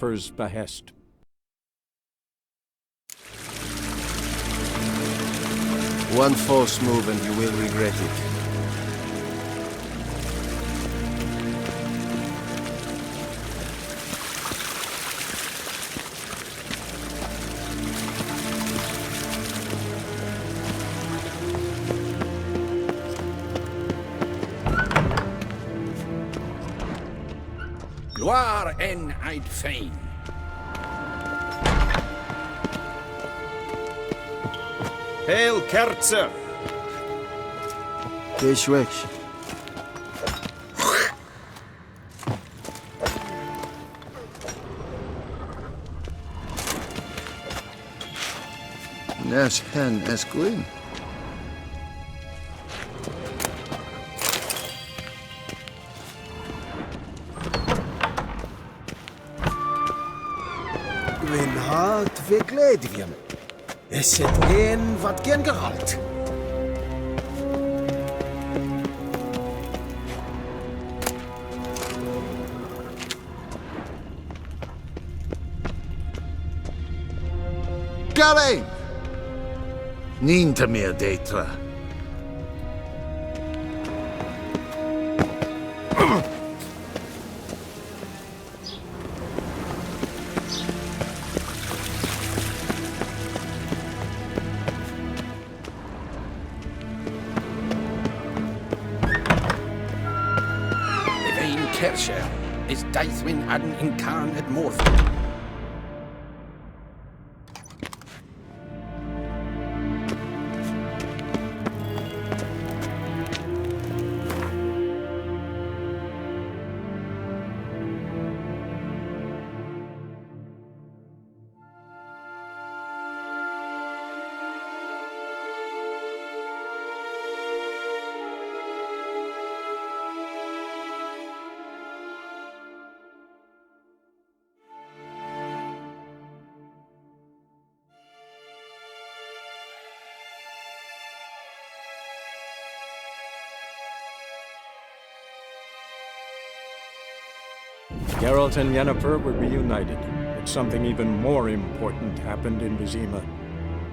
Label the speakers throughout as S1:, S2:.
S1: Jennifer's behest.
S2: One false move and you will regret it.
S3: Gloire en Eid Fein.
S2: Hail, Kerzer! Geschwächt. Nas hen as green.
S4: Gwyn hart fe gledfion. Eset hen fad gen Geralt.
S2: Garein! Ninta meer detra.
S3: Kersher is Daithwin Adden in Karn at Morford.
S1: Geralt and Yennefer were reunited, but something even more important happened in Vizima.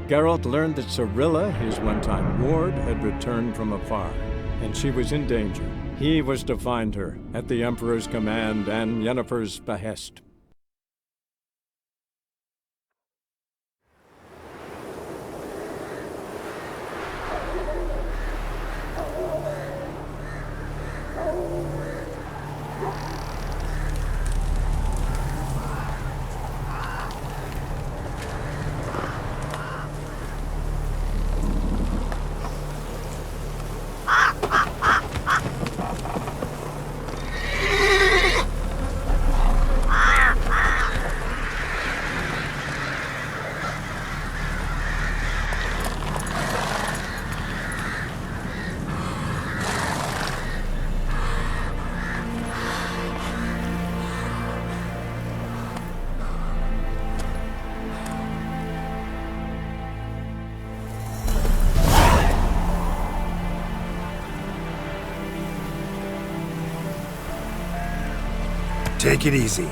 S1: Geralt learned that Cirilla, his one-time ward, had returned from afar, and she was in danger. He was to find her, at the Emperor's command and Yennefer's behest.
S4: Take it easy.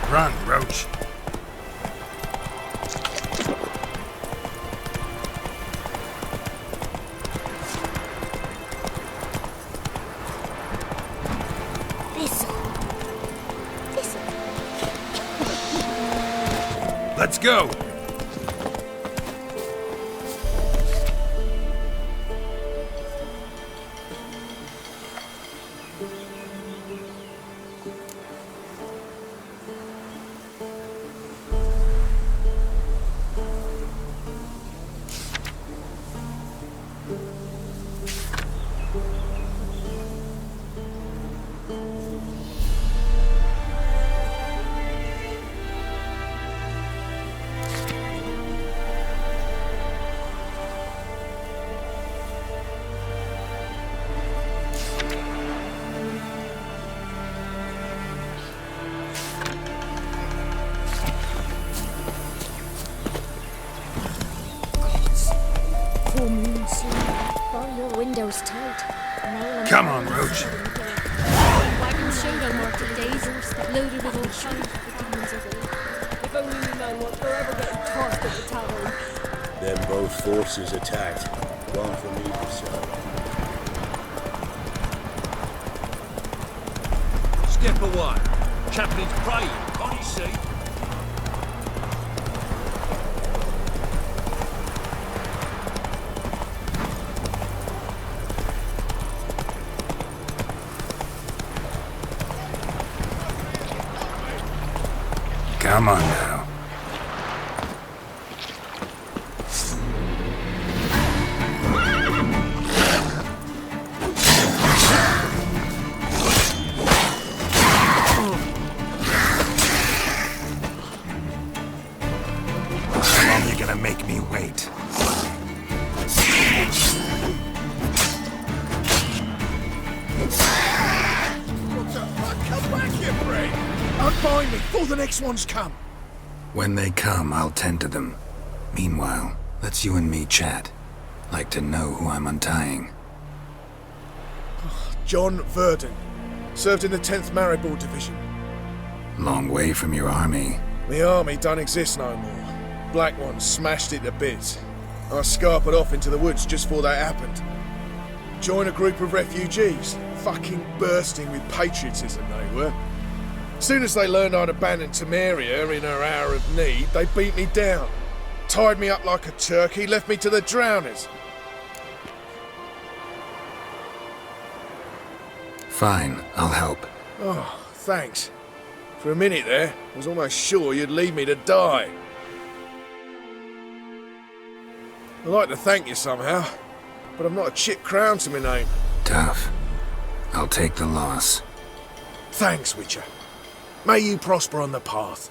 S5: Run, Roach.
S3: Let's go!
S5: Full moon soon. Bar your windows tight.
S3: Come on, Roach.
S5: Wagon showdown marked the days loaded with old shine for the demons of old. If only we man won't forever get tossed at the tavern.
S6: Then both forces attacked. One from either side.
S3: Step away. Chaplain's praying, can't you see?
S7: Come on now. How long are you gonna make me wait?
S4: Come back here, Bray! Unbind me before the next ones come!
S7: When they come, I'll tend to them. Meanwhile, let's you and me chat. Like to know who I'm untying.
S4: John Verdon. Served in the 10th Maribor Division.
S7: Long way from your army.
S4: The army don't exist no more. Black Ones smashed it to bits. I scarpered off into the woods just before that happened. Joined a group of refugees. Fucking bursting with patriotism they were. Soon as they learned I'd abandoned Temeria in her hour of need, they beat me down. Tied me up like a turkey, left me to the drowners.
S7: Fine, I'll help.
S4: Oh, thanks. For a minute there, I was almost sure you'd leave me to die. I'd like to thank you somehow, but I've not a chip crown to my name.
S7: Tough. I'll take the loss.
S4: Thanks, Witcher. May you prosper on the path.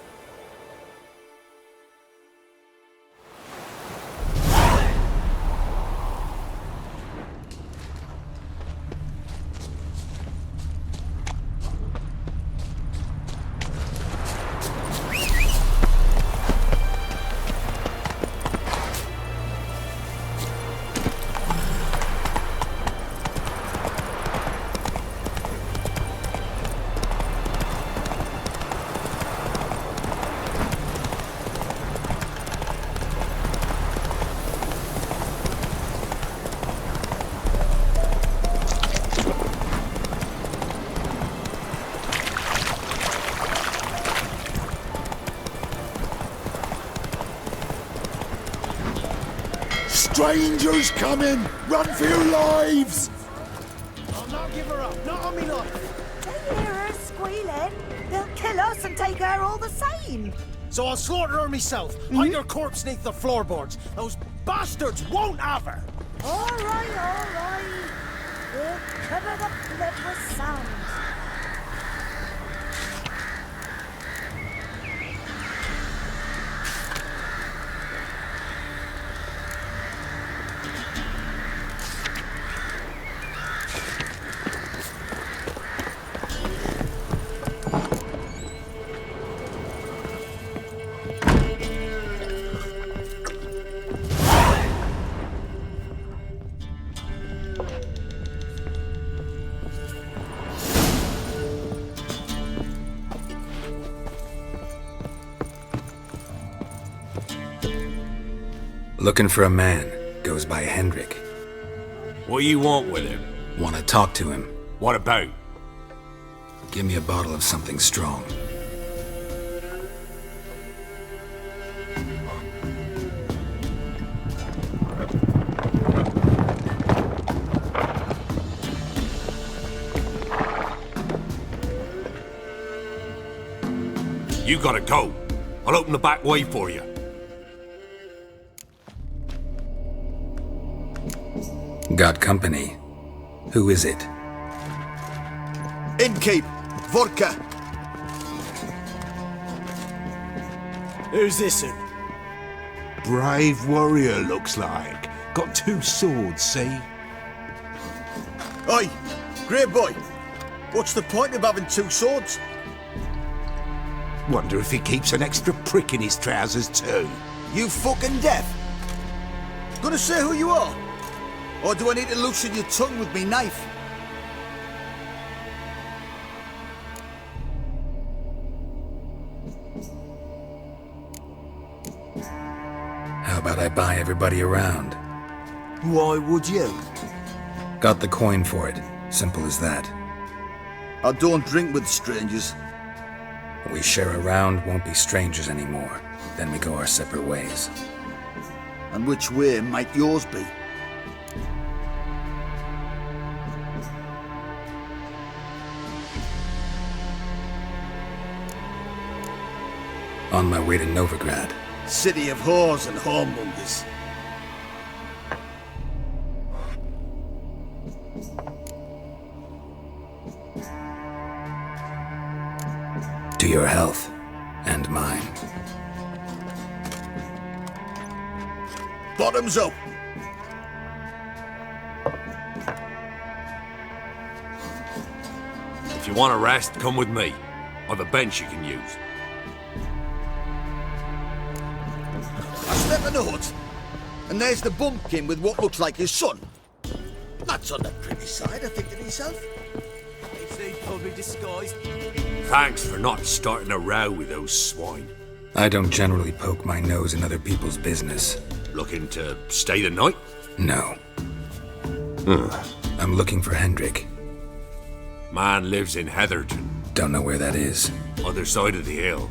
S4: Strangers coming! Run for your lives!
S8: I'll not give her up, not on me life.
S9: They hear her squealing. They'll kill us and take her all the same.
S8: So I'll slaughter her myself. Hide her corpse neath the floorboards. Those bastards won't have her.
S9: All right. We'll cover the blood with sand.
S7: Looking for a man. Goes by Hendrik.
S3: What you want with him?
S7: Want to talk to him.
S3: What about?
S7: Give me a bottle of something strong.
S10: You gotta go. I'll open the back way for you.
S7: Got company. Who is it?
S8: Innkeep, vodka. Who's this?
S6: Brave warrior, looks like. Got 2 swords, see?
S8: Oi, grey boy. What's the point of having 2 swords?
S6: Wonder if he keeps an extra prick in his trousers too.
S8: You fucking deaf? Gonna say who you are? Or do I need to loosen your tongue with me knife?
S7: How about I buy everybody around?
S8: Why would you?
S7: Got the coin for it. Simple as that.
S8: I don't drink with strangers.
S7: We share a round, won't be strangers anymore. Then we go our separate ways.
S8: And which way might yours be?
S7: On my way to Novigrad.
S8: City of whores and whoremongers.
S7: To your health. And mine.
S8: Bottoms up!
S10: If you want a rest, come with me. I've a bench you can use.
S8: I step in the hut, and there's the bumpkin with what looks like his son. That's on the pretty side, I think to myself. Is he probably disguised?
S10: Thanks for not starting a row with those swine.
S7: I don't generally poke my nose in other people's business.
S10: Looking to stay the night?
S7: No. I'm looking for Hendrik.
S10: Man lives in Heatherton.
S7: Don't know where that is.
S10: Other side of the hill.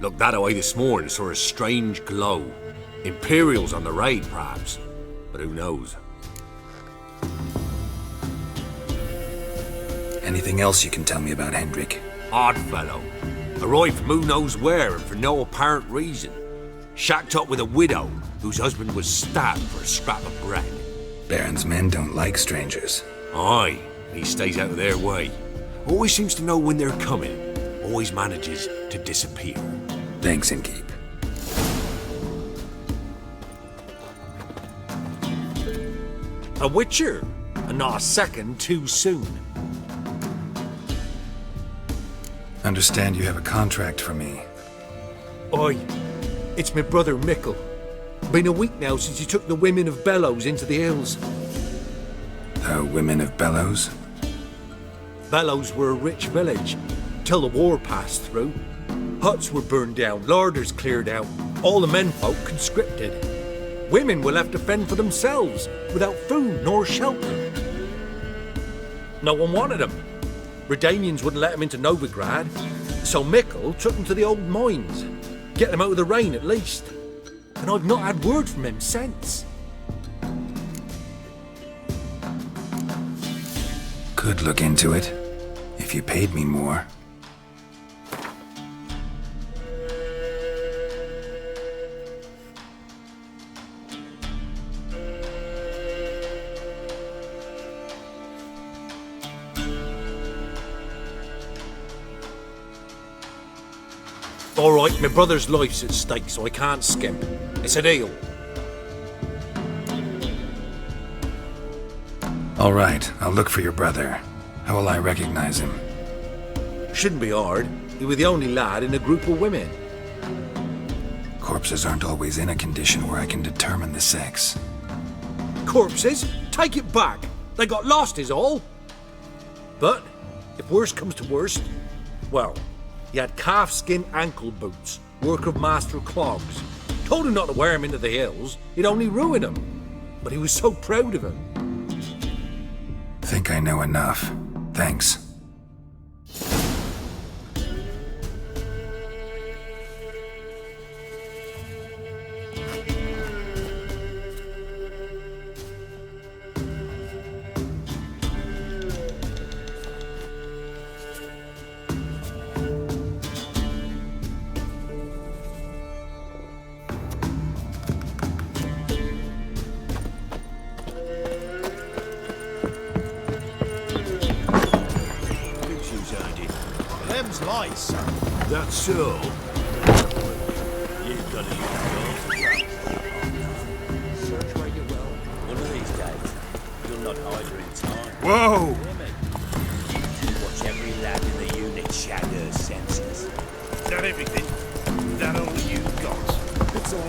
S10: Looked that away this morning, saw a strange glow. Imperials on the raid, perhaps. But who knows?
S7: Anything else you can tell me about Hendrik?
S10: Odd fellow. Arrived from who knows where and for no apparent reason. Shacked up with a widow whose husband was stabbed for a scrap of bread.
S7: Baron's men don't like strangers.
S10: Aye, he stays out of their way. Always seems to know when they're coming. Always manages to disappear.
S7: Thanks, Innkeep.
S10: A witcher, and not a second too soon.
S7: Understand you have a contract for me.
S11: Oi, it's my brother Mickle. Been a week now since he took the women of Bellows into the hills.
S7: The women of Bellows?
S11: Bellows were a rich village, till the war passed through. Huts were burned down, larders cleared out, all the menfolk conscripted. Women were left to fend for themselves, without food nor shelter. No one wanted them. Redanians wouldn't let them into Novigrad, so Mickle took them to the old mines. Get them out of the rain at least. And I've not had word from him since.
S7: Could look into it, if you paid me more.
S11: All right, my brother's life's at stake, so I can't skimp. It's a deal.
S7: All right, I'll look for your brother. How will I recognize him?
S11: Shouldn't be hard. You were the only lad in a group of women.
S7: Corpses aren't always in a condition where I can determine the sex.
S11: Corpses? Take it back. They got lost is all. But, if worst comes to worst, well, he had calfskin ankle boots, work of Master Clogs. Told him not to wear him into the hills, it'd only ruin him. But he was so proud of him.
S7: Think I know enough. Thanks.
S6: slice, son.
S10: That's so.
S3: You've got to use yours. Search where you will. One of these days, you'll not hide her in time.
S6: Whoa!
S3: Hear me? You watch every lad in the unit shatter her senses.
S6: Is that everything? Is that all you've got?
S3: It's all.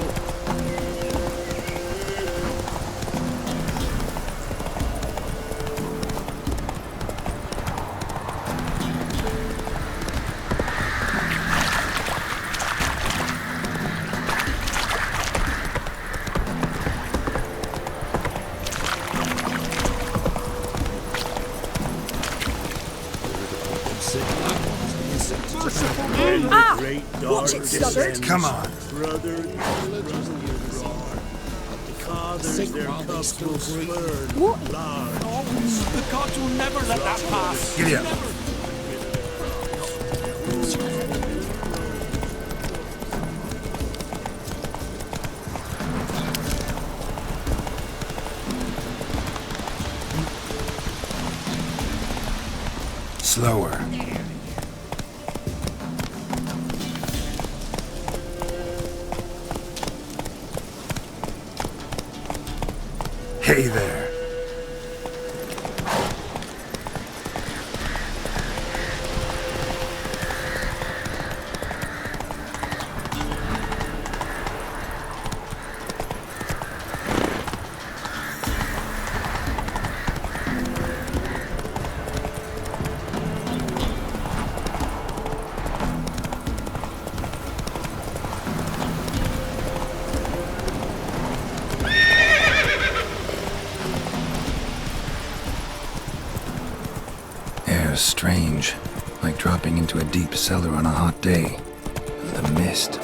S9: Watch it, sluggard!
S6: Come on.
S9: What?
S10: The gods will never let that pass.
S6: Giddy up. Slower. Hey there.
S7: Air's strange, like dropping into a deep cellar on a hot day. The mist.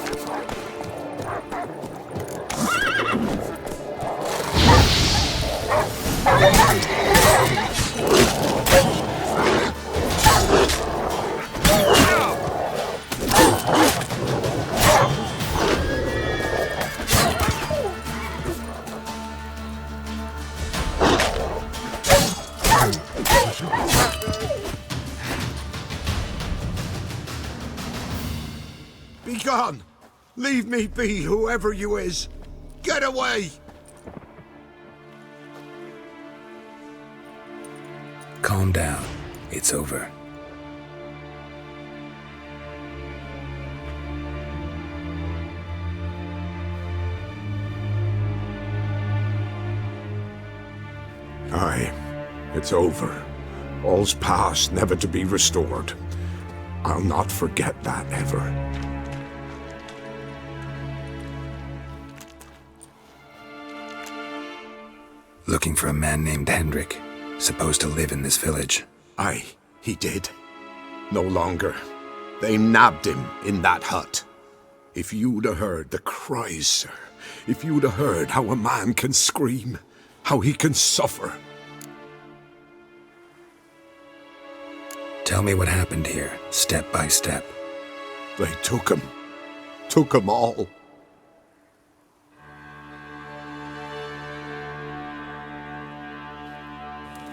S6: Be gone! Leave me be, whoever you is! Get away!
S7: Calm down. It's over.
S6: Aye, it's over. All's past, never to be restored. I'll not forget that ever.
S7: Looking for a man named Hendrik, supposed to live in this village.
S6: Aye, he did. No longer. They nabbed him in that hut. If you'd have heard the cries, sir, if you'd have heard how a man can scream, how he can suffer.
S7: Tell me what happened here, step by step.
S6: They took him all.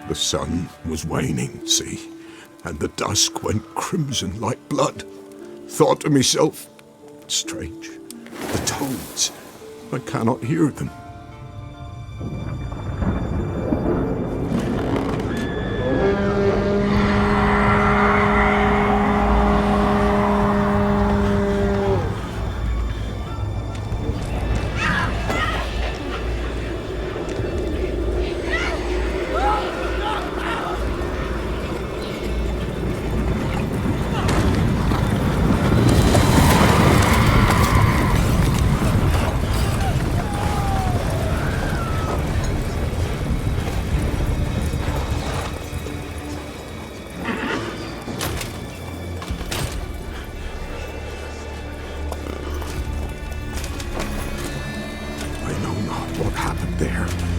S6: The sun was waning, see, and the dusk went crimson like blood. Thought to myself, strange, the toads, I cannot hear them.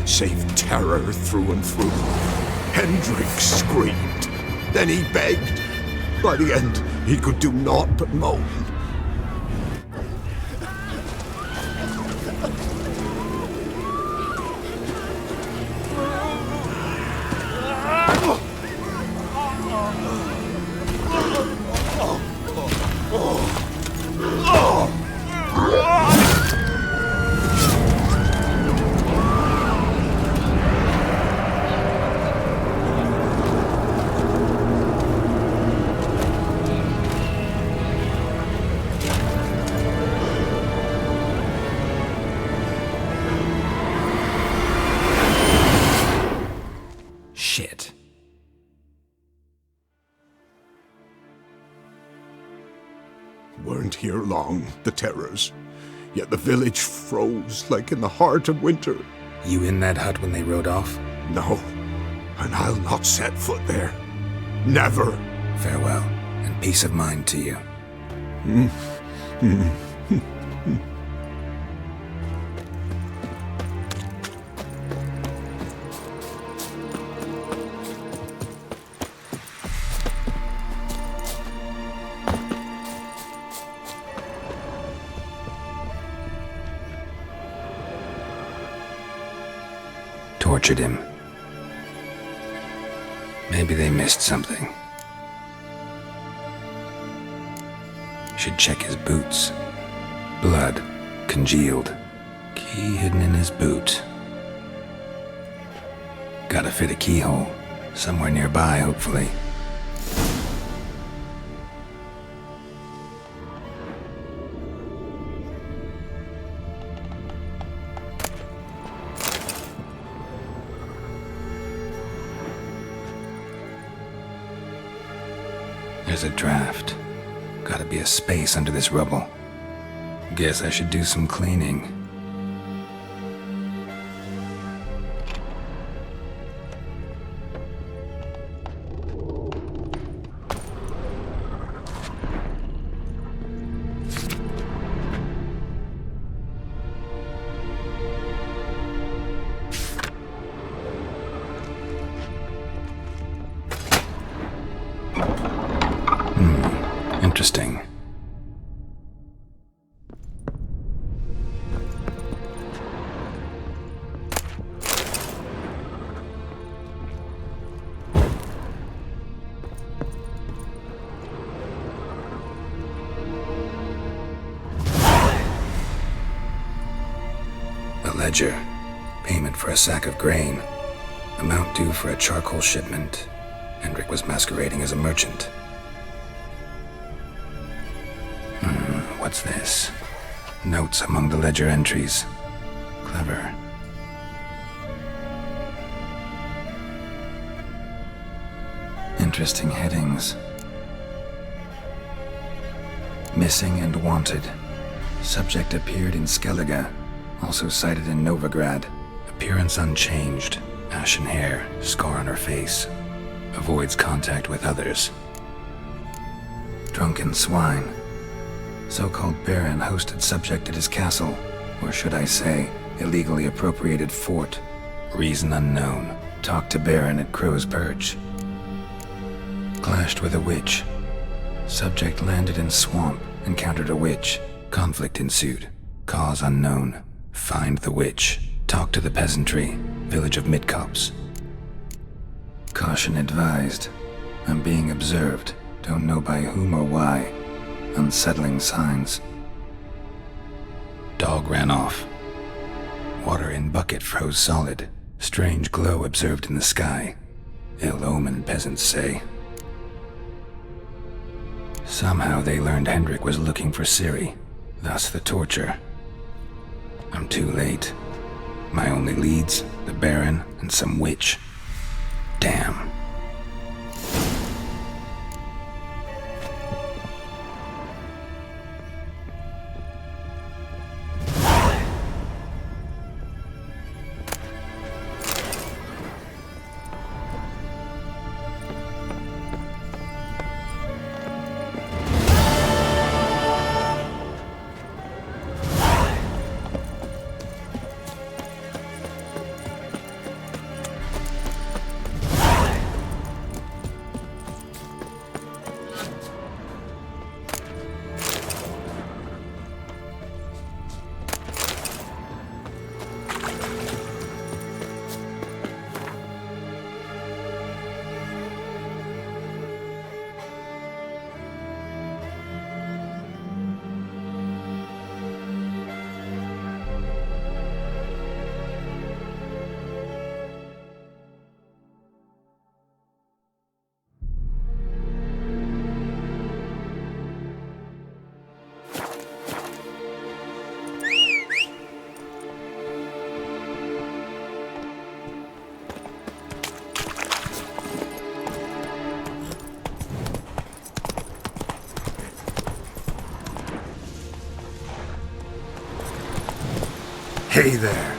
S6: Save terror through and through. Hendrik screamed. Then he begged. By the end, he could do naught but moan. didn't hear long, the terrors. Yet the village froze like in the heart of winter.
S7: You in that hut when they rode off?
S6: No, and I'll not set foot there. Never.
S7: Farewell, and peace of mind to you. Tortured him. Maybe they missed something. Should check his boots. Blood, congealed. Key hidden in his boot. Gotta fit a keyhole. Somewhere nearby, hopefully. There's a draft. Gotta be a space under this rubble. Guess I should do some cleaning. Interesting. A ledger. Payment for a sack of grain. Amount due for a charcoal shipment. Hendrik was masquerading as a merchant. What's this? Notes among the ledger entries. Clever. Interesting headings. Missing and wanted. Subject appeared in Skellige. Also cited in Novigrad. Appearance unchanged. Ashen hair. Scar on her face. Avoids contact with others. Drunken swine. So-called Baron hosted subject at his castle, or should I say, illegally appropriated fort. Reason unknown. Talked to Baron at Crow's Perch. Clashed with a witch. Subject landed in swamp, encountered a witch. Conflict ensued. Cause unknown. Find the witch. Talk to the peasantry. Village of Midcopse. Caution advised. I'm being observed. Don't know by whom or why. Unsettling signs. Dog ran off. Water in bucket froze solid. Strange glow observed in the sky. Ill omen, peasants say. Somehow they learned Hendrik was looking for Ciri, thus the torture. I'm too late. My only leads, the Baron and some witch. Damn. Hey there.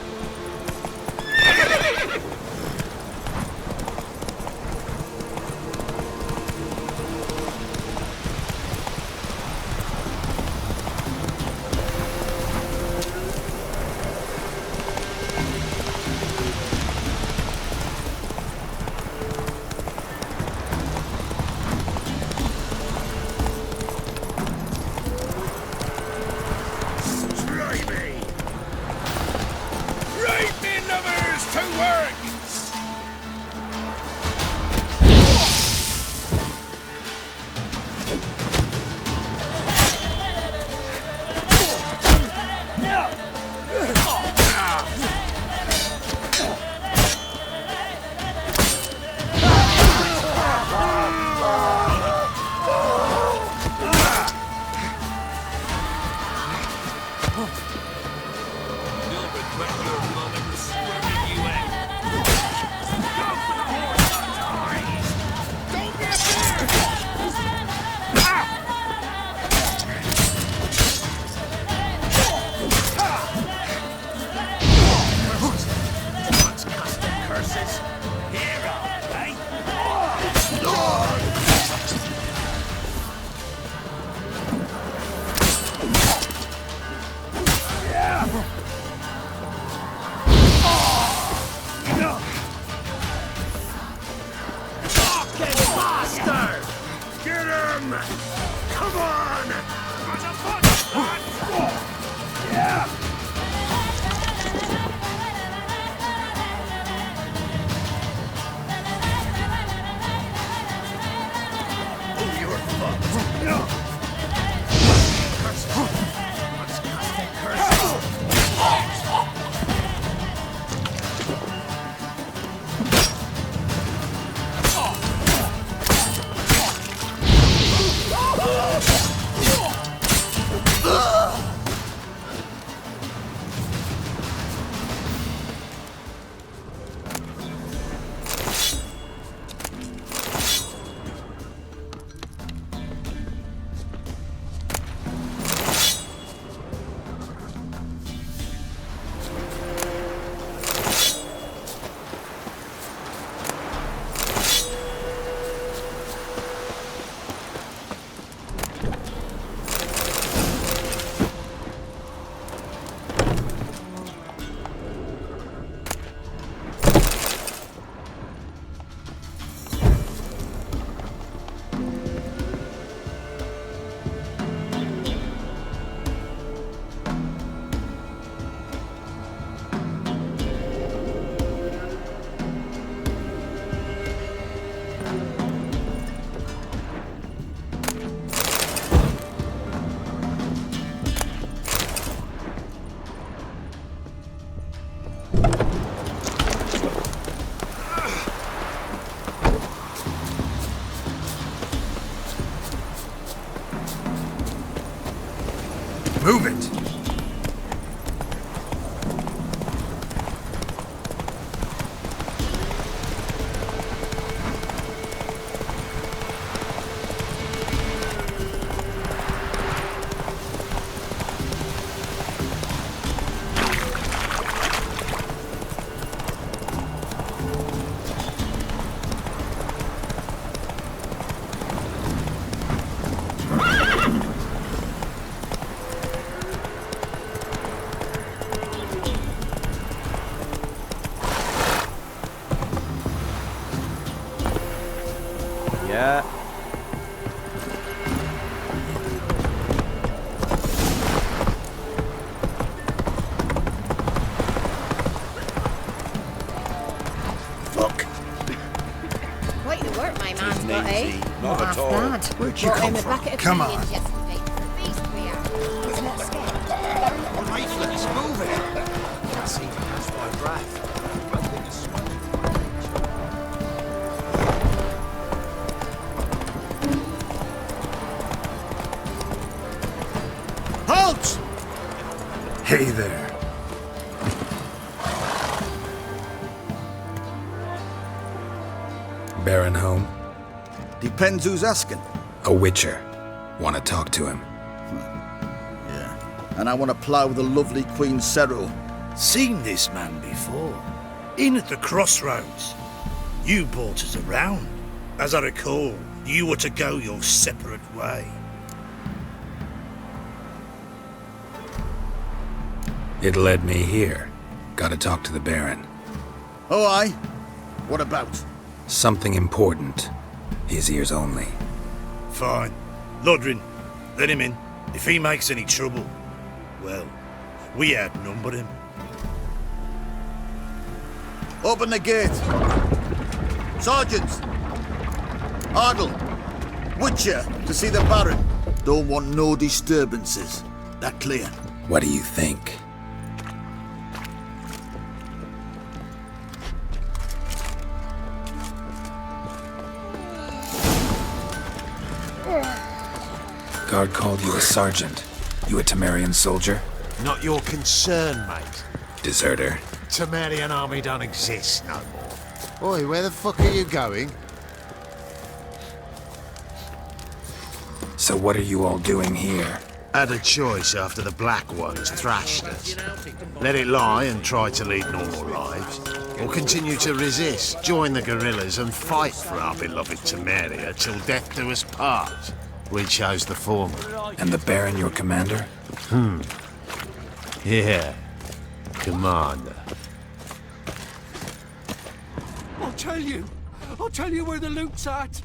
S6: Move it!
S12: Yeah.
S6: Fuck!
S5: Quite the work my man's got, eh?
S3: Not at all.
S9: Bad.
S6: Where'd you
S5: Brought
S6: come
S5: him a
S6: from?
S5: bucket of
S7: Come
S5: Canadian
S7: on.
S5: yesterday. Beast we are. Let's get
S8: Right, let's move it.
S3: Can't seem to catch my breath. I think it's smoking.
S8: Halt!
S7: Hey there. Baron home?
S8: Depends who's asking.
S7: A witcher. Want to talk to him.
S8: Yeah. And I want to plough the lovely Queen Cero.
S13: Seen this man before. In at the crossroads. You brought us around. As I recall, you were to go your separate way.
S7: It led me here. Gotta talk to the Baron.
S8: Oh, aye? What about?
S7: Something important. His ears only.
S13: Fine. Lodrin, let him in. If he makes any trouble, well, we outnumber him.
S8: Open the gate. Sergeants! Ardle! Witcher, to see the Baron. Don't want no disturbances. That clear?
S7: What do you think? Guard called you a sergeant. You a Temerian soldier?
S14: Not your concern, mate.
S7: Deserter.
S14: Temerian army don't exist no more. Oi, where the fuck are you going?
S7: So what are you all doing here?
S14: Had a choice after the Black Ones thrashed us. Let it lie and try to lead normal lives, or continue to resist, join the guerrillas and fight for our beloved Temeria till death do us part. We chose the former.
S7: And the Baron your commander?
S14: Yeah. Commander.
S3: I'll tell you where the loot's at.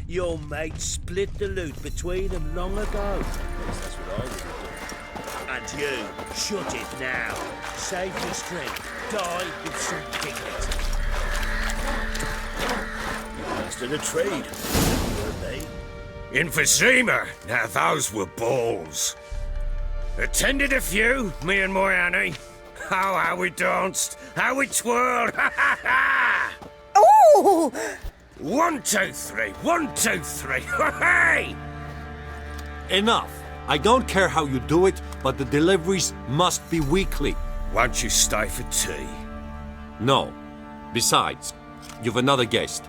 S3: Your mate split the loot between them long ago. At least that's what I would have done. And you, shut it now. Save your strength. Die with some dignity. You mastered a trade, weren't they?
S10: In Vizima, now those were balls. Attended a few, me and my Annie. Oh, how we danced, how we twirled, ha ha ha!
S9: Oh!
S10: 1, 2, 3, 1, 2, 3, hey!
S11: Enough. I don't care how you do it, but the deliveries must be weekly.
S10: Won't you stay for tea?
S11: No. Besides, you've another guest.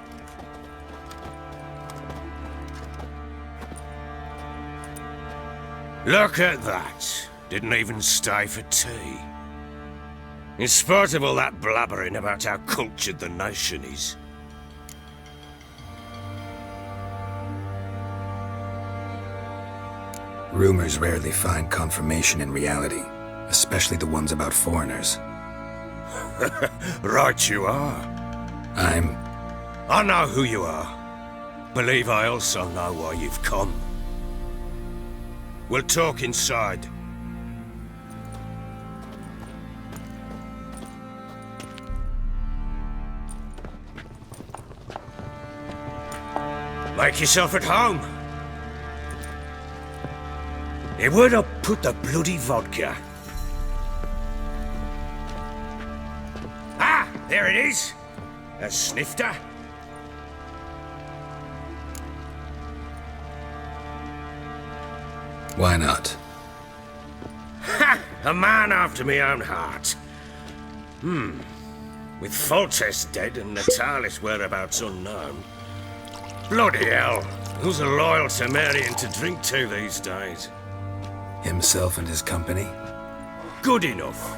S10: Look at that. Didn't even stay for tea. In spite of all that blabbering about how cultured the nation is.
S7: Rumors rarely find confirmation in reality, especially the ones about foreigners.
S10: Right you are. I know who you are. Believe I also know why you've come. We'll talk inside. Make yourself at home. Hey, where'd I put the bloody vodka? Ah, there it is. A snifter.
S7: Why not?
S10: Ha! A man after my own heart. With Foltest dead and Natalis' whereabouts unknown. Bloody hell. Who's a loyal Temerian to drink to these days?
S7: Himself and his company?
S10: Good enough.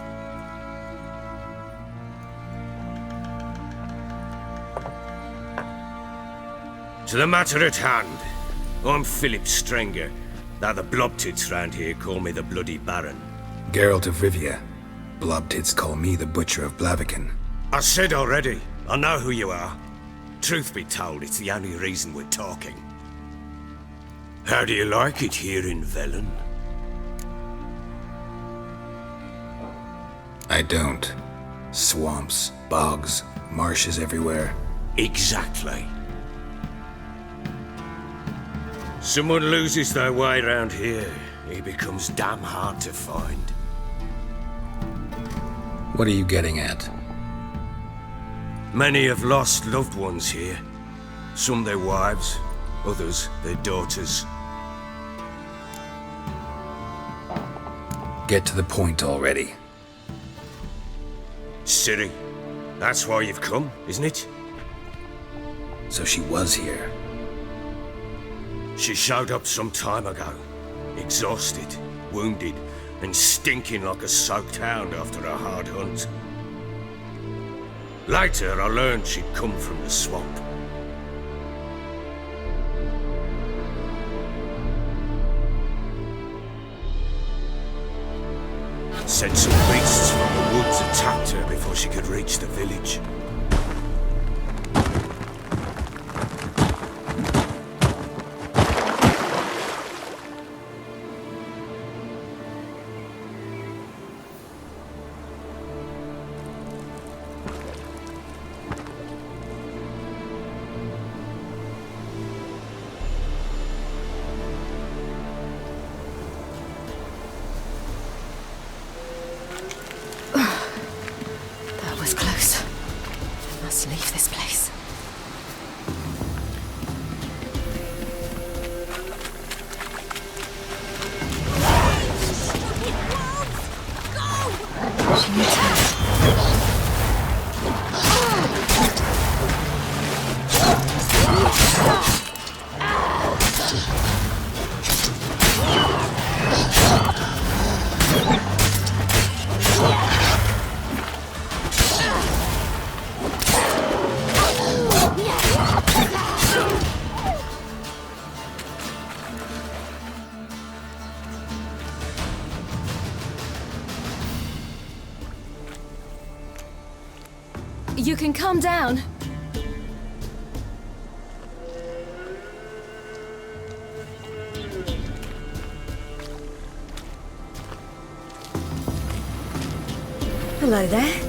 S10: To the matter at hand. I'm Philip Strenger. Now the blobtits round here call me the Bloody Baron.
S7: Geralt of Rivia. Blobtits call me the Butcher of Blaviken.
S10: I said already, I know who you are. Truth be told, it's the only reason we're talking. How do you like it here in Velen?
S7: I don't. Swamps, bogs, marshes everywhere.
S10: Exactly. Someone loses their way around here, he becomes damn hard to find.
S7: What are you getting at?
S10: Many have lost loved ones here. Some their wives, others their daughters.
S7: Get to the point already.
S10: Ciri, that's why you've come, isn't it?
S7: So she was here.
S10: She showed up some time ago. Exhausted, wounded, and stinking like a soaked hound after a hard hunt. Later, I learned she'd come from the swamp. Said some beasts from the woods attacked her before she could reach the village.
S15: Leave this place. She needs help.
S5: You can calm down.
S15: Hello there.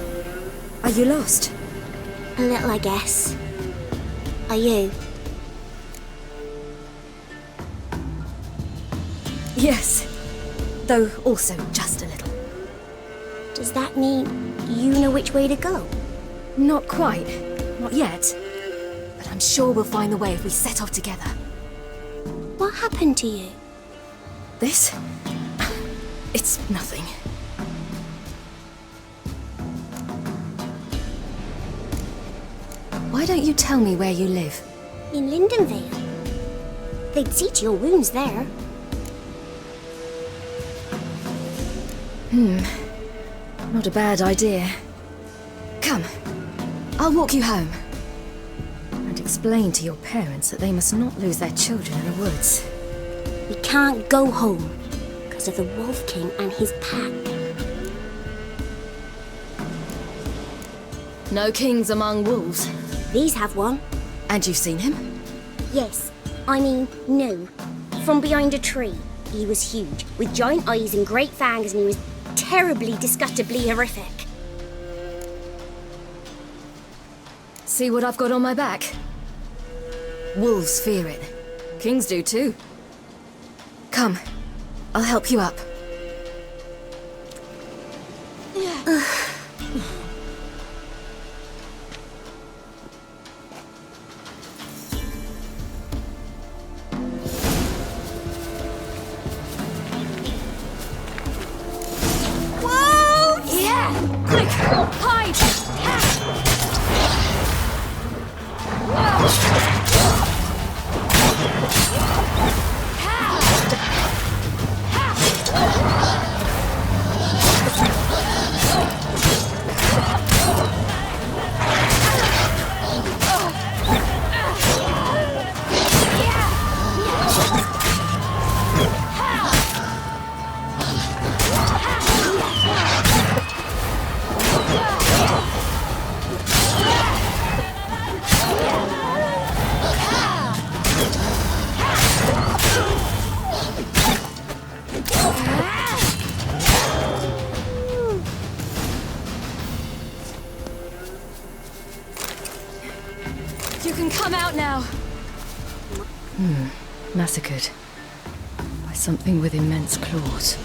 S15: Are you lost?
S16: A little, I guess. Are you?
S15: Yes. Though also just a little.
S16: Does that mean you know which way to go?
S15: Not quite. Not yet. But I'm sure we'll find the way if we set off together.
S16: What happened to you?
S15: This? It's nothing. Why don't you tell me where you live?
S16: In Lindenvale. They'd see to your wounds there.
S15: Not a bad idea. Come. I'll walk you home. And explain to your parents that they must not lose their children in the woods.
S16: We can't go home because of the Wolf King and his pack.
S15: No kings among wolves.
S16: These have one.
S15: And you've seen him?
S16: Yes. I mean, no. From behind a tree. He was huge, with giant eyes and great fangs, and he was terribly, disgustingly horrific.
S15: See what I've got on my back? Wolves fear it. Kings do too. Come, I'll help you up. You can come out now. Massacred by something with immense claws.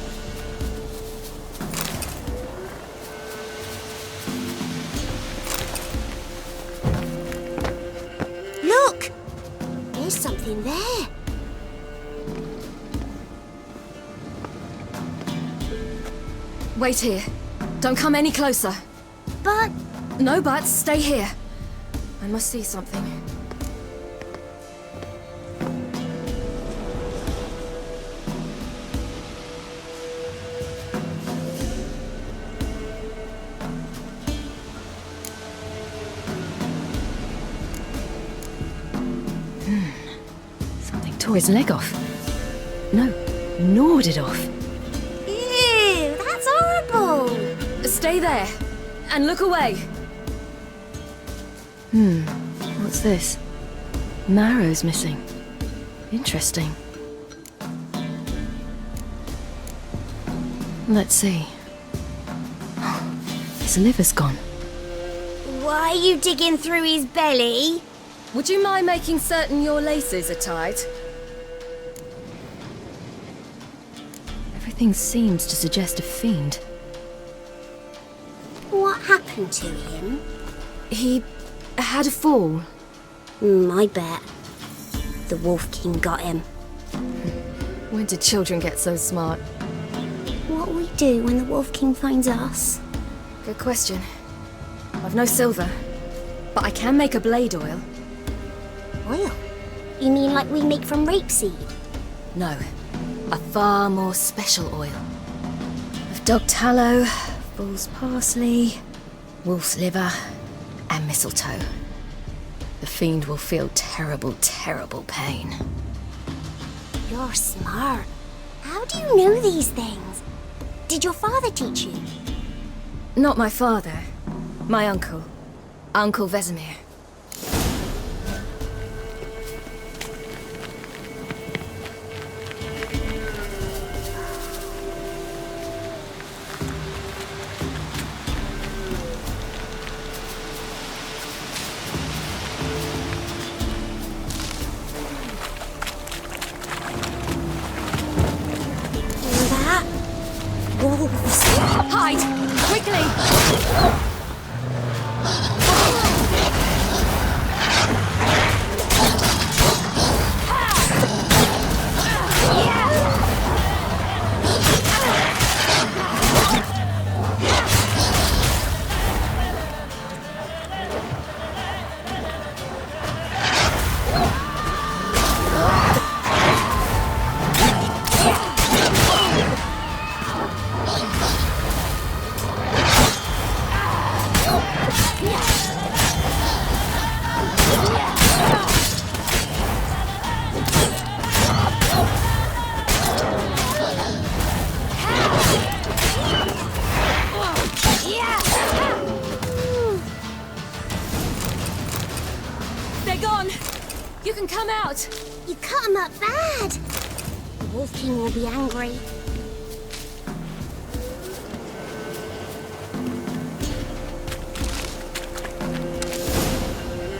S16: Look! There's something there.
S15: Wait here. Don't come any closer.
S16: But...
S15: No buts. Stay here. I must see something. tore his leg off. No, gnawed it off.
S16: Ew, that's horrible.
S15: Stay there, and look away. What's this? Marrow's missing. Interesting. Let's see. His liver's gone.
S16: Why are you digging through his belly?
S15: Would you mind making certain your laces are tied? Everything seems to suggest a fiend.
S16: What happened to him?
S15: He had a fall.
S16: I bet. The Wolf King got him.
S15: When did children get so smart?
S16: What we do when the Wolf King finds us?
S15: Good question. I've no silver, but I can make a blade oil.
S16: Oil? You mean like we make from rapeseed?
S15: No, a far more special oil. Of dog tallow, bull's parsley, wolf's liver, and mistletoe. The fiend will feel terrible, terrible pain.
S16: You're smart. How do you know these things? Did your father teach you?
S15: Not my father. My uncle. Uncle Vesemir.
S16: That? Wolves.
S15: Hide! Quickly! They're gone! You can come out!
S16: You cut him up bad! The Wolf King will be angry.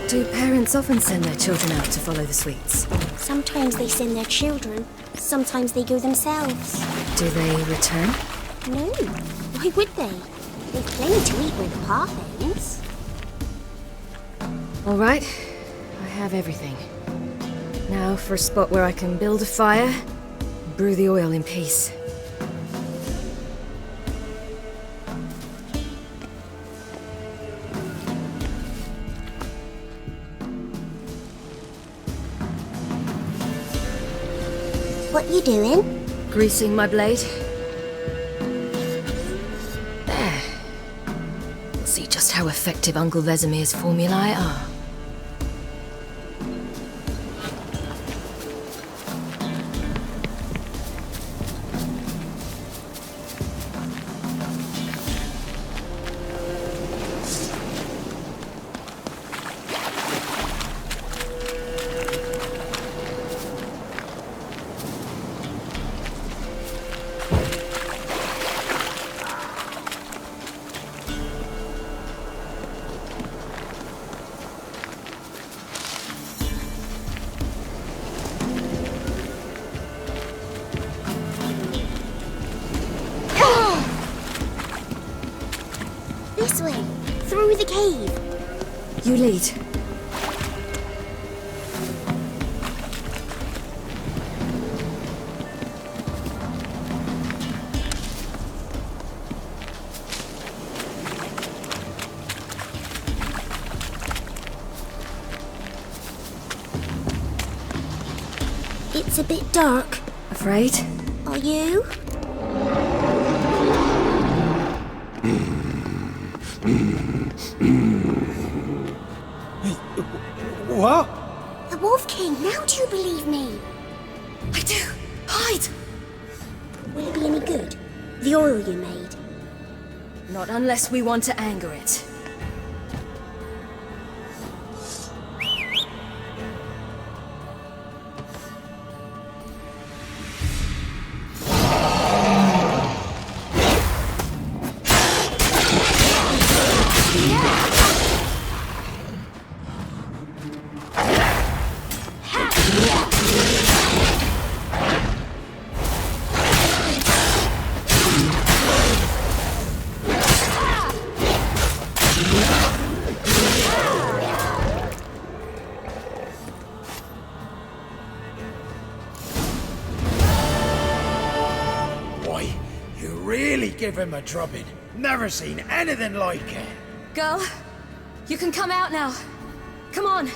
S15: Do parents often send their children out to follow the sweets?
S16: Sometimes they send their children, sometimes they go themselves.
S15: Do they return?
S16: No, why would they? They've plenty to eat where the path ends.
S15: All right, I have everything. Now for a spot where I can build a fire, and brew the oil in peace.
S16: What you doing?
S15: Greasing my blade. There. We'll see just how effective Uncle Vesemir's formulae are.
S16: This way, through the cave.
S15: You lead.
S16: It's a bit dark.
S15: Afraid?
S16: Are you?
S11: What?
S16: The Wolf King, now do you believe me?
S15: I do! Hide!
S16: Will it be any good? The oil you made?
S15: Not unless we want to anger it.
S3: Give him a drubbing. Never seen anything like it.
S15: Girl, you can come out now. Come on.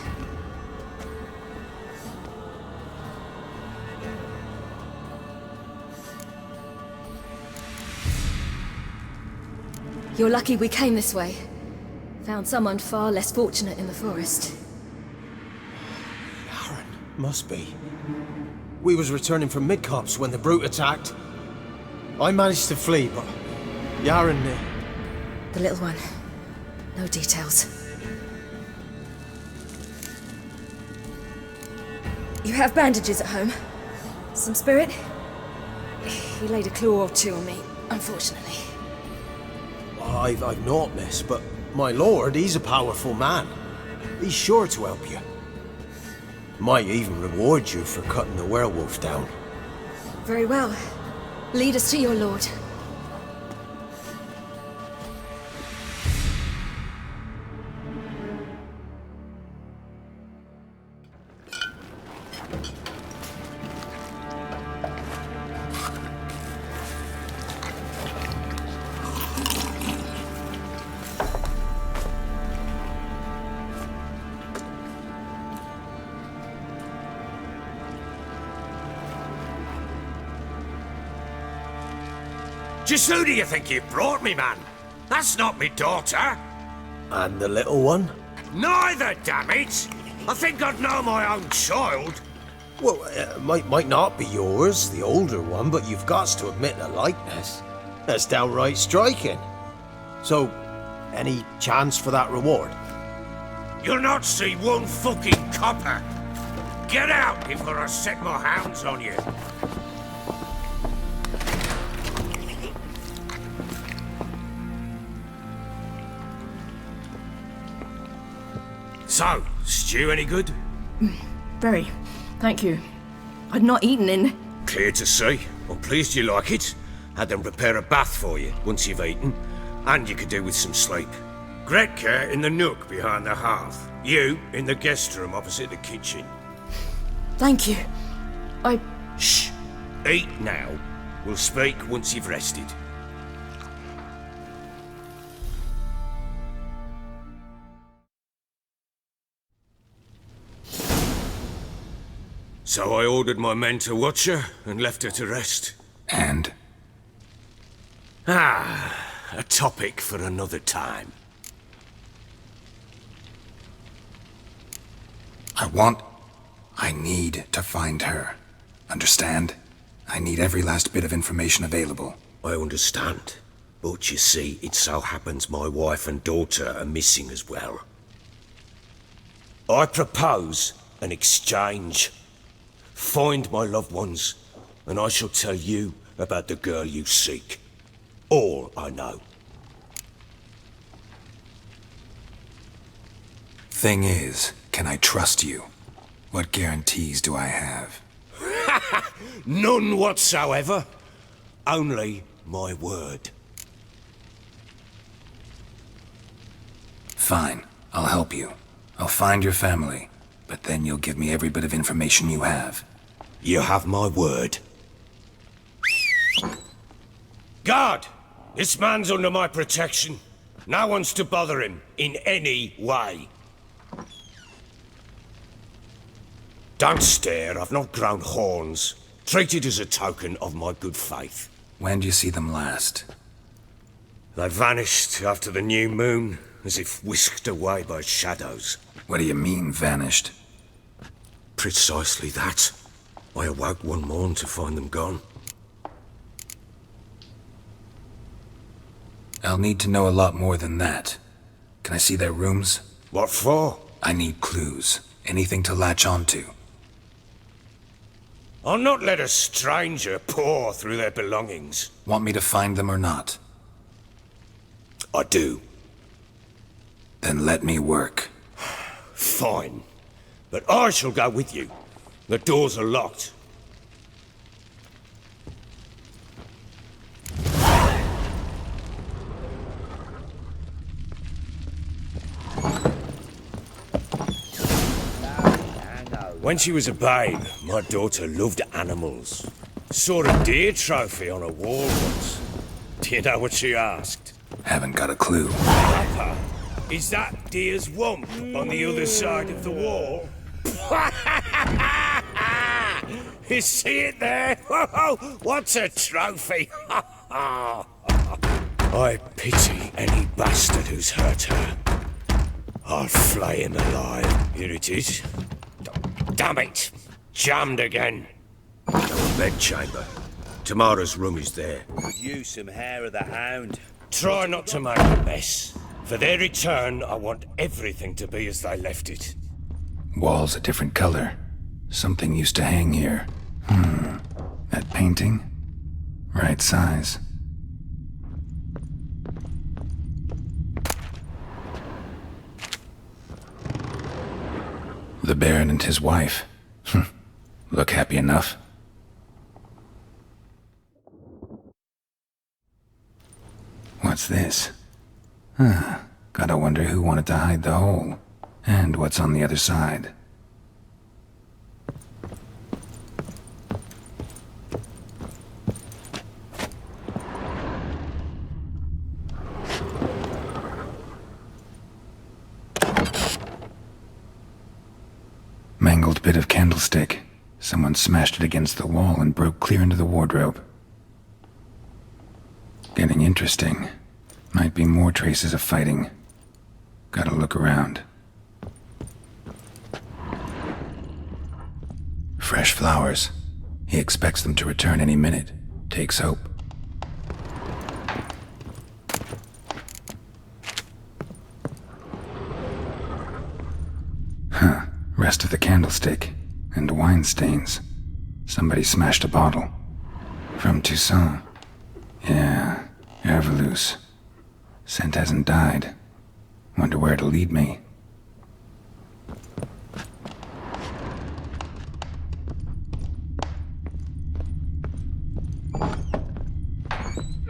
S15: You're lucky we came this way. Found someone far less fortunate in the forest.
S17: Aaron, must be. We was returning from Midcops when the brute attacked. I managed to flee, but Yaren...
S15: The little one. No details. You have bandages at home? Some spirit? He laid a claw or two on me, unfortunately.
S17: I've not, miss, but my lord, he's a powerful man. He's sure to help you. Might even reward you for cutting the werewolf down.
S15: Very well. Lead us to your lord.
S10: Just who do you think you brought me, man? That's not me daughter.
S17: And the little one?
S10: Neither, damn it! I think I'd know my own child.
S17: Well, might not be yours, the older one, but you've got to admit the likeness. That's downright striking. So, any chance for that reward?
S10: You'll not see one fucking copper. Get out before I set my hounds on you. So, stew any good?
S15: Very. Thank you. I'd not eaten in...
S10: Clear to see. I'm pleased you like it. Had them prepare a bath for you once you've eaten. And you could do with some sleep. Gretka in the nook behind the hearth. You in the guest room opposite the kitchen.
S15: Thank you.
S10: Shh. Eat now. We'll speak once you've rested. So I ordered my men to watch her and left her to rest.
S7: And?
S10: A topic for another time.
S7: I need to find her. Understand? I need every last bit of information available.
S10: I understand. But you see, it so happens my wife and daughter are missing as well. I propose an exchange. Find my loved ones, and I shall tell you about the girl you seek. All I know.
S7: Thing is, can I trust you? What guarantees do I have?
S10: None whatsoever. Only my word.
S7: Fine, I'll help you. I'll find your family, but then you'll give me every bit of information you have.
S10: You have my word. Guard! This man's under my protection. No one's to bother him in any way. Don't stare, I've not grown horns. Treat it as a token of my good faith.
S7: When do you see them last?
S10: They vanished after the new moon, as if whisked away by shadows.
S7: What do you mean, vanished?
S10: Precisely that. I awoke one morn to find them gone.
S7: I'll need to know a lot more than that. Can I see their rooms?
S10: What for?
S7: I need clues. Anything to latch onto.
S10: I'll not let a stranger pore through their belongings.
S7: Want me to find them or not?
S10: I do.
S7: Then let me work.
S10: Fine. But I shall go with you. The doors are locked. When she was a babe, my daughter loved animals. Saw a deer trophy on a wall once. Do you know what she asked?
S7: Haven't got a clue.
S10: Papa, is that deer's wump on the other side of the wall? You see it there? What's a trophy? I pity any bastard who's hurt her. I'll flay him alive. Here it is. Damn it! Jammed again. Our bedchamber. Tamara's room is there.
S3: Could use some hair of the hound.
S10: Try not to make a mess. For their return, I want everything to be as they left it.
S7: Walls a different color. Something used to hang here. That painting? Right size. The Baron and his wife. Look happy enough. What's this? Gotta wonder who wanted to hide the hole. And what's on the other side. Mangled bit of candlestick. Someone smashed it against the wall and broke clear into the wardrobe. Getting interesting. Might be more traces of fighting. Gotta look around. Fresh flowers. He expects them to return any minute. Takes hope. Rest of the candlestick. And wine stains. Somebody smashed a bottle. From Toussaint. Yeah, Herveloos. Scent hasn't died. Wonder where it'll lead me.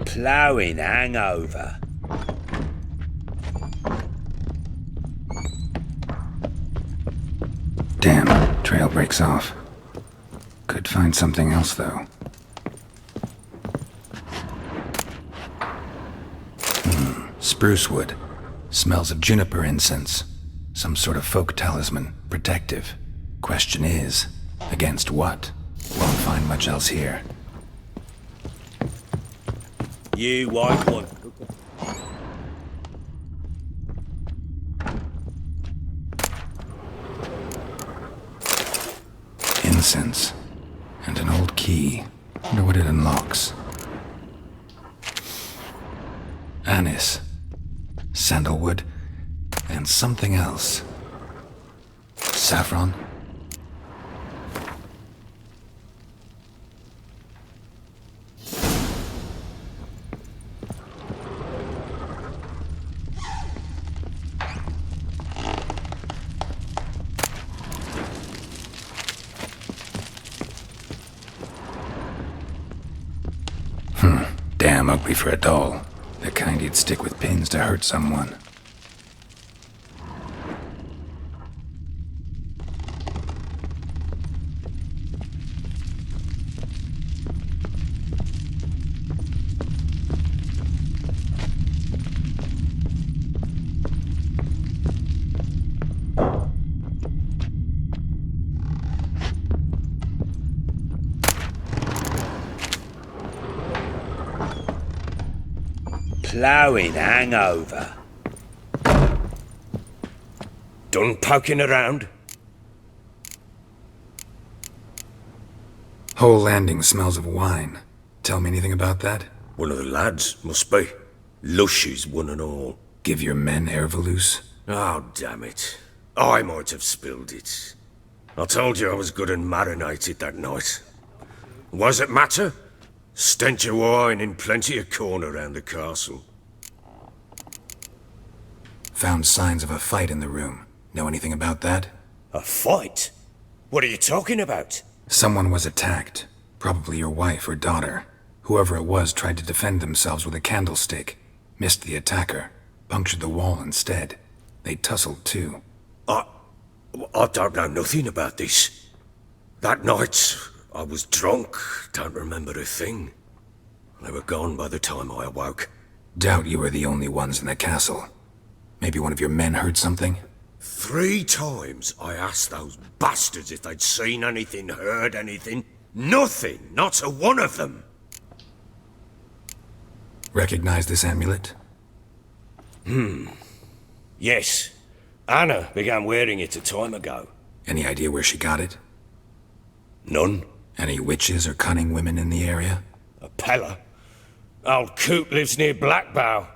S3: Ploughing hangover.
S7: Damn, trail breaks off. Could find something else, though. Spruce wood. Smells of juniper incense. Some sort of folk talisman. Protective. Question is, against what? Won't find much else here.
S3: You white one.
S7: Incense. And an old key. Wonder what it unlocks. Anise. Sandalwood. And something else. Saffron. Damn ugly for a doll. The kind you'd stick with pins to hurt someone.
S3: Ploughing hangover.
S10: Done poking around?
S7: Whole landing smells of wine. Tell me anything about that?
S10: One of the lads, must be. Lushes, one and all.
S7: Give your men Ervalus?
S10: Oh, damn it. I might have spilled it. I told you I was good and marinated that night. What does it matter? Stench of wine in plenty of corn around the castle.
S7: Found signs of a fight in the room. Know anything about that?
S10: A fight? What are you talking about?
S7: Someone was attacked. Probably your wife or daughter. Whoever it was tried to defend themselves with a candlestick. Missed the attacker. Punctured the wall instead. They tussled too.
S10: I don't know nothing about this. That night, I was drunk. Don't remember a thing. They were gone by the time I awoke.
S7: Doubt you were the only ones in the castle. Maybe one of your men heard something?
S10: 3 times I asked those bastards if they'd seen anything, heard anything. Nothing, not a one of them.
S7: Recognize this amulet?
S10: Yes. Anna began wearing it a time ago.
S7: Any idea where she got it?
S10: None.
S7: Any witches or cunning women in the area?
S10: A Pella. Old Coot lives near Blackbow.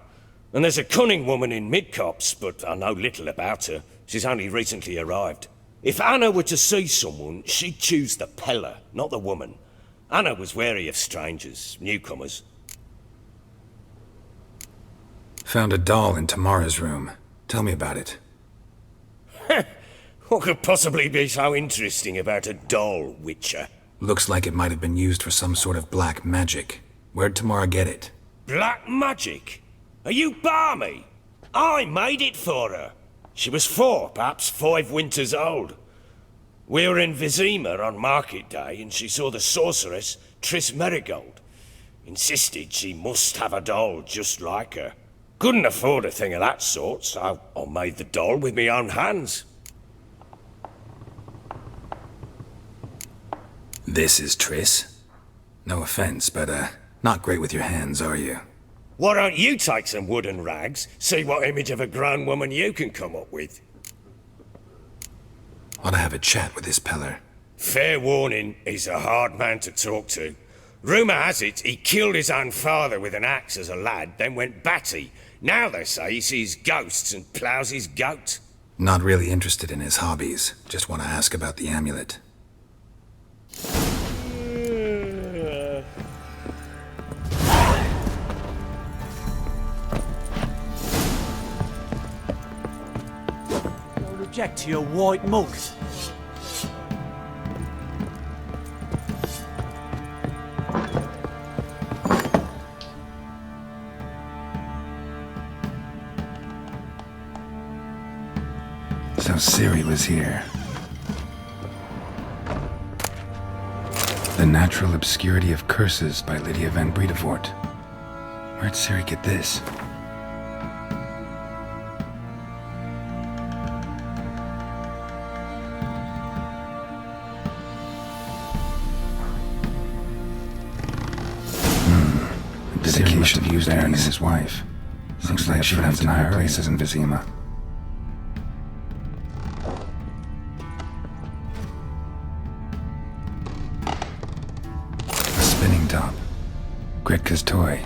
S10: And there's a cunning woman in Midcopse, but I know little about her. She's only recently arrived. If Anna were to see someone, she'd choose the Pella, not the woman. Anna was wary of strangers, newcomers.
S7: Found a doll in Tamara's room. Tell me about it.
S10: What could possibly be so interesting about a doll, Witcher?
S7: Looks like it might have been used for some sort of black magic. Where'd Tamara get it?
S10: Black magic? Are you balmy? I made it for her. She was 4, perhaps 5 winters old. We were in Vizima on market day, and she saw the sorceress, Triss Merigold. Insisted she must have a doll just like her. Couldn't afford a thing of that sort, so I made the doll with my own hands.
S7: This is Triss? No offense, but, not great with your hands, are you?
S10: Why don't you take some wooden rags, see what image of a grown woman you can come up with?
S7: Ought to have a chat with this Peller.
S10: Fair warning, he's a hard man to talk to. Rumour has it he killed his own father with an axe as a lad, then went batty. Now they say he sees ghosts and ploughs his goat.
S7: Not really interested in his hobbies. Just want to ask about the amulet.
S18: Don't object to your white mugs.
S7: So Ciri was here. The Natural Obscurity of Curses by Lydia van Bredevoort. Where'd Ciri get this? Dedication to use Baron and his wife. Seems like she lived in higher places in Vizima. A spinning top. Gretka's toy.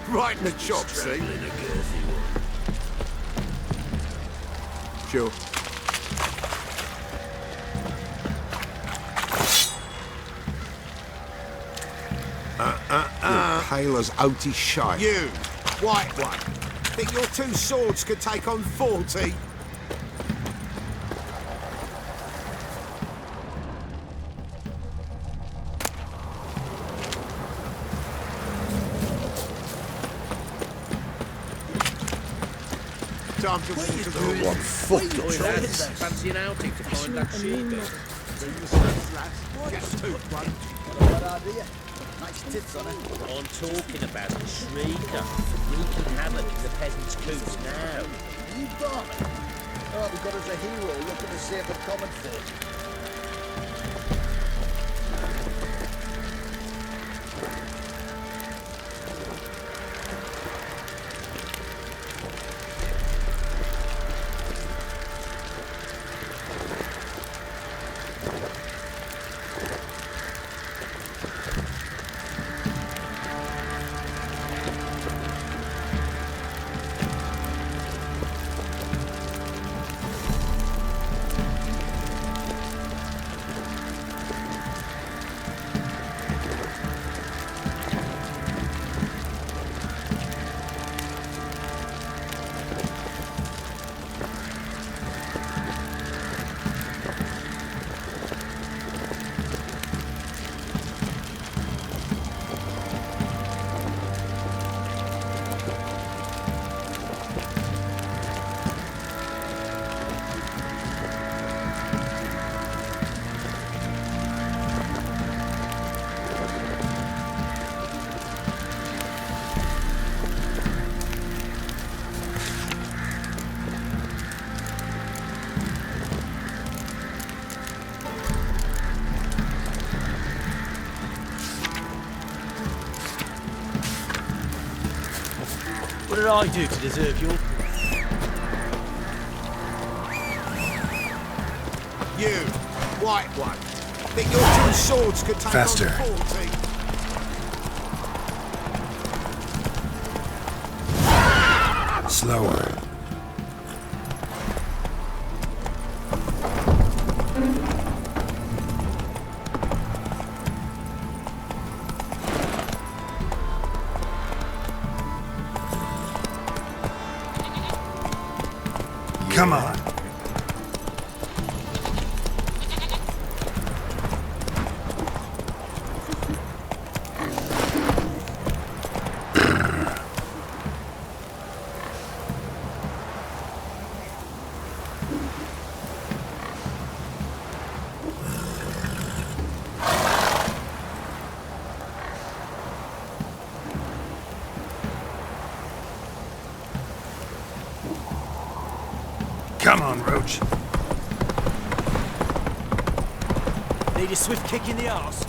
S6: Right in the chops, see? Sure. Paler's outy shite.
S14: You, white one, think your 2 swords could take on 40?
S3: Fancy an outing to find that shield. I'm talking about the Shrieker, wreaking havoc in the peasants' coops now.
S8: You got it. Oh, we got us a hero looking to save the common folk.
S18: What did I do to deserve your...
S14: You, white one. Think your two swords could take
S7: Faster.
S14: on 40?
S7: Slower.
S13: Come on. Come on, Roach.
S18: Need a swift kick in the arse.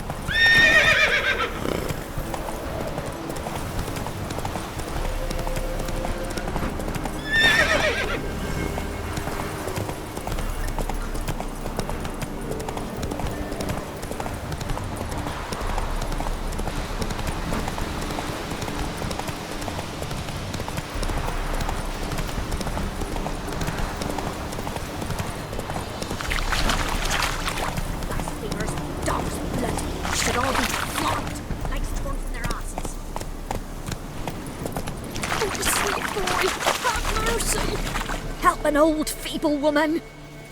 S19: An old feeble woman.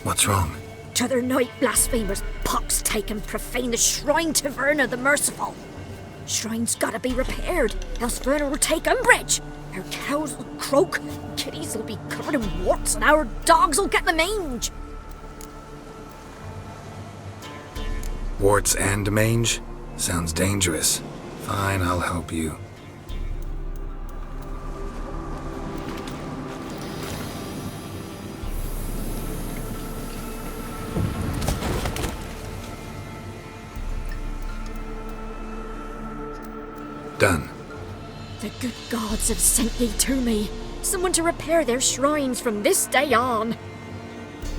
S7: What's wrong?
S19: T'other night blasphemers pox taken profane the shrine to Verna the Merciful. Shrine's gotta be repaired, else Verna will take umbrage. Our cows will croak, kitties will be covered in warts, and our dogs will get the mange.
S7: Warts and mange? Sounds dangerous. Fine, I'll help you. Done.
S19: The good gods have sent thee to me. Someone to repair their shrines from this day on.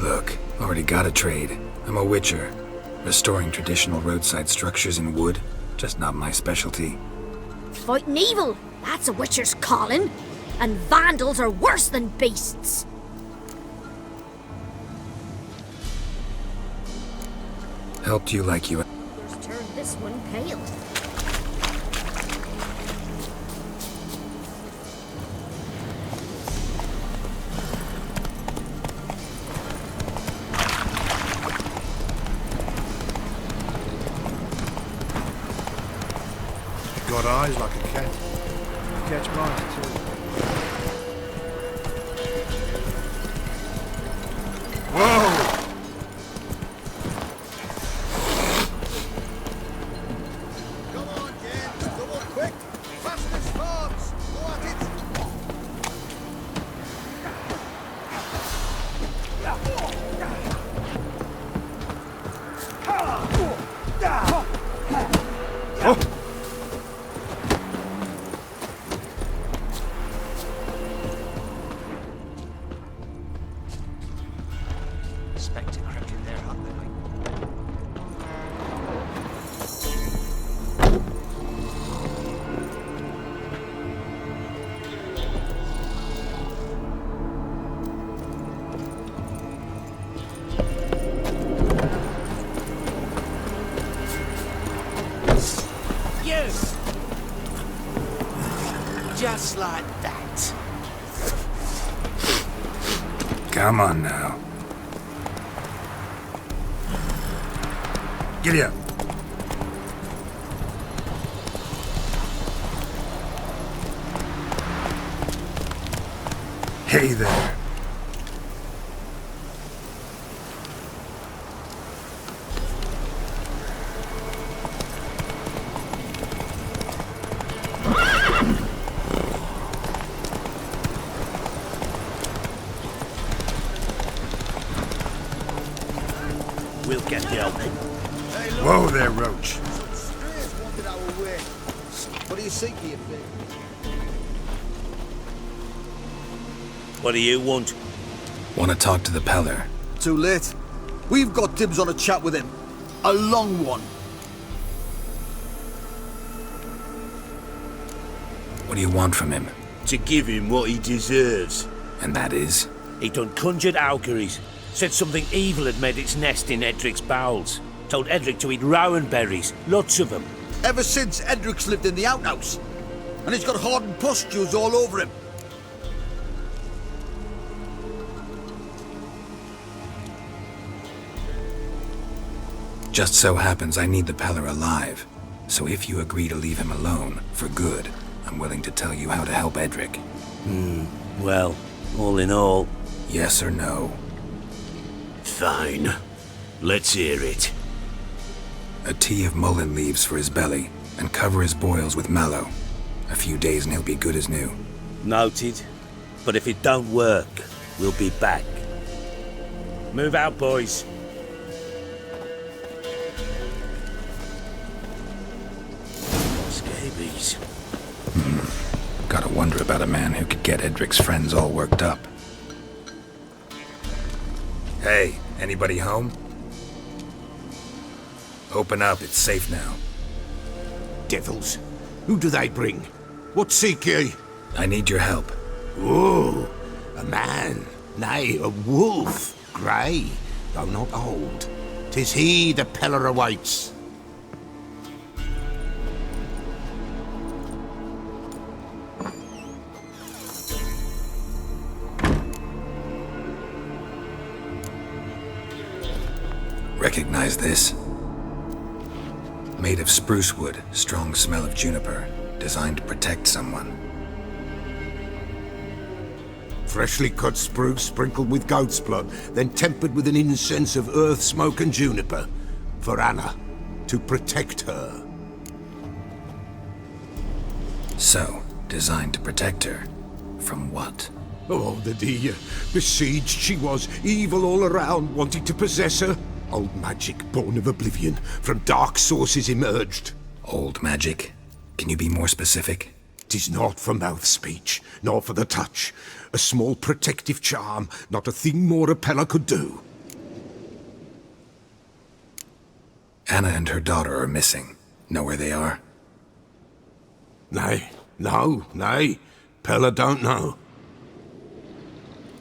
S7: Look, already got a trade. I'm a witcher. Restoring traditional roadside structures in wood, just not my specialty.
S19: Fighting evil, that's a witcher's calling. And vandals are worse than beasts.
S7: Helped you like you.
S19: Just turned this one pale.
S13: Got eyes like a cat. Catch mice too. Whoa!
S18: suspect a crook in their hut tonight.
S3: Yes! Just like that.
S7: Come on now.
S11: Giddy up. Hey there.
S3: We'll get the old thing.
S11: Whoa there, Roach.
S8: What do you think of your thing?
S3: What do you want?
S7: Want to talk to the Peller?
S8: Too late. We've got dibs on a chat with him. A long one.
S7: What do you want from him?
S3: To give him what he deserves.
S7: And that is?
S3: He done conjured Alkeries. Said something evil had made its nest in Edric's bowels. Told Edric to eat rowan berries. Lots of them.
S8: Ever since Edric's lived in the outhouse. And he's got hardened pustules all over him.
S7: Just so happens I need the Peller alive. So if you agree to leave him alone, for good, I'm willing to tell you how to help Edric.
S3: Well, all in all...
S7: Yes or no?
S3: Fine. Let's hear it.
S7: A tea of mullein leaves for his belly, and cover his boils with mallow. A few days and he'll be good as new.
S3: Noted. But if it don't work, we'll be back. Move out, boys. Scabies.
S7: Gotta wonder about a man who could get Edric's friends all worked up. Hey, anybody home? Open up, it's safe now.
S6: Devils, who do they bring? What seek ye?
S7: I need your help.
S6: Oh, a man, nay, a wolf, grey, though not old. 'Tis he the Peller awaits.
S7: Recognize this? Made of spruce wood, strong smell of juniper, designed to protect someone.
S6: Freshly cut spruce sprinkled with goat's blood, then tempered with an incense of earth, smoke and juniper. For Anna, to protect her.
S7: So, designed to protect her. From what?
S6: Oh, the dear. Besieged she was, evil all around, wanting to possess her. Old magic, born of oblivion, from dark sources emerged.
S7: Old magic? Can you be more specific?
S6: 'Tis not for mouth speech, nor for the touch. A small protective charm, not a thing more a Peller could do.
S7: Anna and her daughter are missing. Know where they are?
S6: Nay, nay. Peller don't know.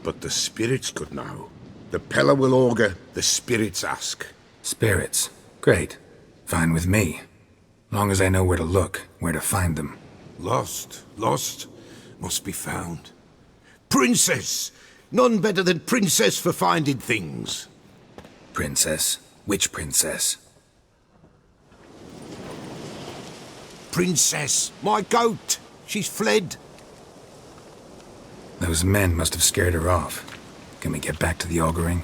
S6: But the spirits could know. The Peller will augur, the spirits ask.
S7: Spirits? Great. Fine with me. Long as I know where to look, where to find them.
S6: Lost, must be found. Princess! None better than Princess for finding things.
S7: Princess? Which princess?
S6: Princess, my goat! She's fled.
S7: Those men must have scared her off. Can we get back to the auguring?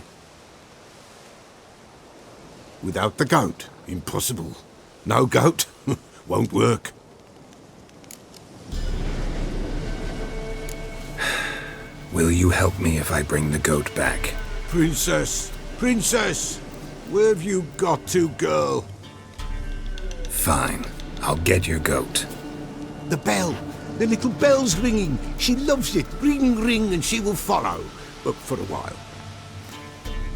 S6: Without the goat, impossible. No goat, won't work.
S7: Will you help me if I bring the goat back?
S6: Princess, where have you got to, girl?
S7: Fine, I'll get your goat.
S6: The bell, the little bell's ringing. She loves it. Ring, ring, and she will follow. But for a while.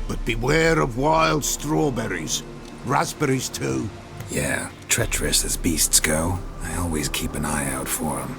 S6: But beware of wild strawberries. Raspberries too.
S7: Yeah, treacherous as beasts go. I always keep an eye out for them.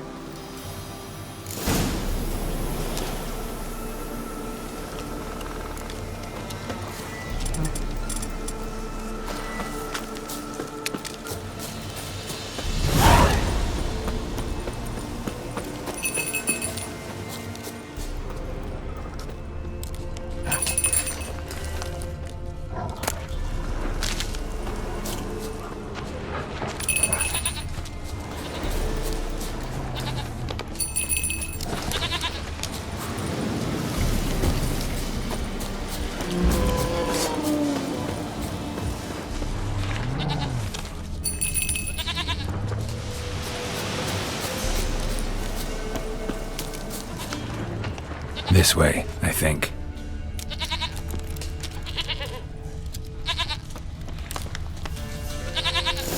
S7: This way, I think.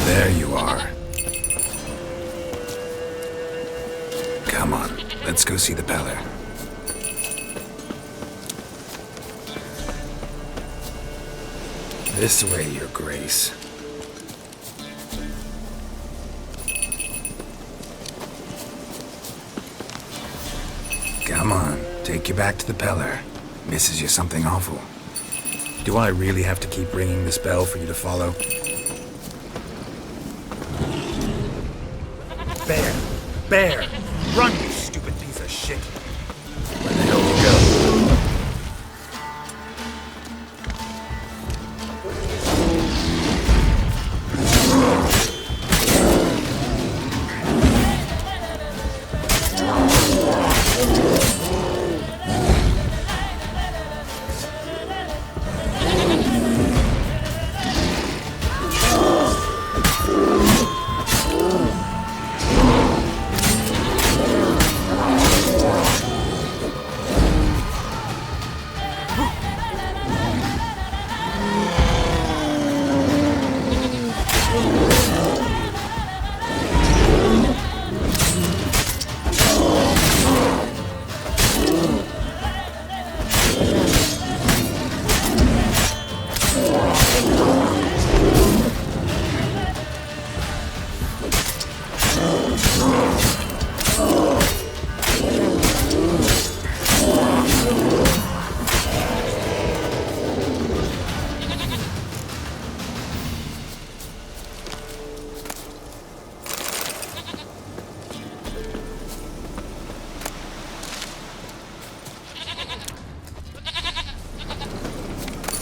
S7: There you are. Come on, let's go see the Peller. This way, Your Grace. Come on, take you back to the Peller. Misses you something awful. Do I really have to keep ringing this bell for you to follow?
S11: Bear! Bear! Run, you stupid piece of shit!
S7: Where the hell you go?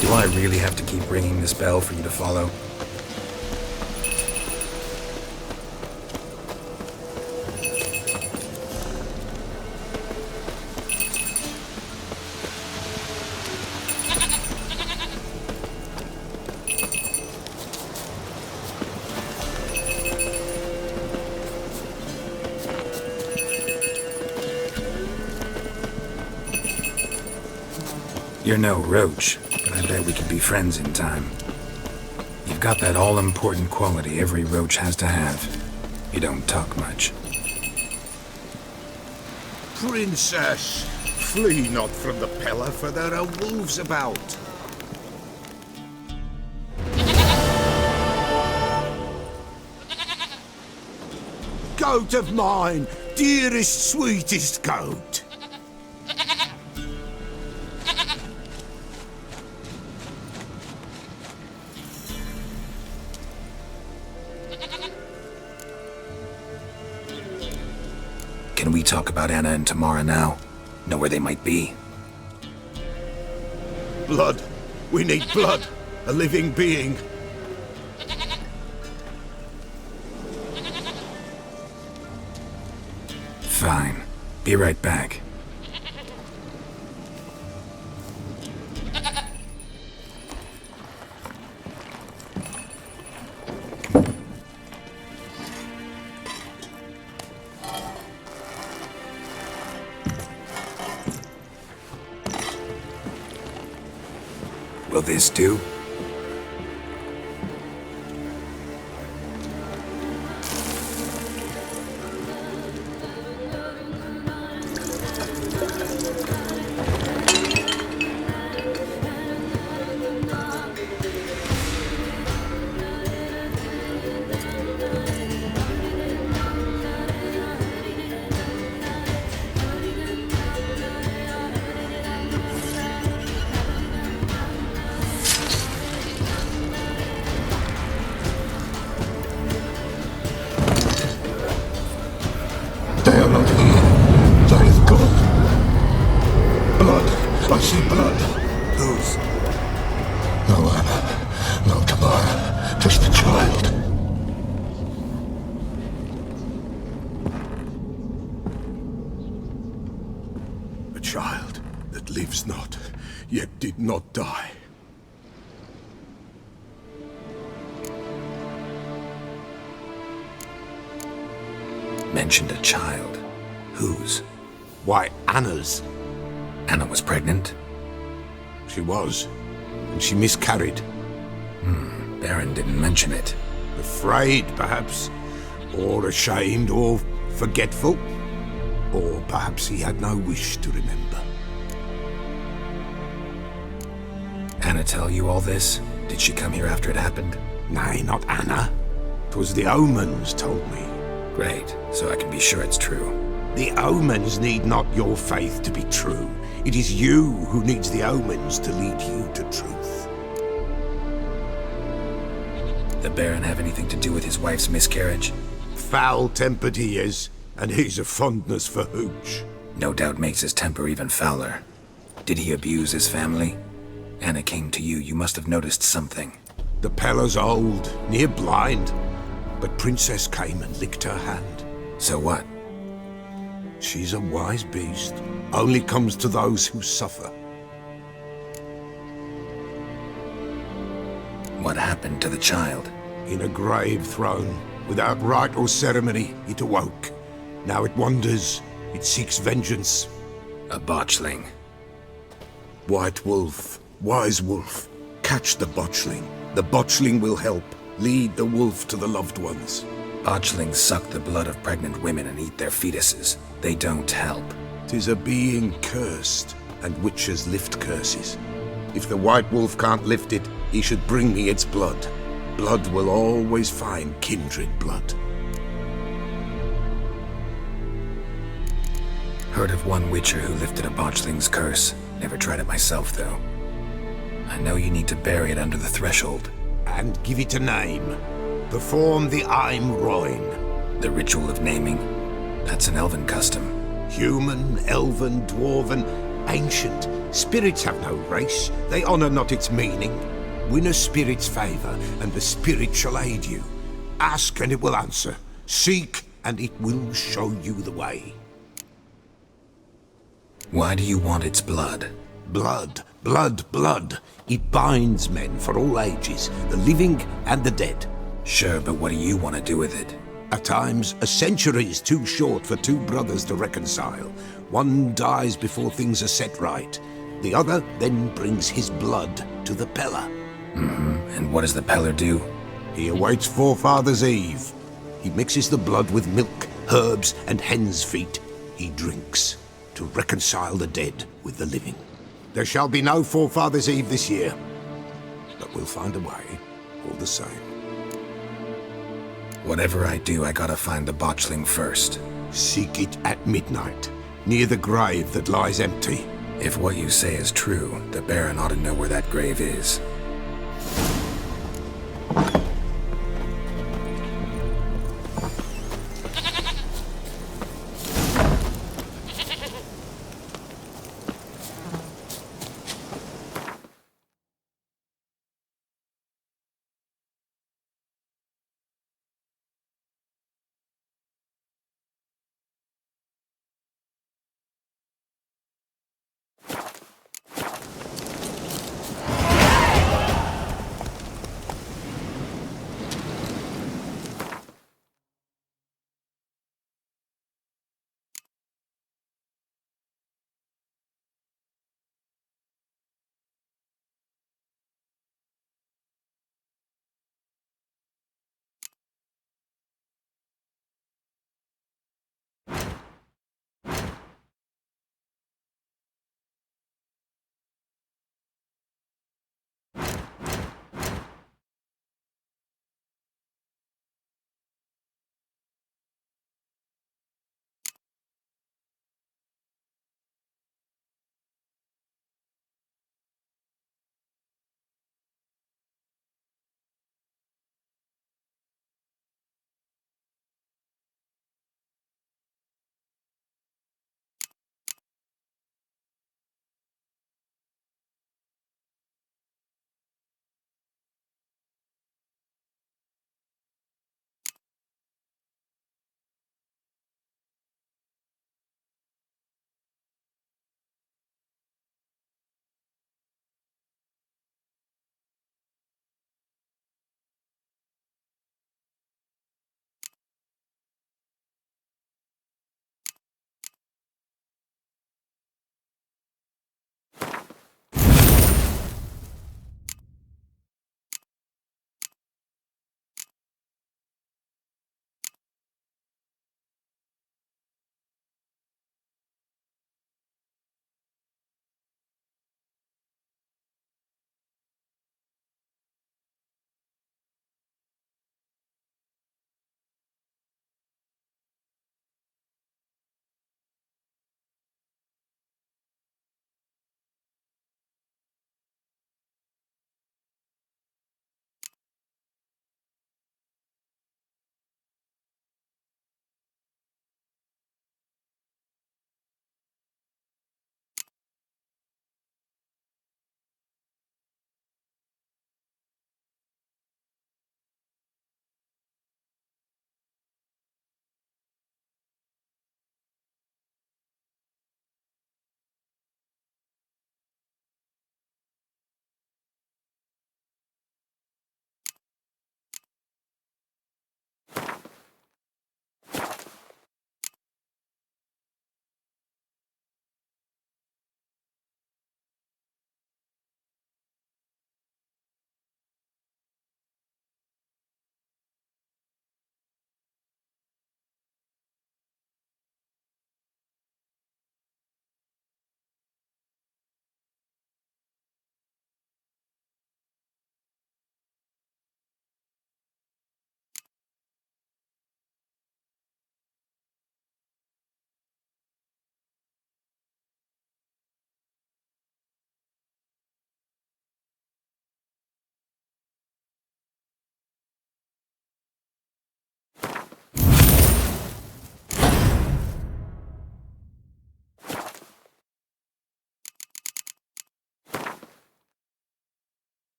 S7: Do I really have to keep ringing this bell for you to follow? You're no roach, but I bet we could be friends in time. You've got that all-important quality every roach has to have. You don't talk much.
S6: Princess, flee not from the Peller, for there are wolves about. Goat of mine, dearest, sweetest goat.
S7: Can we talk about Anna and Tamara now? Know where they might be?
S6: Blood. We need blood. A living being.
S7: Fine. Be right back. Will this do?
S6: not die.
S7: Mentioned a child. Whose?
S6: Why, Anna's.
S7: Anna was pregnant?
S6: She was, and she miscarried.
S7: Baron didn't mention it.
S6: Afraid, perhaps, or ashamed, or forgetful. Or perhaps he had no wish to remember.
S7: Anna tell you all this? Did she come here after it happened?
S6: Nay, not Anna. 'Twas the omens told me.
S7: Great, so I can be sure it's true.
S6: The omens need not your faith to be true. It is you who needs the omens to lead you to truth.
S7: The Baron have anything to do with his wife's miscarriage?
S6: Foul-tempered he is, and he's a fondness for hooch.
S7: No doubt makes his temper even fouler. Did he abuse his family? Anna came to you, you must have noticed something.
S6: The Pella's old, near blind, but Princess came and licked her hand.
S7: So what?
S6: She's a wise beast. Only comes to those who suffer.
S7: What happened to the child?
S6: In a grave thrown, without rite or ceremony, it awoke. Now it wanders, it seeks vengeance.
S7: A botchling.
S6: White wolf, wise wolf, catch the botchling. The botchling will help, lead the wolf to the loved ones.
S7: Botchlings suck the blood of pregnant women and eat their fetuses. They don't help.
S6: 'Tis a being cursed, and witches lift curses. If the white wolf can't lift it, he should bring me its blood. Blood will always find kindred blood.
S7: Heard of one witcher who lifted a botchling's curse. Never tried it myself, though. I know you need to bury it under the threshold.
S6: And give it a name. Perform the Aim Roin.
S7: The ritual of naming? That's an elven custom.
S6: Human, elven, dwarven, ancient. Spirits have no race. They honor not its meaning. Win a spirit's favor, and the spirit shall aid you. Ask, and it will answer. Seek, and it will show you the way.
S7: Why do you want its blood?
S6: Blood, blood, blood. It binds men for all ages, the living and the dead.
S7: Sure, but what do you want to do with it?
S6: At times, a century is too short for two brothers to reconcile. One dies before things are set right. The other then brings his blood to the Pella.
S7: And what does the Peller do?
S6: He awaits Forefathers' Eve. He mixes the blood with milk, herbs, and hen's feet. He drinks to reconcile the dead with the living. There shall be no Forefathers' Eve this year, but we'll find a way, all the same.
S7: Whatever I do, I gotta find the botchling first.
S6: Seek it at midnight, near the grave that lies empty.
S7: If what you say is true, the Baron ought to know where that grave is.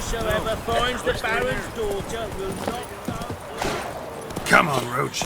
S3: Whosoever finds the Baron's daughter will not go.
S7: Come on, Roach.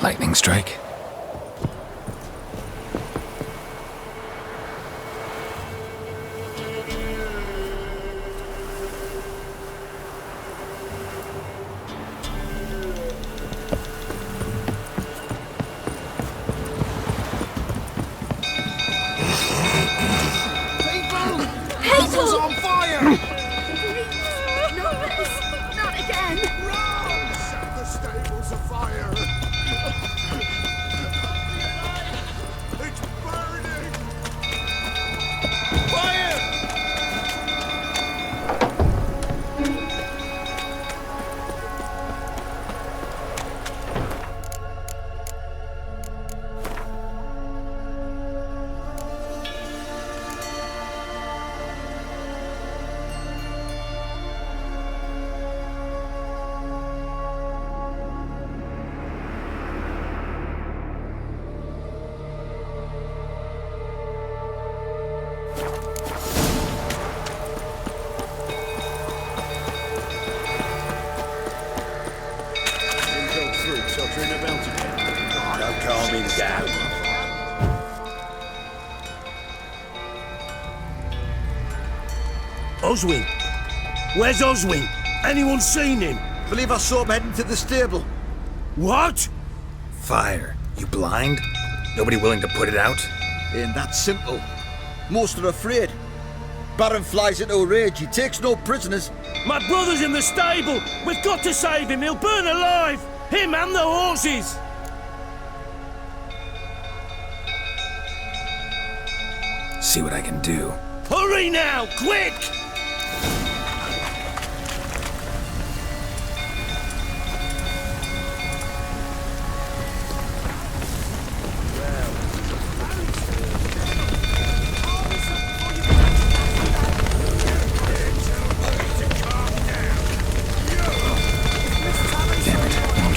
S7: Lightning strike.
S9: Castle's on fire!
S19: No, not again!
S6: Run! Set the stables afire! It's burning! Fire!
S3: Don't calm him down. Oswin! Where's Oswin? Anyone seen him?
S8: Believe I saw him heading to the stable.
S3: What?
S7: Fire. You blind? Nobody willing to put it out?
S8: Ain't that simple. Most are afraid. Baron flies into a rage. He takes no prisoners.
S3: My brother's in the stable! We've got to save him! He'll burn alive! Him and the horses!
S7: See what I can do.
S3: Hurry now! Quick!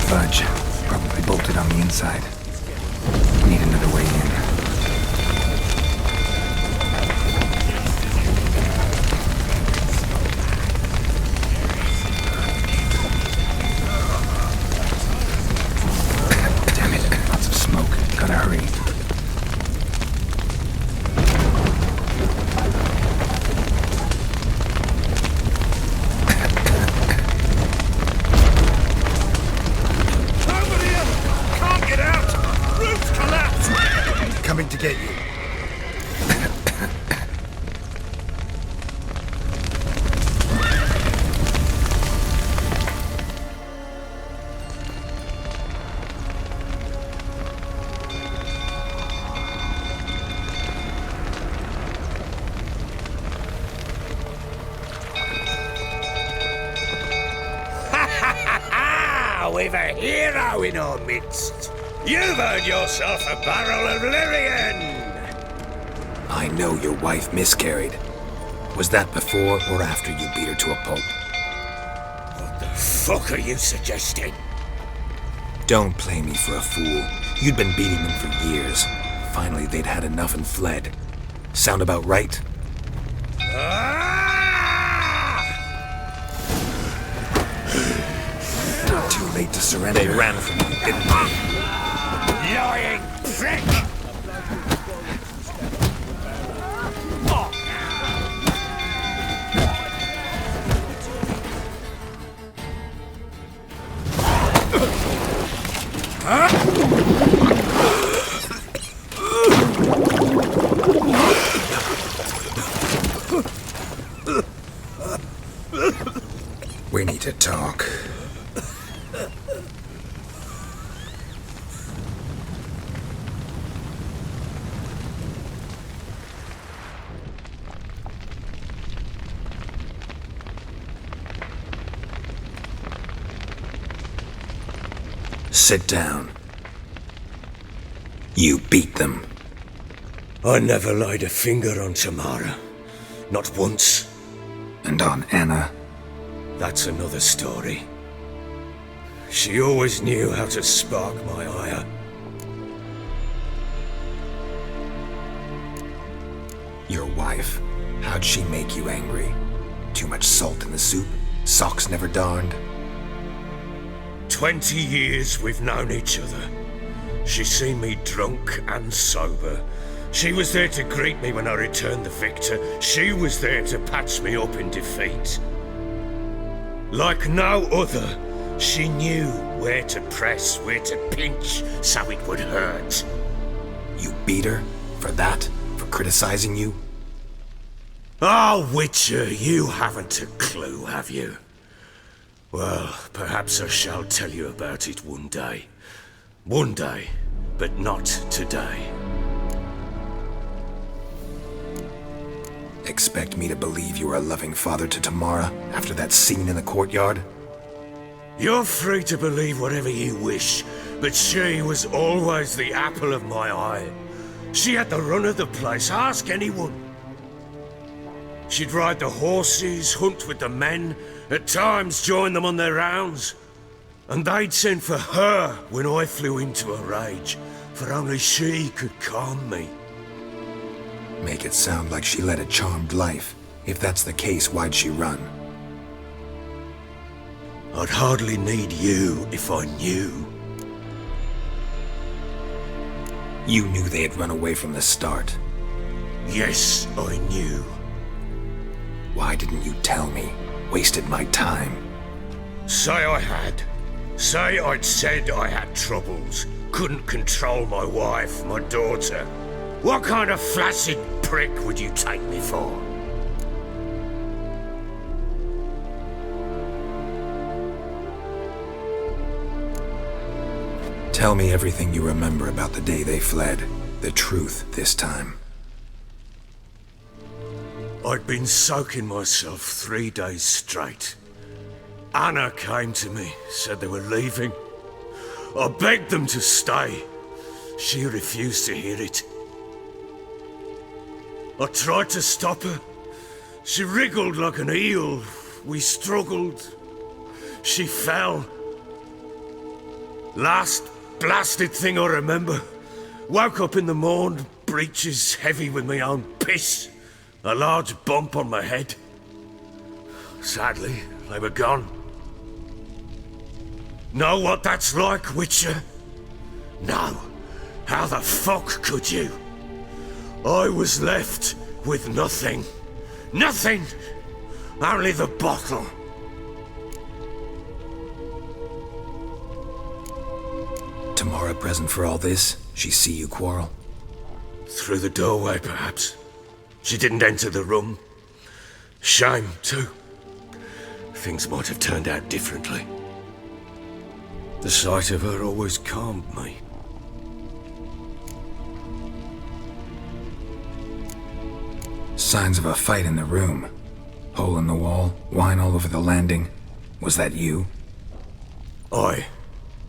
S7: Budge. Probably bolted on the inside. Need another way in. Damn it. Lots of smoke. Gotta hurry.
S13: Coming to get you.
S10: We've a hero in our midst. You've earned yourself a barrel of Lyrian!
S7: I know your wife miscarried. Was that before or after you beat her to a pulp?
S10: What the fuck are you suggesting?
S7: Don't play me for a fool. You'd been beating them for years. Finally, they'd had enough and fled. Sound about right? Not too late to surrender. They ran from you, didn't they?
S10: Lying prick!
S7: talk. Sit down. You beat them.
S10: I never laid a finger on Tamara. Not once.
S7: And on Anna?
S10: That's another story. She always knew how to spark my ire.
S7: Your wife, how'd she make you angry? Too much salt in the soup? Socks never darned?
S10: 20 years we've known each other. She's seen me drunk and sober. She was there to greet me when I returned the victor. She was there to patch me up in defeat. Like no other, she knew where to press, where to pinch, so it would hurt.
S7: You beat her? For that? For criticizing you?
S10: Oh, Witcher, you haven't a clue, have you? Well, perhaps I shall tell you about it one day. One day, but not today.
S7: Expect me to believe you were a loving father to Tamara after that scene in the courtyard?
S10: You're free to believe whatever you wish, but she was always the apple of my eye. She had the run of the place, ask anyone. She'd ride the horses, hunt with the men, at times join them on their rounds. And they'd send for her when I flew into a rage, for only she could calm me.
S7: Make it sound like she led a charmed life. If that's the case, why'd she run?
S10: I'd hardly need you if I knew.
S7: You knew they had run away from the start.
S10: Yes, I knew.
S7: Why didn't you tell me? Wasted my time.
S10: Say I had. Say I'd said I had troubles. Couldn't control my wife, my daughter. What kind of flaccid prick would you take me for?
S7: Tell me everything you remember about the day they fled. The truth this time.
S10: I'd been soaking myself 3 days straight. Anna came to me, said they were leaving. I begged them to stay. She refused to hear it. I tried to stop her. She wriggled like an eel. We struggled. She fell. Last blasted thing I remember. Woke up in the morn, breeches heavy with my own piss. A large bump on my head. Sadly, they were gone. Know what that's like, Witcher? No. How the fuck could you? I was left with nothing. Nothing! Only the bottle.
S7: Tamara present for all this? She see you quarrel?
S10: Through the doorway, perhaps. She didn't enter the room. Shame, too. Things might have turned out differently. The sight of her always calmed me.
S7: Signs of a fight in the room. Hole in the wall, wine all over the landing. Was that you?
S10: Aye.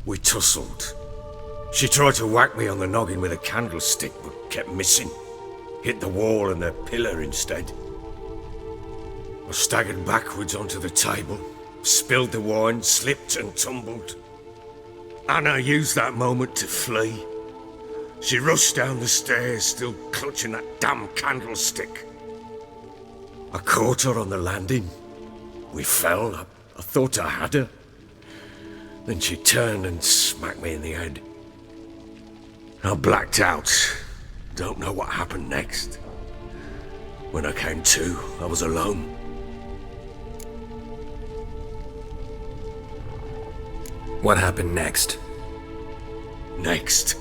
S10: We tussled. She tried to whack me on the noggin with a candlestick, but kept missing. Hit the wall and the pillar instead. I staggered backwards onto the table, spilled the wine, slipped and tumbled. Anna used that moment to flee. She rushed down the stairs, still clutching that damn candlestick. I caught her on the landing. We fell. I thought I had her. Then she turned and smacked me in the head. I blacked out. Don't know what happened next. When I came to, I was alone.
S7: What happened next?
S10: Next?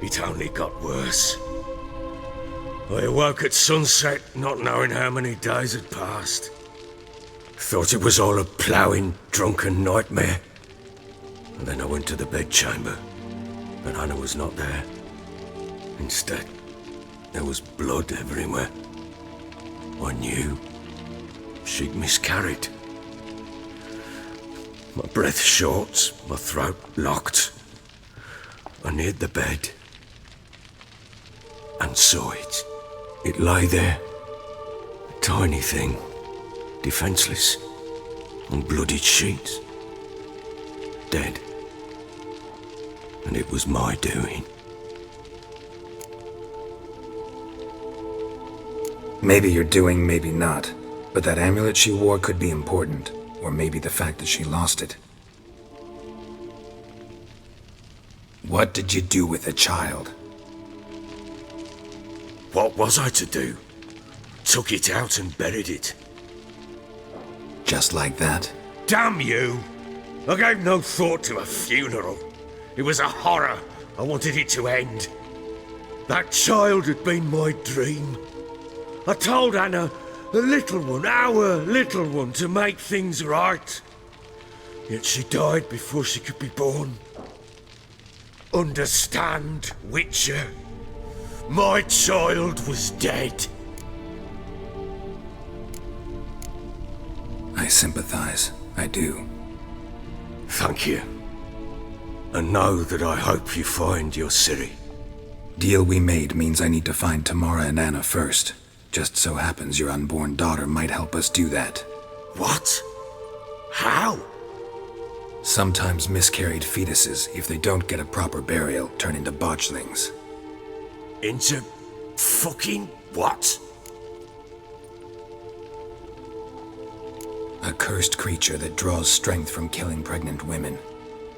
S10: It only got worse. I awoke at sunset, not knowing how many days had passed. Thought it was all a ploughing, drunken nightmare. And then I went to the bedchamber, but Anna was not there. Instead, there was blood everywhere. I knew she'd miscarried. My breath short, my throat locked. I neared the bed and saw it. It lay there, a tiny thing, defenseless, on bloodied sheets, dead. And it was my doing.
S7: Maybe you're doing, maybe not. But that amulet she wore could be important. Or maybe the fact that she lost it. What did you do with the child?
S10: What was I to do? Took it out and buried it.
S7: Just like that?
S10: Damn you! I gave no thought to a funeral. It was a horror. I wanted it to end. That child had been my dream. I told Anna, the little one, our little one, to make things right. Yet she died before she could be born. Understand, Witcher? My child was dead.
S7: I sympathize. I do.
S10: Thank you. And know that I hope you find your Ciri.
S7: Deal we made means I need to find Tamara and Anna first. Just so happens your unborn daughter might help us do that.
S10: What? How?
S7: Sometimes miscarried fetuses, if they don't get a proper burial, turn into botchlings.
S10: Into fucking what?
S7: A cursed creature that draws strength from killing pregnant women.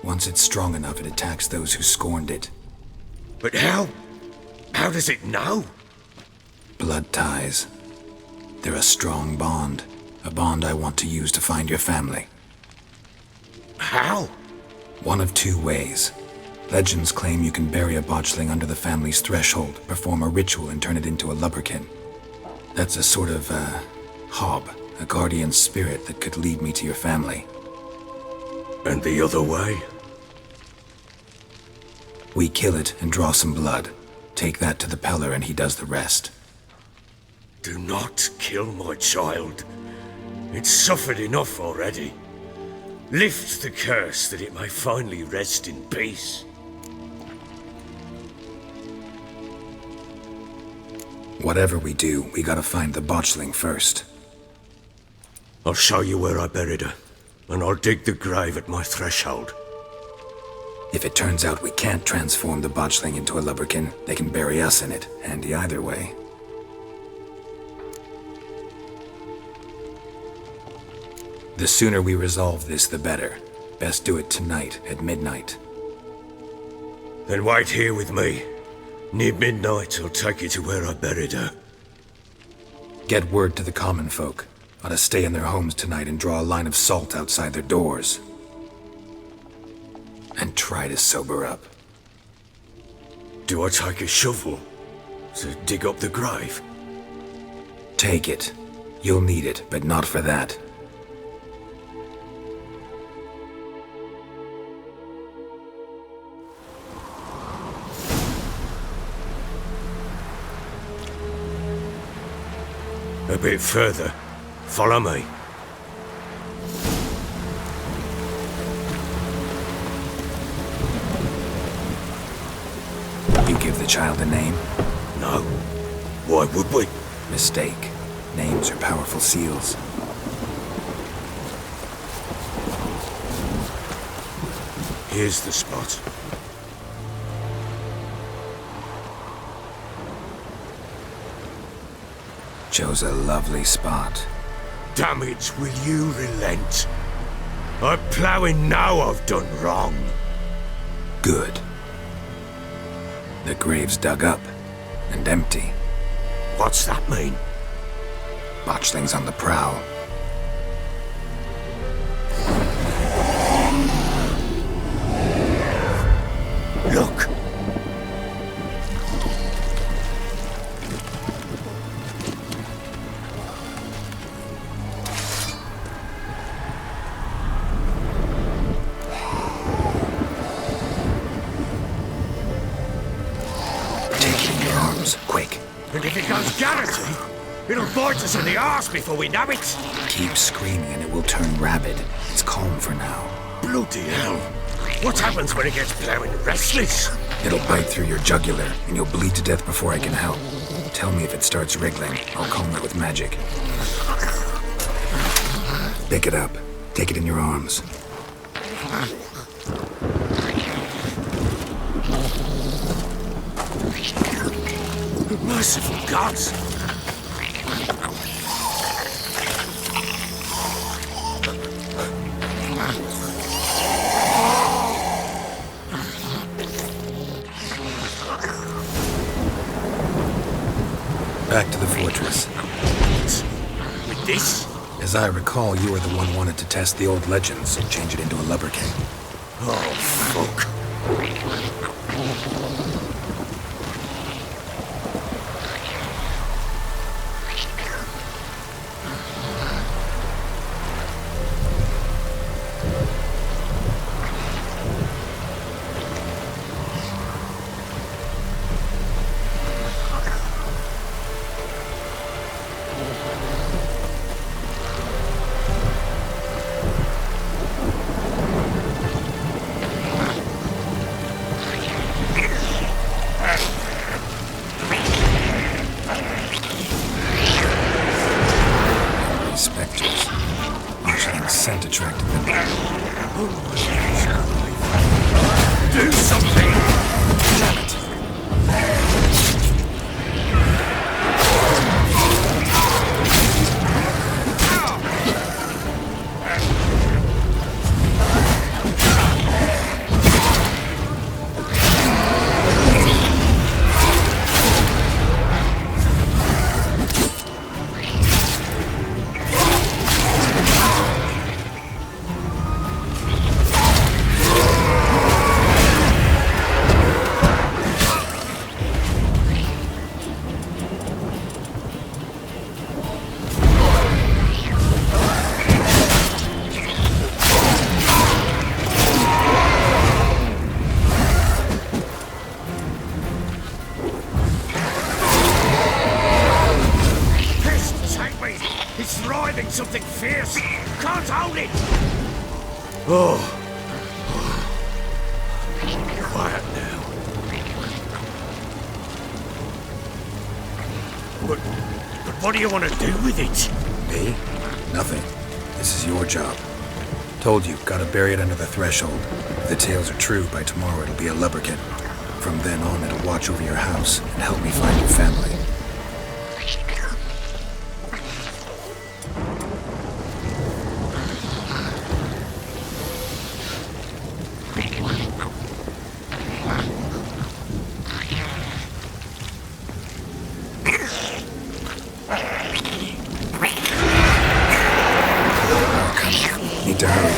S7: Once it's strong enough, it attacks those who scorned it.
S10: But how? How does it know?
S7: Blood ties. They're a strong bond. A bond I want to use to find your family.
S10: How?
S7: One of two ways. Legends claim you can bury a botchling under the family's threshold, perform a ritual, and turn it into a lubberkin. That's a sort of, hob, a guardian spirit that could lead me to your family.
S10: And the other way?
S7: We kill it and draw some blood. Take that to the Peller and he does the rest.
S10: Do not kill my child. It's suffered enough already. Lift the curse that it may finally rest in peace.
S7: Whatever we do, we gotta find the botchling first.
S10: I'll show you where I buried her, and I'll dig the grave at my threshold.
S7: If it turns out we can't transform the botchling into a lubberkin, they can bury us in it. Handy either way. The sooner we resolve this, the better. Best do it tonight, at midnight.
S10: Then wait here with me. Near midnight, I'll take you to where I buried her.
S7: Get word to the common folk. Ought to stay in their homes tonight and draw a line of salt outside their doors. And try to sober up.
S10: Do I take a shovel to dig up the grave?
S7: Take it. You'll need it, but not for that.
S10: A bit further. Follow me.
S7: You give the child a name?
S10: No. Why would we?
S7: Mistake. Names are powerful seals.
S10: Here's the spot.
S7: Chose a lovely spot.
S10: Damn it, will you relent? I'm ploughing now I've done wrong.
S7: Good. The grave's dug up and empty.
S10: What's that mean?
S7: Botchling's on the prowl.
S10: Look!
S7: goes. Quick.
S13: And if it goes guaranteed, it'll bite us in the arse before we know it.
S7: Keep screaming and it will turn rabid. It's calm for now.
S13: Bloody hell. What happens when it gets plowing restless?
S7: It'll bite through your jugular, and you'll bleed to death before I can help. Tell me if it starts wriggling. I'll calm it with magic. Pick it up. Take it in your arms.
S13: Merciful gods!
S7: Back to the fortress.
S13: With this?
S7: As I recall, you were the one wanted to test the old legends and change it into a lubricant.
S13: Oh, fuck.
S7: Scent attracted them.
S13: Do something!
S7: Damn it.
S13: Something fierce! Can't hold it!
S10: Oh. Quiet now.
S13: But what do you want to do with it?
S7: Me? Nothing. This is your job. Told you, gotta bury it under the threshold. If the tales are true, by tomorrow it'll be a lubricant. From then on, it'll watch over your house and help me find your family. Need to hurry.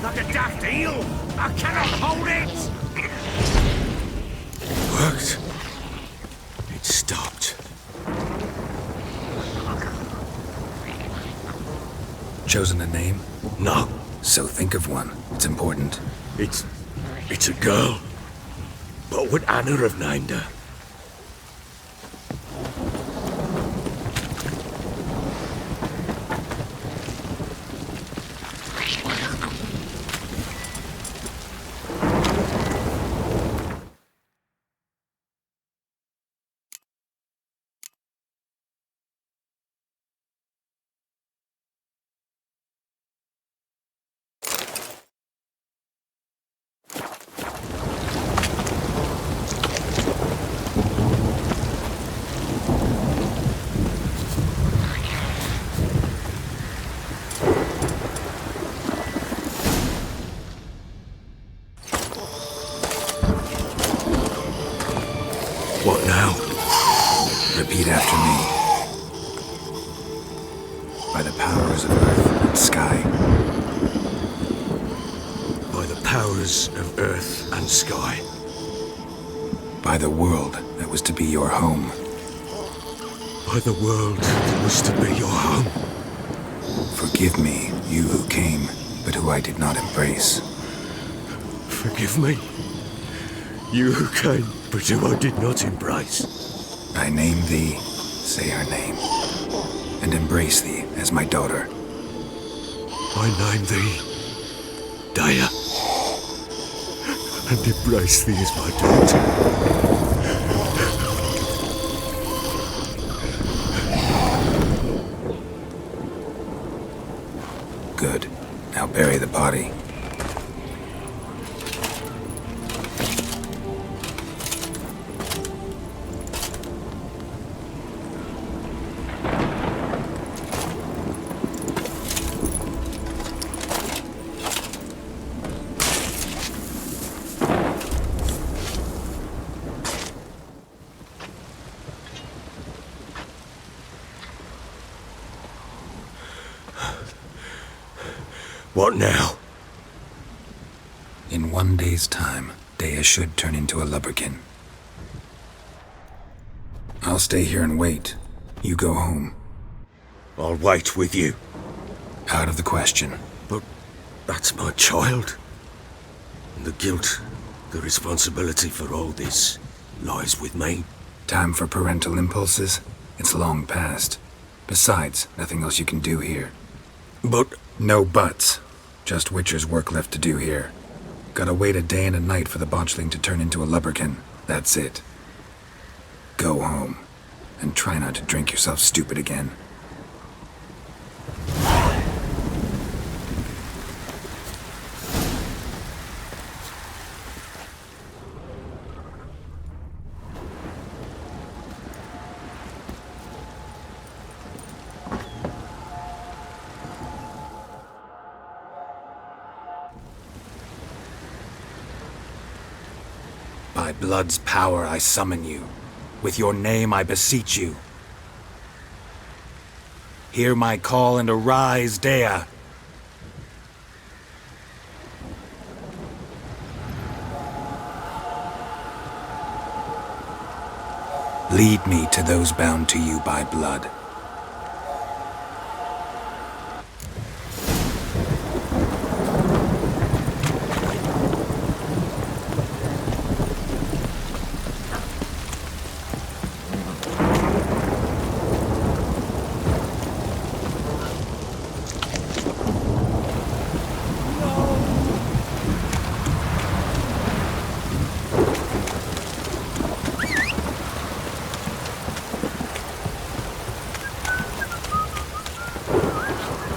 S13: Like a daft eel! I cannot hold it!
S10: It worked. It stopped.
S7: Chosen a name?
S10: No.
S7: So think of one. It's important.
S10: It's a girl. What would Anna have named her? What now?
S7: Repeat after me. By the powers of earth and sky.
S10: By the powers of earth and sky.
S7: By the world that was to be your home.
S10: By the world that was to be your home.
S7: Forgive me, you who came, but who I did not embrace.
S10: Forgive me, you who came, but who I did not embrace.
S7: I name thee, say her name, and embrace thee as my daughter.
S10: I name thee, Daya, and embrace thee as my daughter.
S7: Good. Now bury the body.
S10: What now?
S7: In 1 day's time, Dea should turn into a lubberkin. I'll stay here and wait. You go home.
S10: I'll wait with you.
S7: Out of the question.
S10: But that's my child. And the guilt, the responsibility for all this lies with me.
S7: Time for parental impulses? It's long past. Besides, nothing else you can do here.
S10: But...
S7: No buts. Just Witcher's work left to do here. Gotta wait a day and a night for the botchling to turn into a lubberkin. That's it. Go home. And try not to drink yourself stupid again. By blood's power I summon you. With your name I beseech you. Hear my call and arise, Dea. Lead me to those bound to you by blood.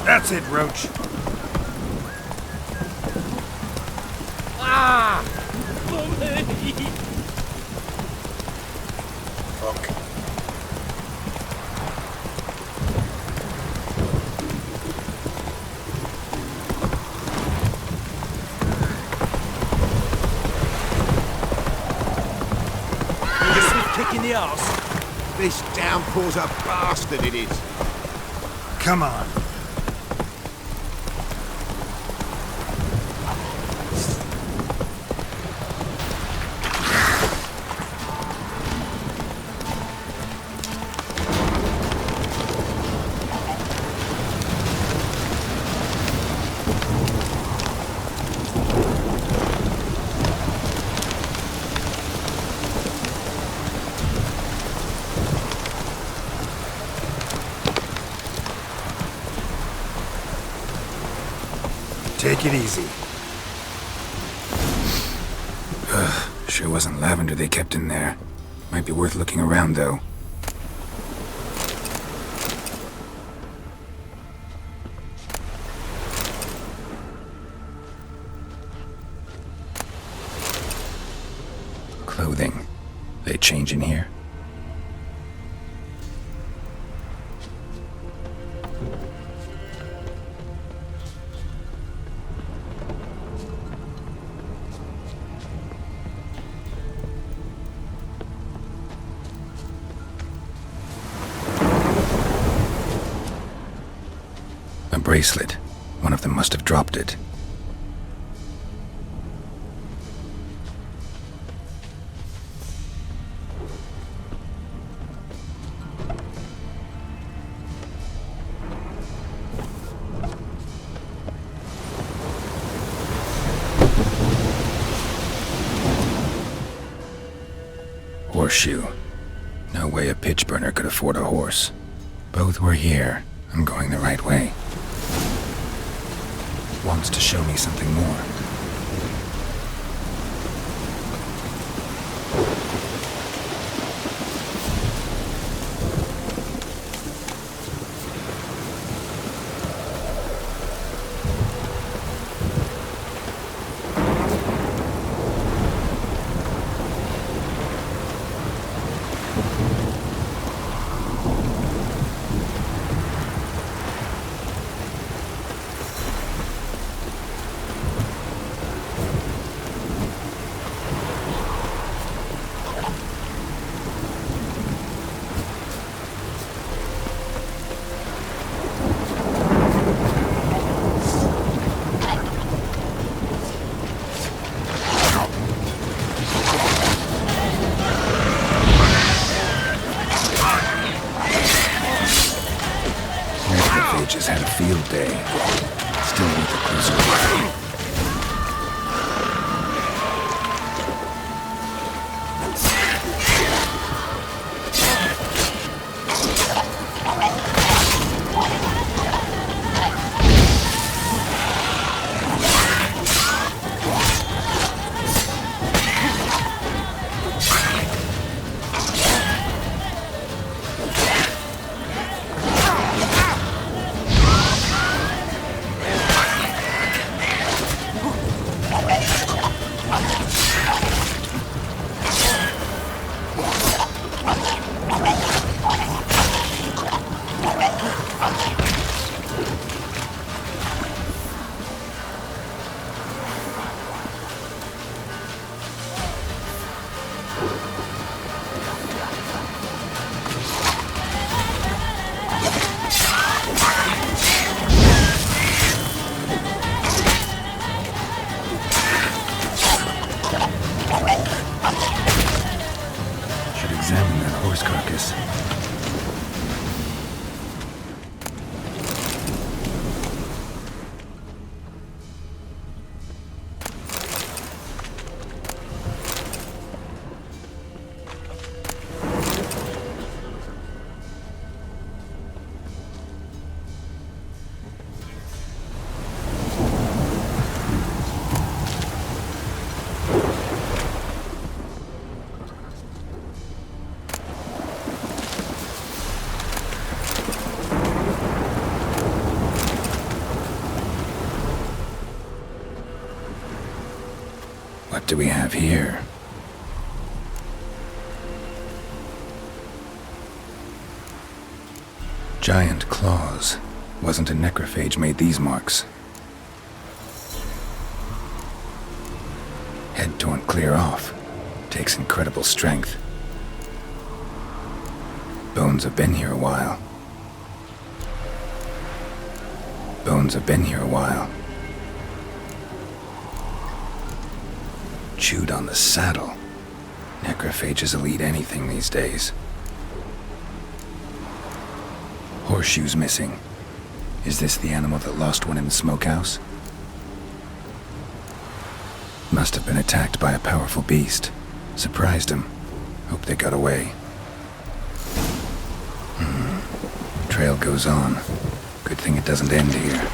S13: That's it, Roach.
S3: Ah! Mummy!
S10: Fuck.
S3: Kick in the arse.
S14: This downpour's a bastard, it is.
S13: Come on.
S7: Take it easy. Sure wasn't lavender they kept in there. Might be worth looking around, though. Clothing. They change in here? A bracelet. One of them must have dropped it. Horseshoe. No way a pitch burner could afford a horse. Both were here. I'm going the right way. Wants to show me something more. Just had a field day. Still worth a closer look. Examine that horse carcass. What do we have here? Giant claws. Wasn't a necrophage made these marks. Head torn clear off. Takes incredible strength. Bones have been here a while. Bones have been here a while. Chewed on the saddle. Necrophages will eat anything these days. Horseshoes missing. Is this the animal that lost one in the smokehouse? Must have been attacked by a powerful beast. Surprised him. Hope they got away. Trail goes on. Good thing it doesn't end here.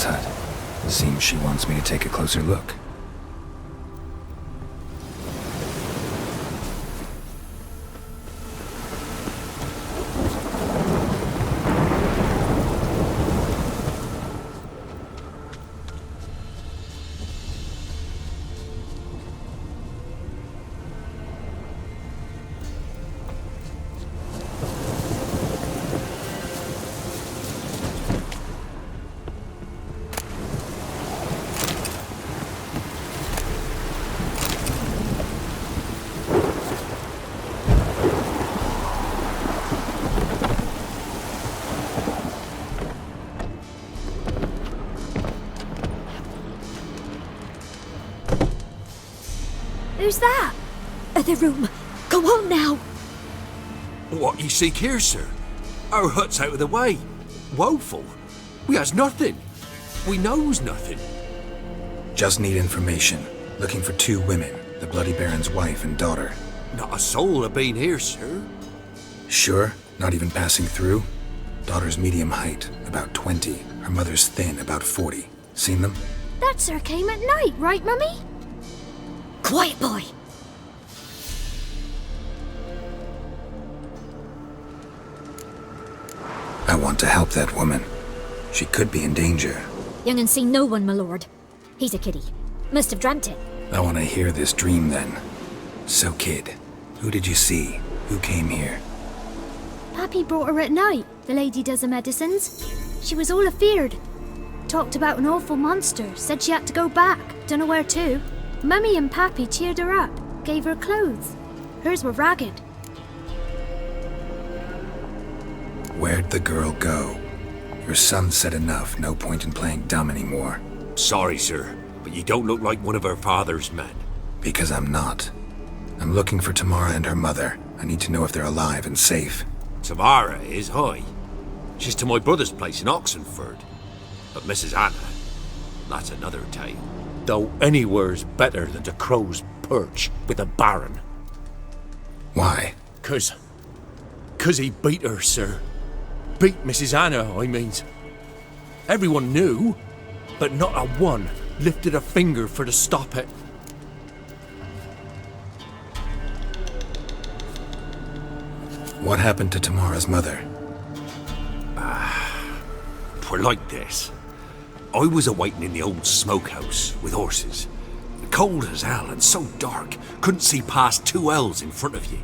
S7: woman's hut. Seems she wants me to take a closer look.
S19: Who's that? The room. Go on now.
S11: What ye seek here, sir? Our hut's out of the way. Woeful. We has nothing. We knows nothing.
S7: Just need information. Looking for 2 women, the Bloody Baron's wife and daughter.
S11: Not a soul have been here, sir.
S7: Sure? Not even passing through? Daughter's medium height, about 20. Her mother's thin, about 40. Seen them?
S19: That sir came at night, right, Mummy? Quiet, boy.
S7: I want to help that woman. She could be in danger.
S19: Young and seen no one, my lord. He's a kiddie. Must have dreamt it.
S7: I want to hear this dream then. So, kid, who did you see? Who came here?
S5: Pappy brought her at night. The lady does the medicines. She was all afeared. Talked about an awful monster. Said she had to go back. Dunno where to. Mummy and Pappy cheered her up. Gave her clothes. Hers were ragged.
S7: Where'd the girl go? Your son said enough. No point in playing dumb anymore.
S11: Sorry, sir, but you don't look like one of her father's men.
S7: Because I'm not. I'm looking for Tamara and her mother. I need to know if they're alive and safe.
S11: Tamara is, aye. She's to my brother's place in Oxenford. But Mrs. Anna, that's another tale. Though anywhere's better than the Crow's Perch with the Baron.
S7: Why?
S11: 'Cause he beat her, sir. Beat Mrs. Anna, I means. Everyone knew, but not a one lifted a finger for to stop it.
S7: What happened to Tamara's mother?
S11: Twere like this. I was awaiting in the old smokehouse with horses. Cold as hell and so dark, couldn't see past 2 ells in front of ye.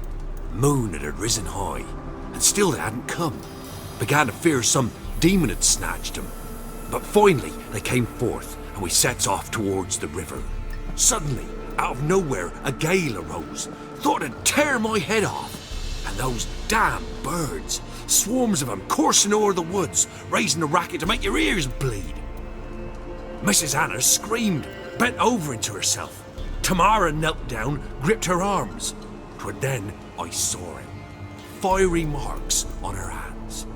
S11: Moon had risen high, and still they hadn't come. Began to fear some demon had snatched them. But finally they came forth, and we sets off towards the river. Suddenly, out of nowhere, a gale arose. Thought it'd tear my head off. And those damn birds, swarms of them coursing o'er the woods, raising a racket to make your ears bleed. Mrs. Anna screamed, bent over into herself. Tamara knelt down, gripped her arms. 'Twere then I saw it. Fiery marks on her hands.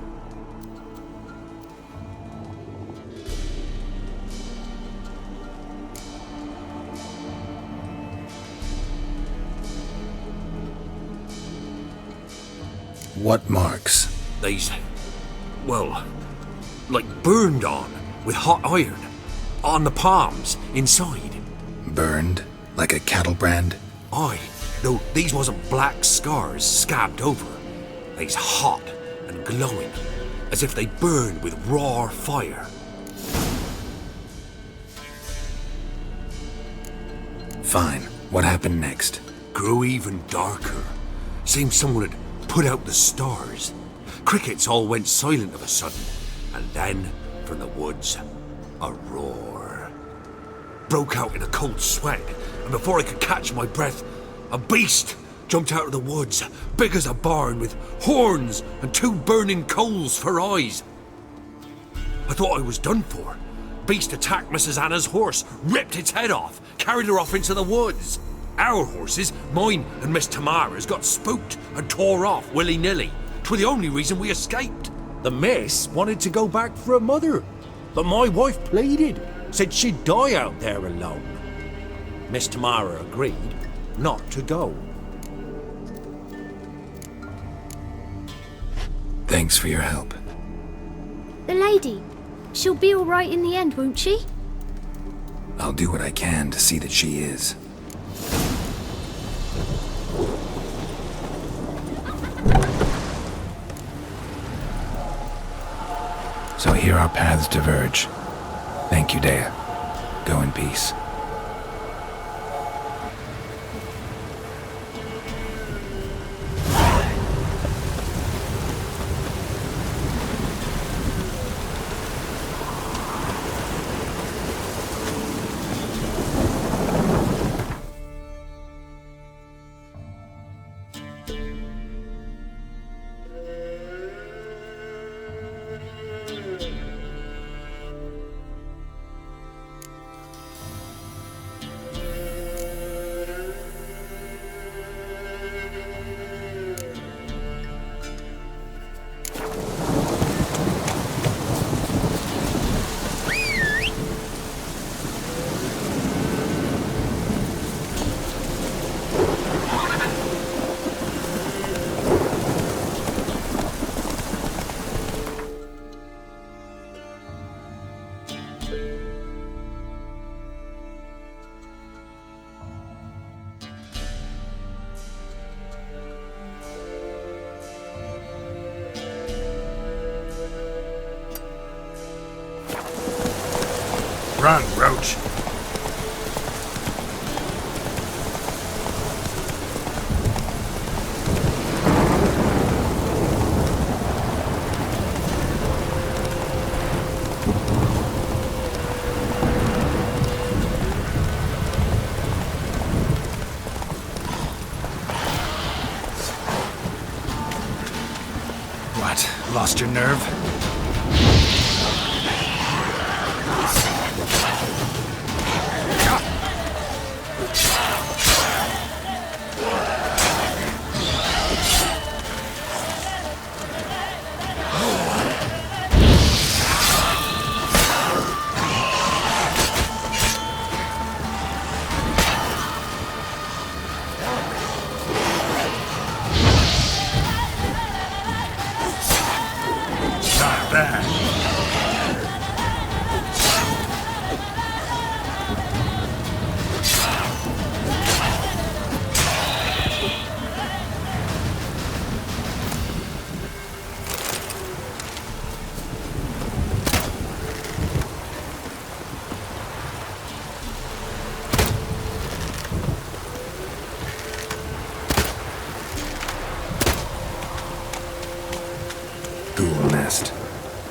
S7: What marks?
S11: They's, well, like burned on with hot iron. On the palms, inside.
S7: Burned? Like a cattle brand?
S11: Aye, though these wasn't black scars scabbed over. They's hot and glowing, as if they burned with raw fire.
S7: Fine. What happened next?
S11: Grew even darker. Seemed someone had put out the stars. Crickets all went silent of a sudden, and then, from the woods, a roar. Broke out in a cold sweat, and before I could catch my breath, a beast jumped out of the woods, big as a barn, with horns and 2 burning coals for eyes. I thought I was done for. Beast attacked Mrs. Anna's horse, ripped its head off, carried her off into the woods. Our horses, mine and Miss Tamara's, got spooked and tore off willy-nilly. 'Twere the only reason we escaped. The miss wanted to go back for her mother, but my wife pleaded, said she'd die out there alone. Miss Tamara agreed not to go.
S7: Thanks for your help.
S5: The lady. She'll be all right in the end, won't she?
S7: I'll do what I can to see that she is. So here our paths diverge. Thank you, Dea. Go in peace.
S13: Run, Roach.
S7: What? Lost your nerve?
S13: Not bad.
S7: Ghoul nest.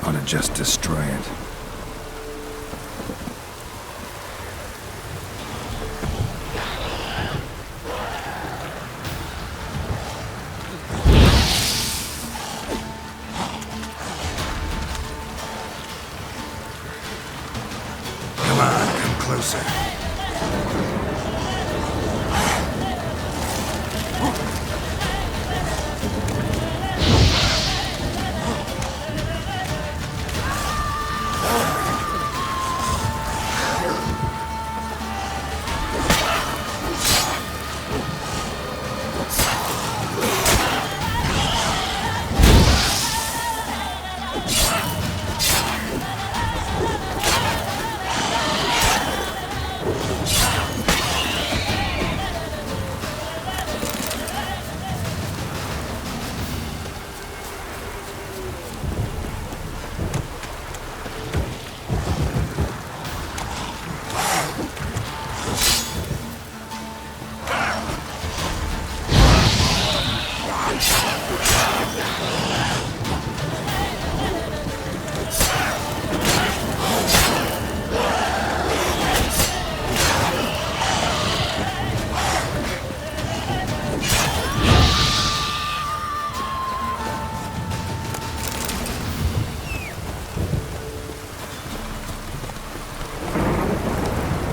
S7: Ought to just destroy it.
S13: Come on, come closer.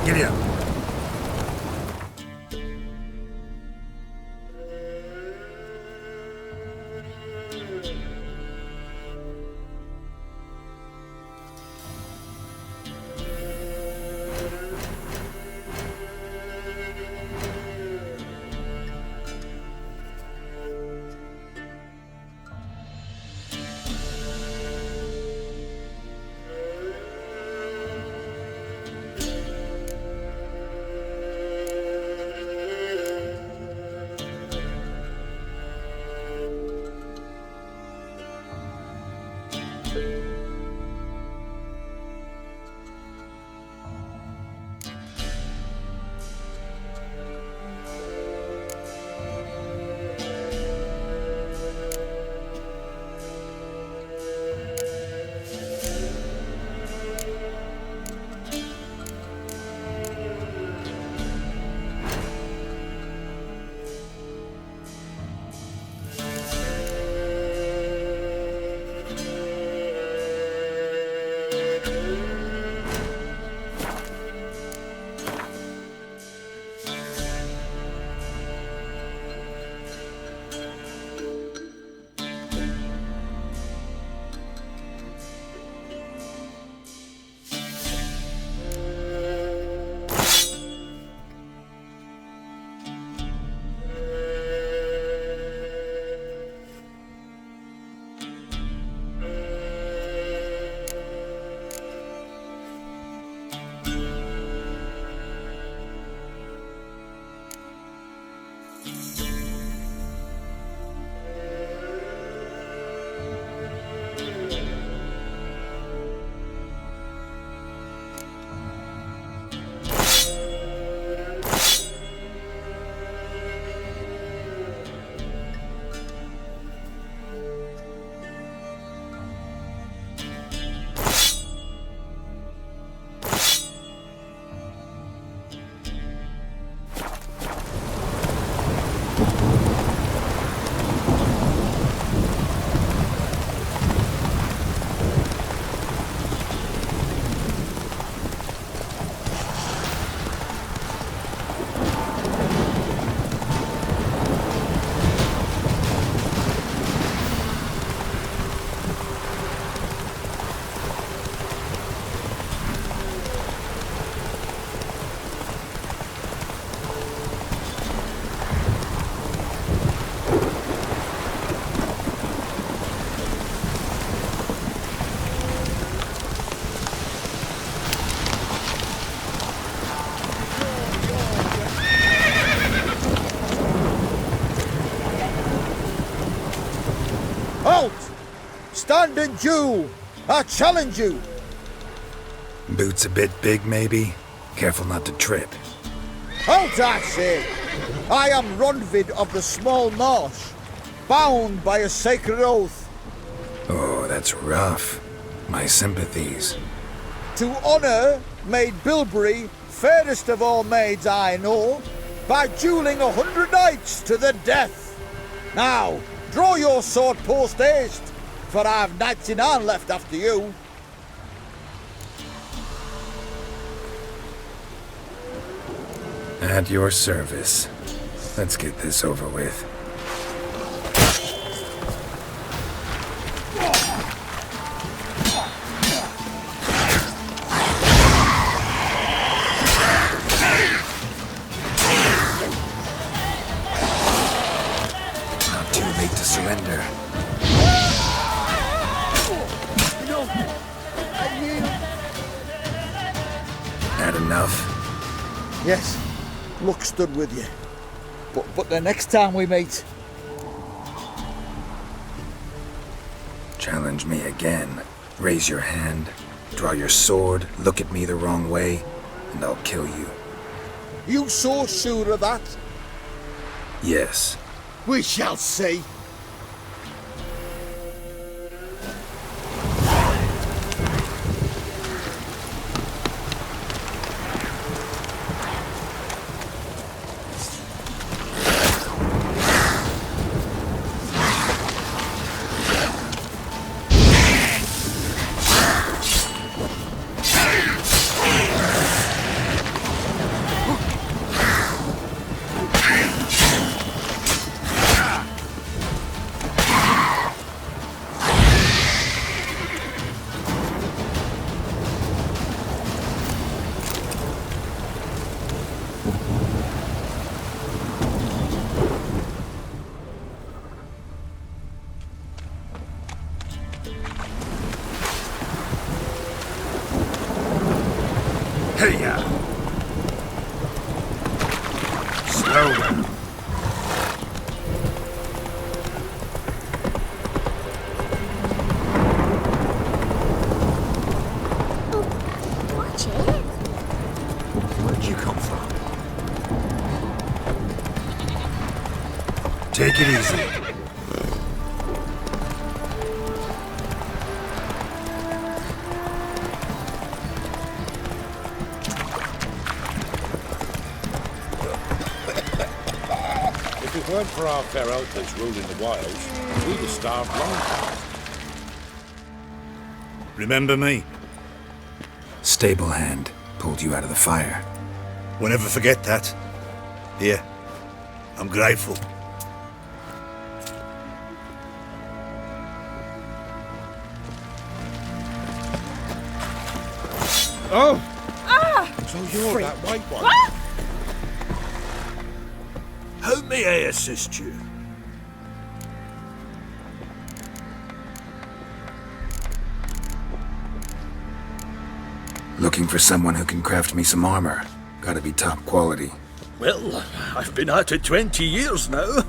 S13: Giddy up.
S8: stand in due. I challenge you.
S7: Boots a bit big, maybe? Careful not to trip.
S8: Halt, I say! I am Ronvid of the Small Marsh, bound by a sacred oath.
S7: Oh, that's rough. My sympathies.
S8: To honour Maid Bilberry, fairest of all maids I know, by duelling 100 knights to the death. Now, draw your sword post haste, for I've knights in hand left after you.
S7: At your service. Let's get this over with. Not too late to surrender. Had enough?
S8: Yes, luck stood with you. But the next time we meet...
S7: Challenge me again. Raise your hand, draw your sword, look at me the wrong way, and I'll kill you.
S8: You so sure of that?
S7: Yes.
S8: We shall see.
S14: Hey-ya! Slowly.
S16: Watch it.
S14: Where'd you come from? Take it easy.
S20: If it weren't for our fair elders ruling the wilds, we'd have starved long past.
S13: Remember me?
S7: Stable hand pulled you out of the fire.
S13: We'll never forget that. Here, I'm grateful.
S20: Oh!
S9: Ah!
S20: So you're that white one?
S9: What?
S3: How may I assist you?
S7: Looking for someone who can craft me some armor. Gotta be top quality.
S3: Well, I've been at it 20 years now.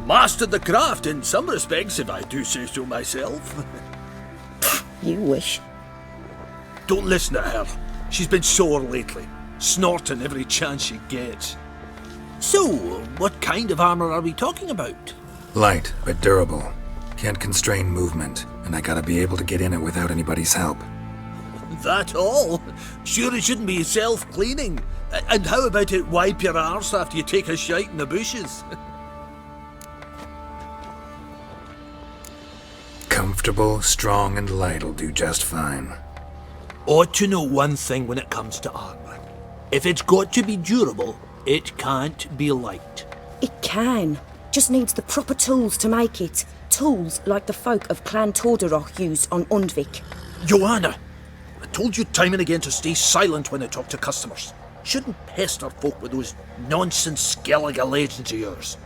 S3: Mastered the craft in some respects, if I do say so myself.
S19: You wish.
S3: Don't listen to her. She's been sore lately, snorting every chance she gets. So, what kind of armor are we talking about?
S7: Light, but durable. Can't constrain movement, and I gotta be able to get in it without anybody's help.
S3: That all? Sure it shouldn't be self-cleaning. And how about it wipe your arse after you take a shite in the bushes?
S7: Comfortable, strong, and light'll do just fine.
S3: Ought to know one thing when it comes to armor. If it's got to be durable, it can't be light.
S21: It can. Just needs the proper tools to make it. Tools like the folk of Clan Torderoch used on Undvik.
S3: Joanna, I told you time and again to stay silent when I talk to customers. Shouldn't pester folk with those nonsense Skellige legends of yours.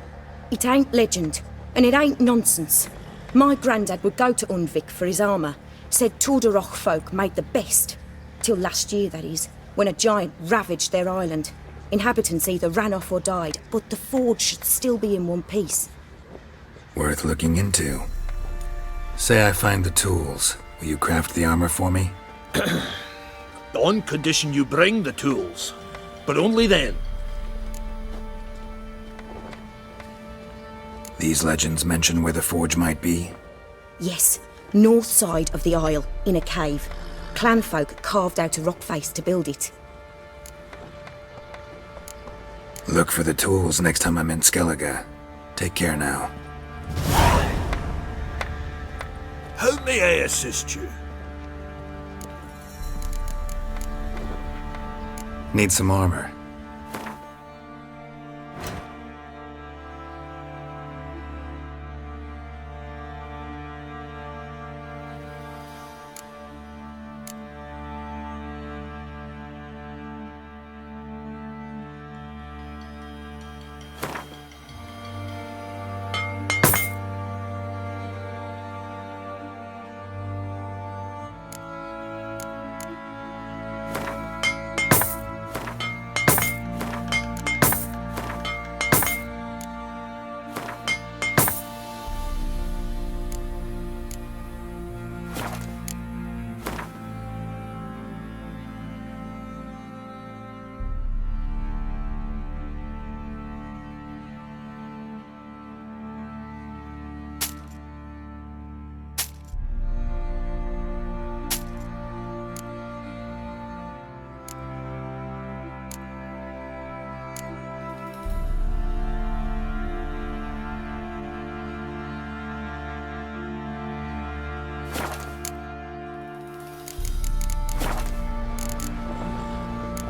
S21: It ain't legend, and it ain't nonsense. My granddad would go to Undvik for his armour. Said Torderoch folk made the best. Till last year, that is, when a giant ravaged their island. Inhabitants either ran off or died, but the forge should still be in one piece.
S7: Worth looking into. Say I find the tools. Will you craft the armor for me?
S13: On condition you bring the tools. But only then.
S7: These legends mention where the forge might be?
S21: Yes, north side of the isle, in a cave. Clanfolk carved out a rock face to build it.
S7: Look for the tools next time I'm in Skellige. Take care now.
S13: How may I assist you?
S7: Need some armor.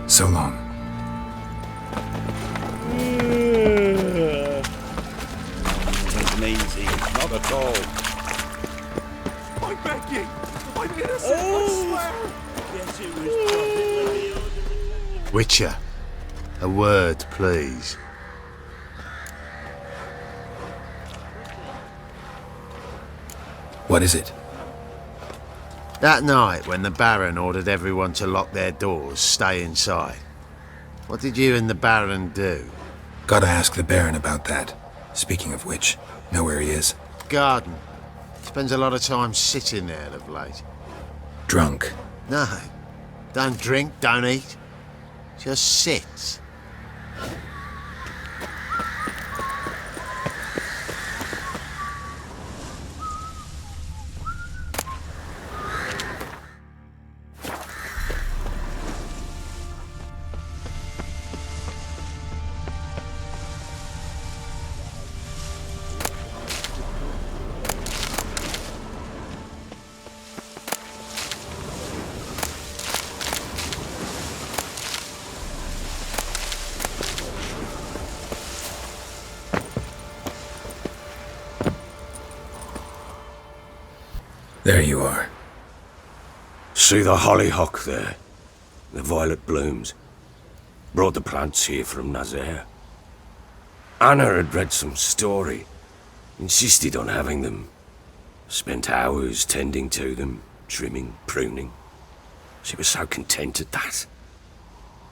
S7: So long.
S3: Wasn't easy, not at all.
S11: I beg you! I'm innocent, I swear!
S3: Yes, it was perfect.
S14: Witcher, a word, please.
S7: What is it?
S14: That night when the Baron ordered everyone to lock their doors, stay inside. What did you and the Baron do?
S7: Gotta ask the Baron about that. Speaking of which, know where he is?
S14: Garden. Spends a lot of time sitting there of late.
S7: Drunk.
S14: No. Don't drink, don't eat. Just sits.
S7: There you are.
S10: See the hollyhock there? The violet blooms. Brought the plants here from Nazaire. Anna had read some story. Insisted on having them. Spent hours tending to them, trimming, pruning. She was so content at that.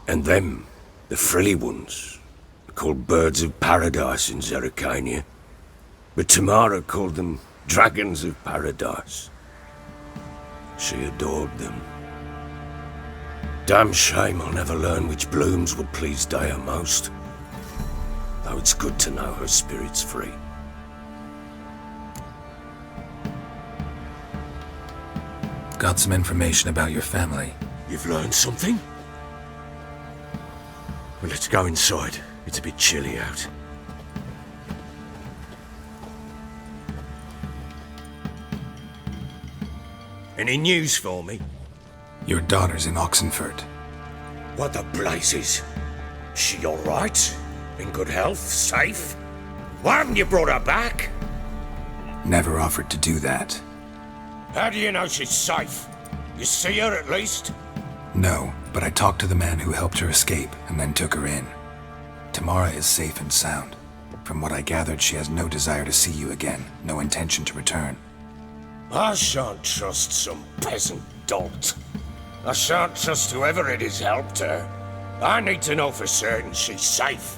S10: And them, the frilly ones, called birds of paradise in Zerrikania. But Tamara called them dragons of paradise. She adored them. Damn shame I'll never learn which blooms would please Daya most. Though it's good to know her spirit's free.
S7: Got some information about your family.
S10: You've learned something? Well, let's go inside. It's a bit chilly out. Any news for me?
S7: Your daughter's in Oxenfurt.
S10: What the blazes? She all right? In good health? Safe? Why haven't you brought her back?
S7: Never offered to do that.
S10: How do you know she's safe? You see her at least?
S7: No, but I talked to the man who helped her escape and then took her in. Tamara is safe and sound. From what I gathered, she has no desire to see you again, no intention to return.
S10: I shan't trust some peasant dolt. I shan't trust whoever it is helped her. I need to know for certain she's safe.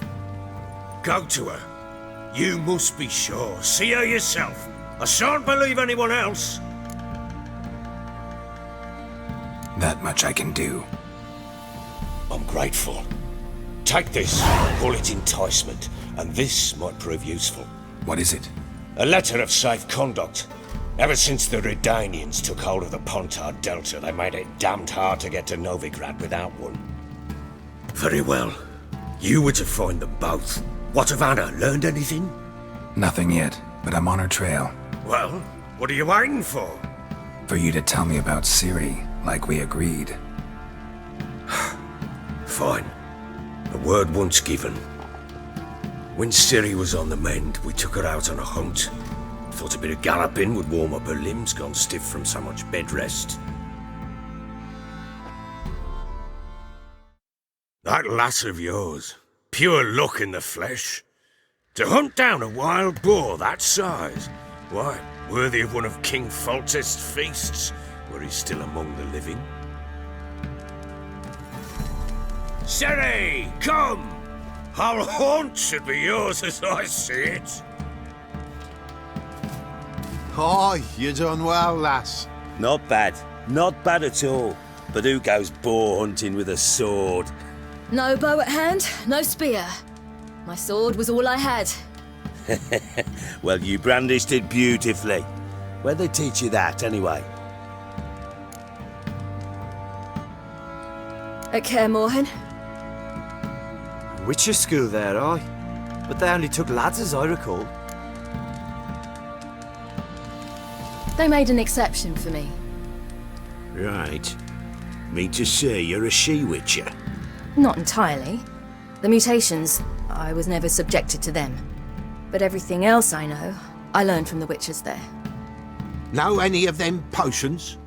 S10: Go to her. You must be sure. See her yourself. I shan't believe anyone else.
S7: That much I can do.
S10: I'm grateful. Take this, call it enticement, and this might prove useful.
S7: What is it?
S10: A letter of safe conduct. Ever since the Redanians took hold of the Pontard Delta, they made it damned hard to get to Novigrad without one. Very well. You were to find them both. What of Anna? Learned anything?
S7: Nothing yet, but I'm on her trail.
S10: Well, what are you waiting for?
S7: For you to tell me about Ciri, like we agreed.
S10: Fine. A word once given. When Ciri was on the mend, we took her out on a hunt. Thought a bit of galloping would warm up her limbs, gone stiff from so much bed rest. That lass of yours, pure luck in the flesh. To hunt down a wild boar that size, why, worthy of one of King Foltest's feasts, were he still among the living. Ciri, come! Our haunt should be yours as I see it.
S14: Aye, you done well, lass.
S3: Not bad. Not bad at all. But who goes boar hunting with a sword?
S15: No bow at hand, no spear. My sword was all I had.
S3: Well, you brandished it beautifully. Where'd they teach you that, anyway?
S15: At Kaer Morhen.
S12: Witcher school there, aye. But they only took lads as I recall.
S15: They made an exception for me.
S3: Right. Mean to say you're a she-witcher?
S15: Not entirely. The mutations, I was never subjected to them. But everything else I know, I learned from the witches there.
S6: Know any of them potions?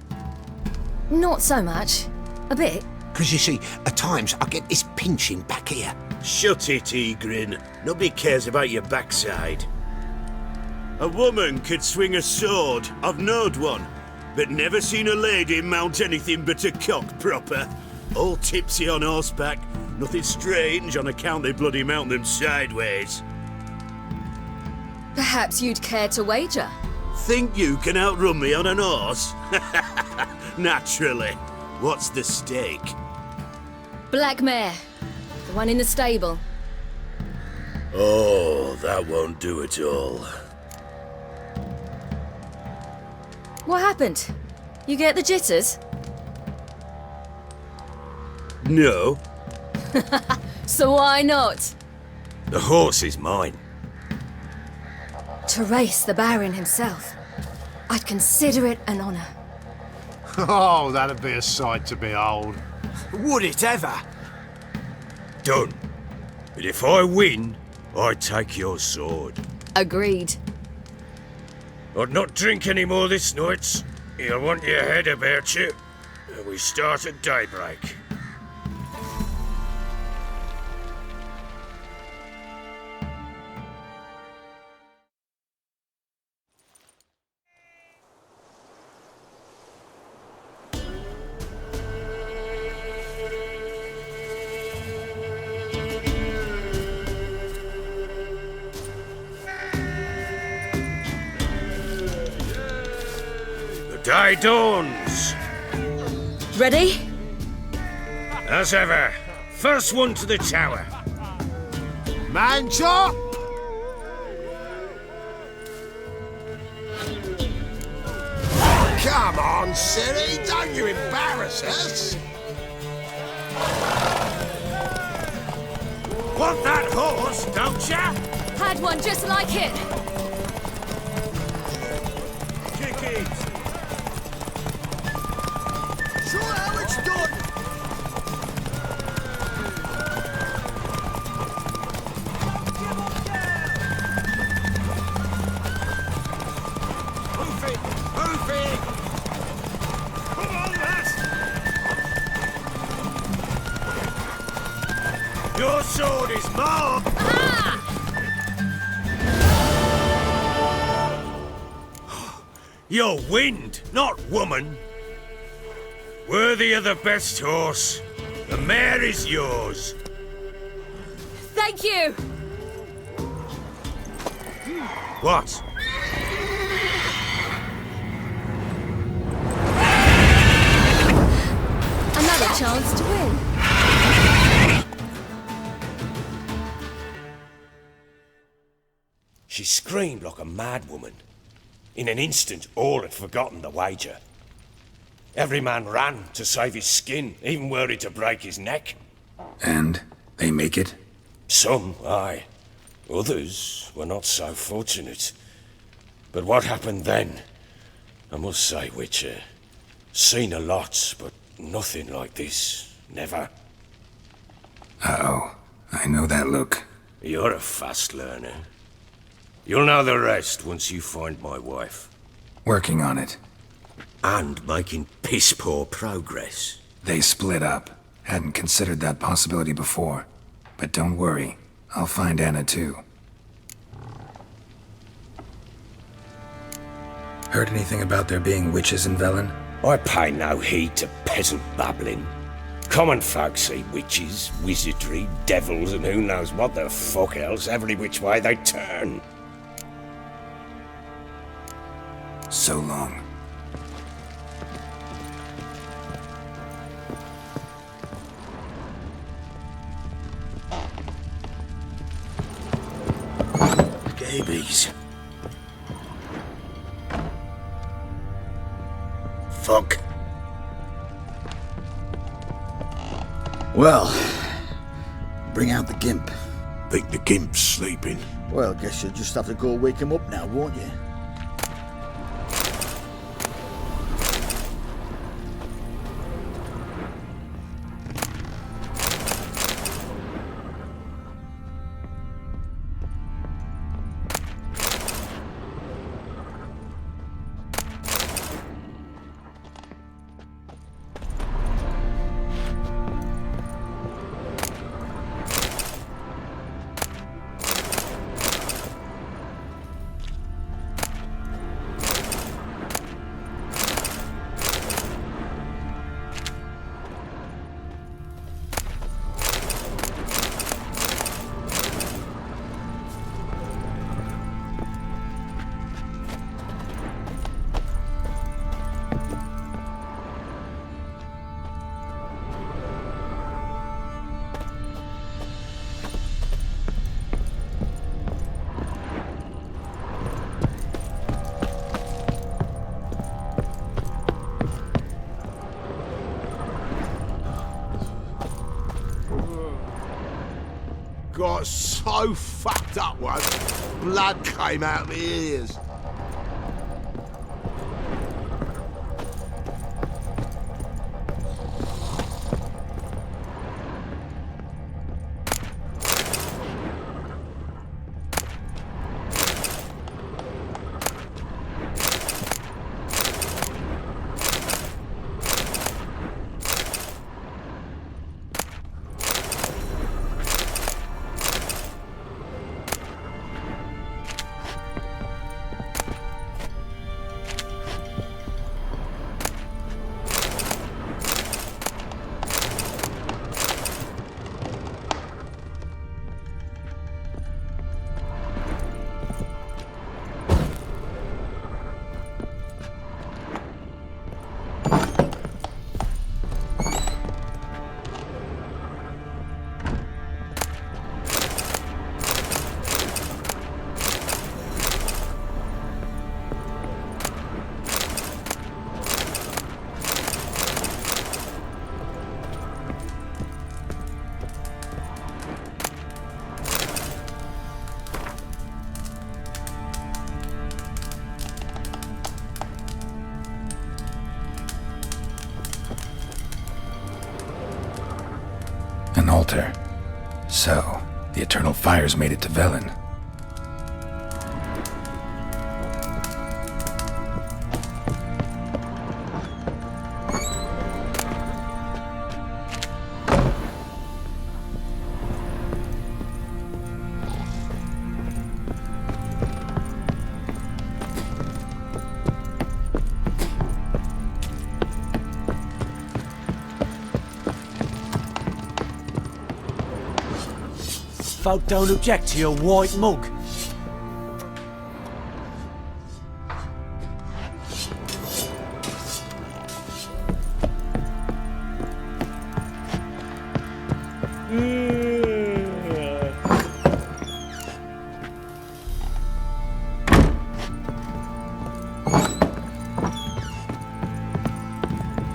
S15: Not so much. A bit.
S6: Because you see, at times I get this pinching back here.
S3: Shut it, Egrin. Nobody cares about your backside. A woman could swing a sword. I've knowed one. But never seen a lady mount anything but a cock proper. All tipsy on horseback. Nothing strange on account they bloody mount them sideways.
S15: Perhaps you'd care to wager?
S3: Think you can outrun me on an horse? Naturally. What's the stake?
S15: Black mare. The one in the stable.
S3: Oh, that won't do it all.
S15: What happened? You get the jitters?
S3: No.
S15: So why not?
S3: The horse is mine.
S15: To race the Baron himself. I'd consider it an honour.
S14: Oh, that'd be a sight to behold.
S12: Would it ever?
S10: Done. But if I win, I take your sword.
S15: Agreed.
S10: I'd not drink any more this night. You'll want your head about you. We start at daybreak. Day dawns.
S15: Ready?
S10: As ever. First one to the tower.
S14: Man chop!
S6: Come on, Ciri, don't you embarrass us.
S10: Want that horse, don't ya?
S15: Had one just like it.
S3: Kick it.
S8: Sure how it's done.
S3: Move it! Move it! Come on, lads! Your sword is mine!
S10: You're wind, not woman. Worthy of the best horse. The mare is yours.
S15: Thank you!
S10: What?
S15: a chance to win.
S10: She screamed like a mad woman. In an instant, all had forgotten the wager. Every man ran to save his skin, even worried to break his neck.
S7: And they make it?
S10: Some, aye. Others were not so fortunate. But what happened then? I must say, Witcher, seen a lot, but nothing like this. Never.
S7: Uh-oh. I know that look.
S10: You're a fast learner. You'll know the rest once you find my wife.
S7: Working on it.
S10: And making piss-poor progress.
S7: They split up. Hadn't considered that possibility before. But don't worry. I'll find Anna too. Heard anything about there being witches in Velen?
S10: I pay no heed to peasant babbling. Common folk see witches, wizardry, devils, and who knows what the fuck else every which way they turn.
S7: So long.
S10: Babies. Fuck.
S8: Well, bring out the gimp.
S6: Think the gimp's sleeping.
S8: Well, guess you'll just have to go wake him up now, won't you?
S6: Got so fucked up once, blood came out my ears.
S7: An altar. So, the Eternal Fires made it to Velen.
S12: Folk don't object to your white mug.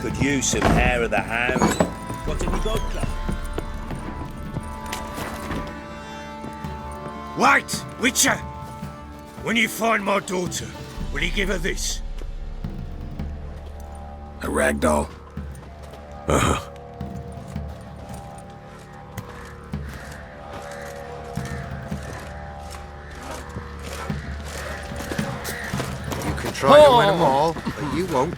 S3: Could use some hair of the hound. Got any vodka? Wait, Witcher! When you find my daughter, will you give her this?
S7: A rag doll.
S3: Uh-huh.
S14: You can try to win them all, but you won't.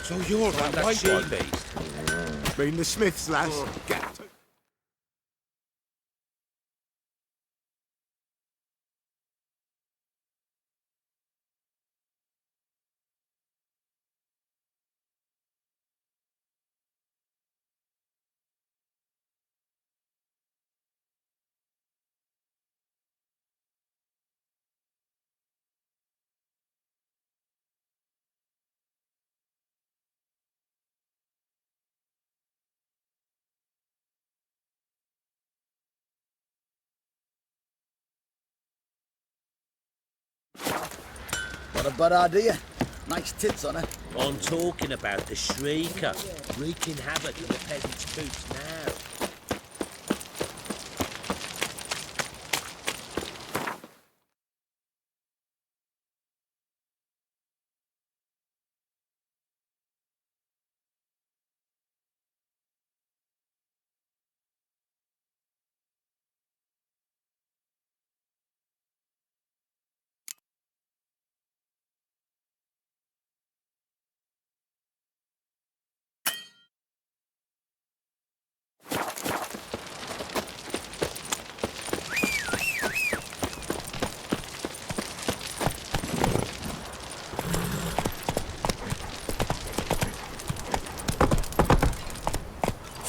S3: So you're that white one?
S6: Been the Smiths, lass. Get
S8: Not a bad idea. Nice tits on her.
S3: I'm talking about the Shrieker, wreaking havoc in the peasants' boots now.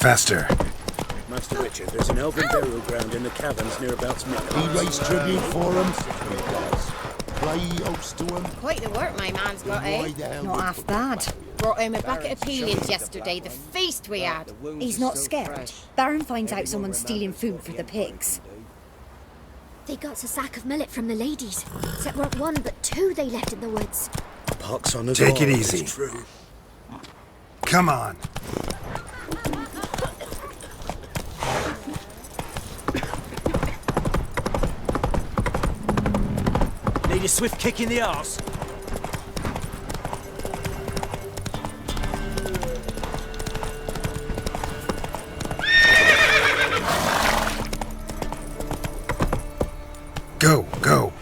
S7: Faster.
S3: Master Witcher, there's an elven burial ground in the caverns near about midnight.
S14: He raised tribute for him. He does. Play host to him.
S2: Quite the work my man's got, eh?
S21: Not half bad.
S2: Brought home a bucket of peelings yesterday, the feast we had.
S21: He's not scared. Baron finds out someone's stealing food for the pigs.
S5: They got a sack of millet from the ladies. Except weren't one, but two they left in the woods.
S3: Pox on us
S7: Take
S3: all,
S7: it
S3: it's
S7: easy.
S3: true.
S7: Come on.
S12: Need a swift kick in the arse.
S7: Go, go.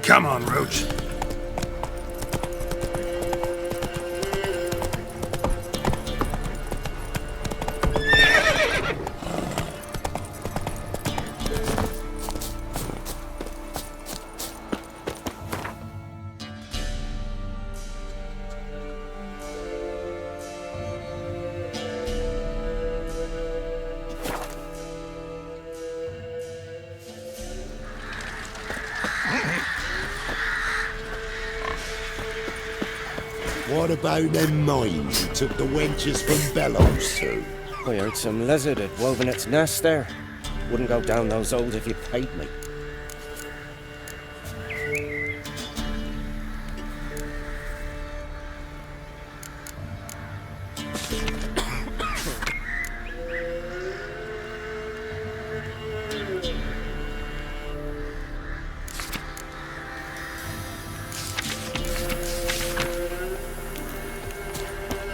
S7: Come on, Roach.
S14: What about them mines you took the wenches from Bellows to?
S17: I heard some lizard had woven its nest there.
S10: Wouldn't go down those holes if you paid me.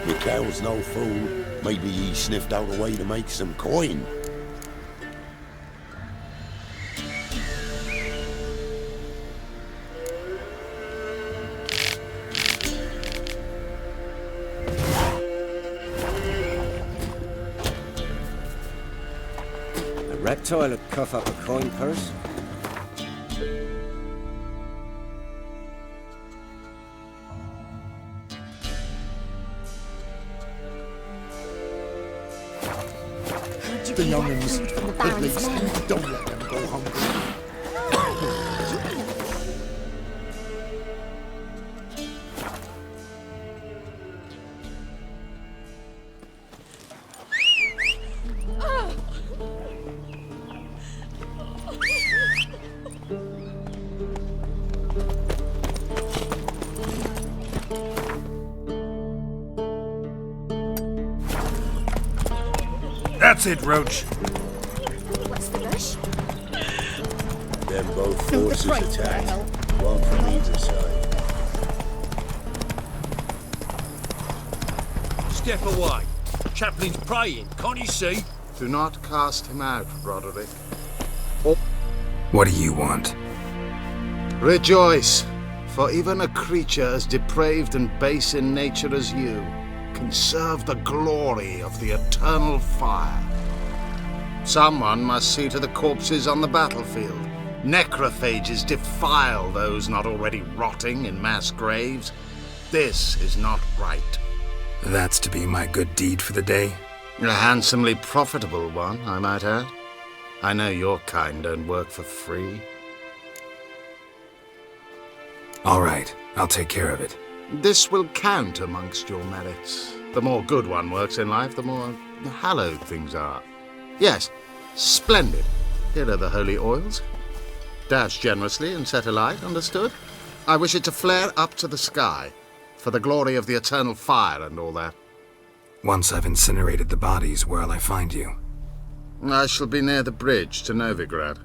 S20: Mikhail's no fool. Maybe he sniffed out a way to make some coin.
S10: A reptile would cough up a coin purse.
S16: The young'uns, at least,
S20: don't let them go hungry.
S13: That's it, Roach.
S19: What's the rush?
S20: Then both forces attacked. One from either side.
S11: Step away. Chaplain's praying, can't you see?
S14: Do not cast him out, Roderick.
S7: What do you want?
S14: Rejoice, for even a creature as depraved and base in nature as you can serve the glory of the eternal fire. Someone must see to the corpses on the battlefield. Necrophages defile those not already rotting in mass graves. This is not right.
S7: That's to be my good deed for the day?
S14: A handsomely profitable one, I might add. I know your kind don't work for free.
S7: All right, I'll take care of it.
S14: This will count amongst your merits. The more good one works in life, the more hallowed things are. Yes, splendid. Here are the holy oils. Dash generously and set alight, understood? I wish it to flare up to the sky, for the glory of the eternal fire and all that.
S7: Once I've incinerated the bodies, where'll I find you?
S14: I shall be near the bridge to Novigrad.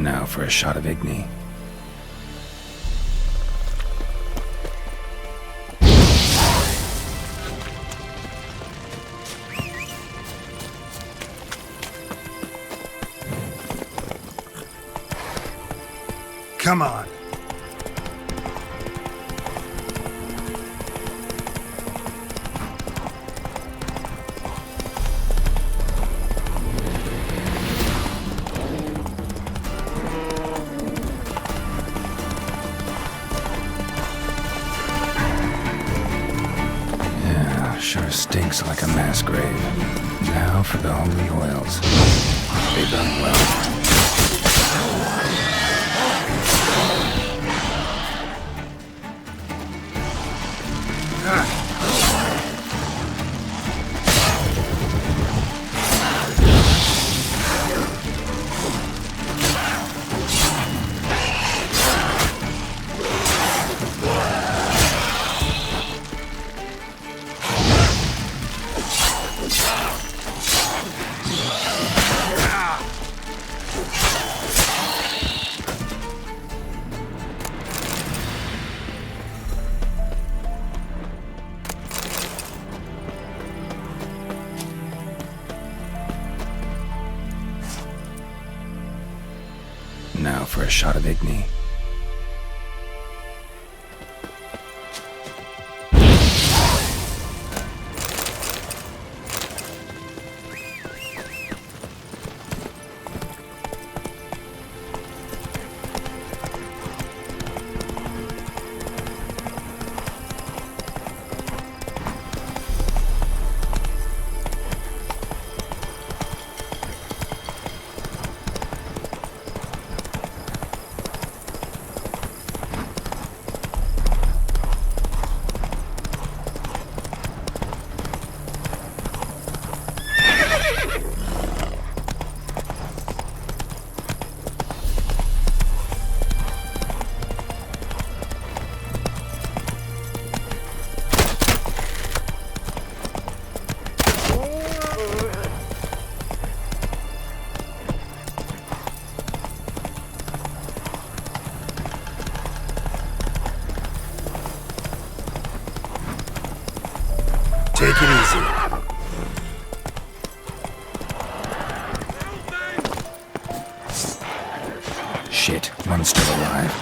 S7: Now for a shot of Igni.
S13: Come on.
S7: Sure stinks like a mass grave. Now for the holy oils. They burn well. shot of Igni. Take it easy. Shit, one's still alive.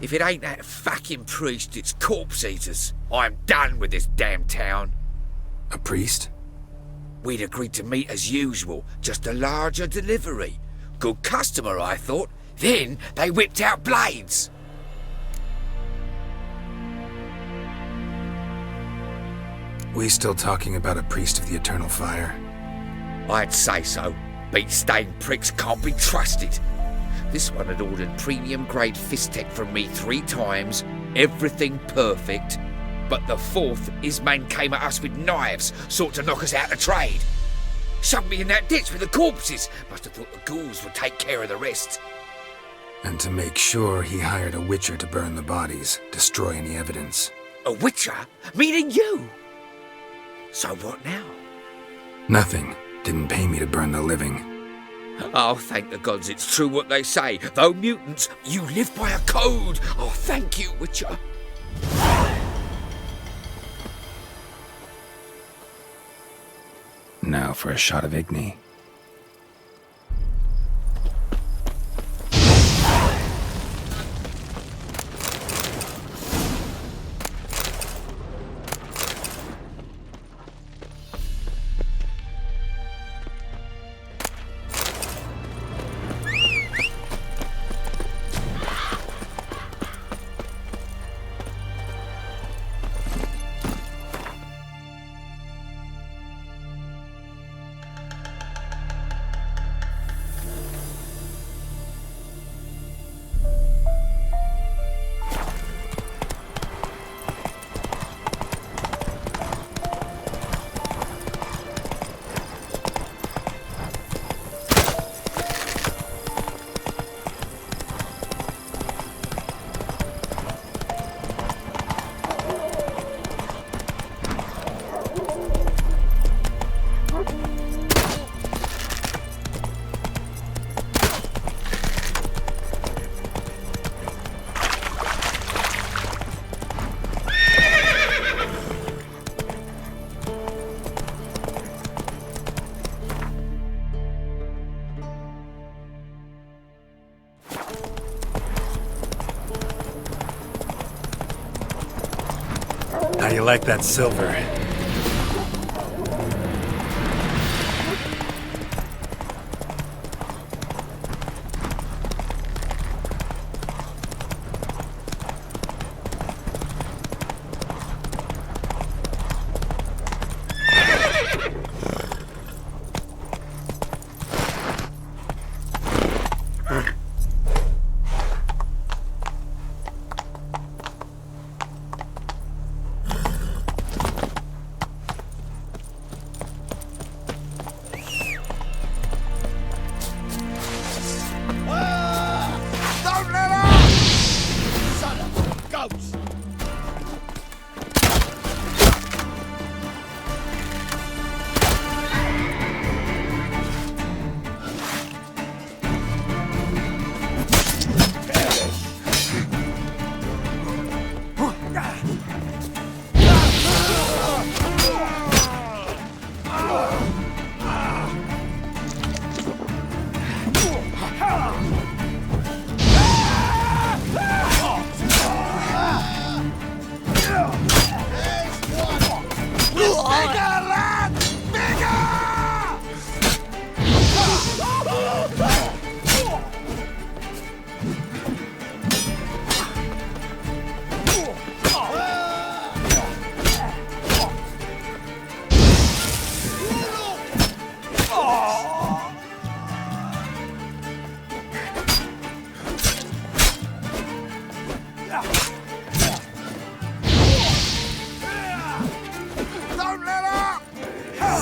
S1: If it ain't that fucking priest, it's corpse eaters. I'm done with this damn town.
S7: A priest?
S1: We'd agreed to meet as usual, just a larger delivery. Good customer, I thought. Then they whipped out blades.
S7: We still talking about a priest of the eternal fire?
S1: I'd say so. Beat-stained pricks can't be trusted. This one had ordered premium-grade fist tech from me 3 times, everything perfect. But the 4th, his men came at us with knives, sought to knock us out of trade. Shoved me in that ditch with the corpses. Must have thought the ghouls would take care of the rest.
S7: And to make sure, he hired a witcher to burn the bodies, destroy any evidence.
S1: A witcher? Meaning you? So what now?
S7: Nothing. Didn't pay me to burn the living.
S1: Oh, thank the gods it's true what they say. Though mutants, you live by a code. Oh, thank you, Witcher.
S7: Now for a shot of Igni. How you like that silver?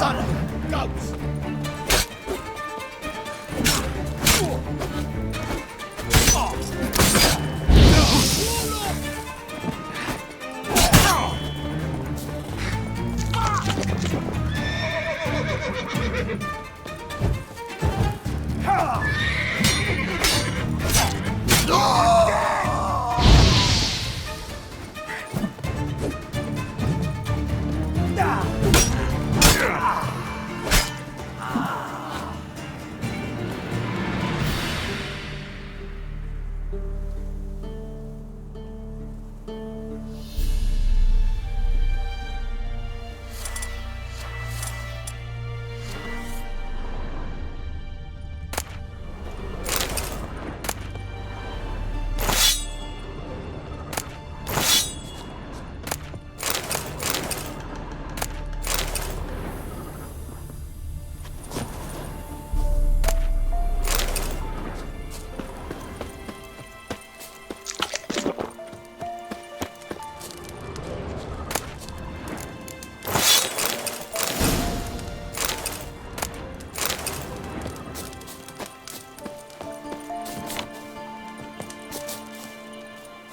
S1: son of a ghost!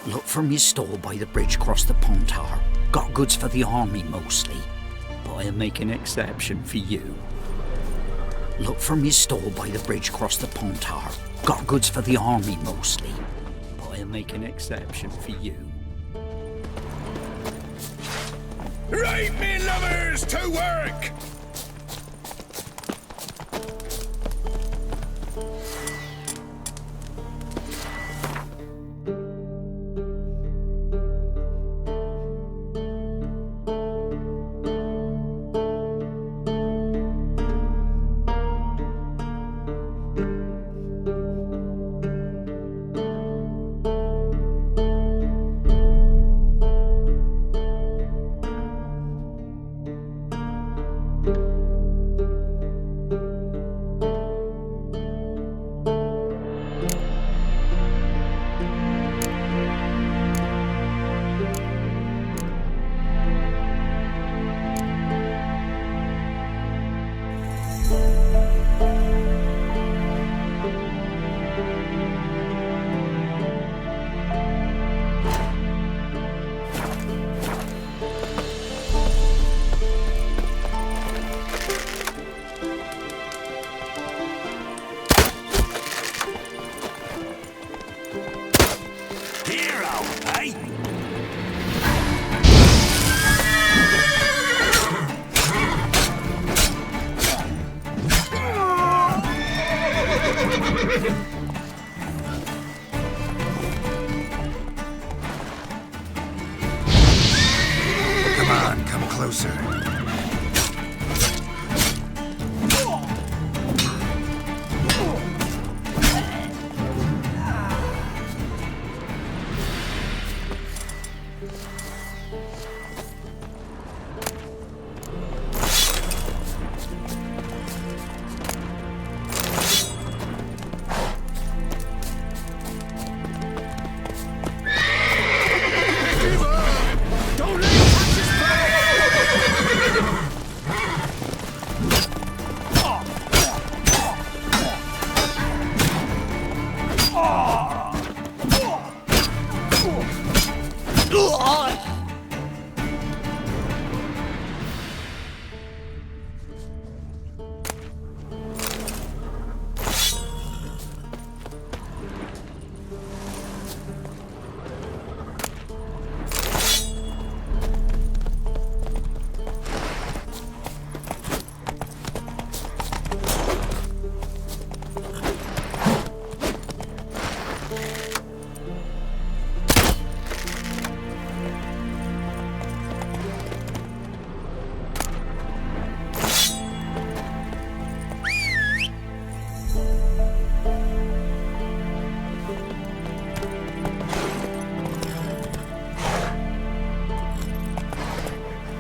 S4: Look from your store by the bridge across the Pontar. Got goods for the army mostly, but I'll make an exception for you. Look from your store by the bridge across the Pontar. Got goods for the army mostly, but I'll make an exception for you.
S1: Right, me lovers, to work!
S7: Come on, come closer.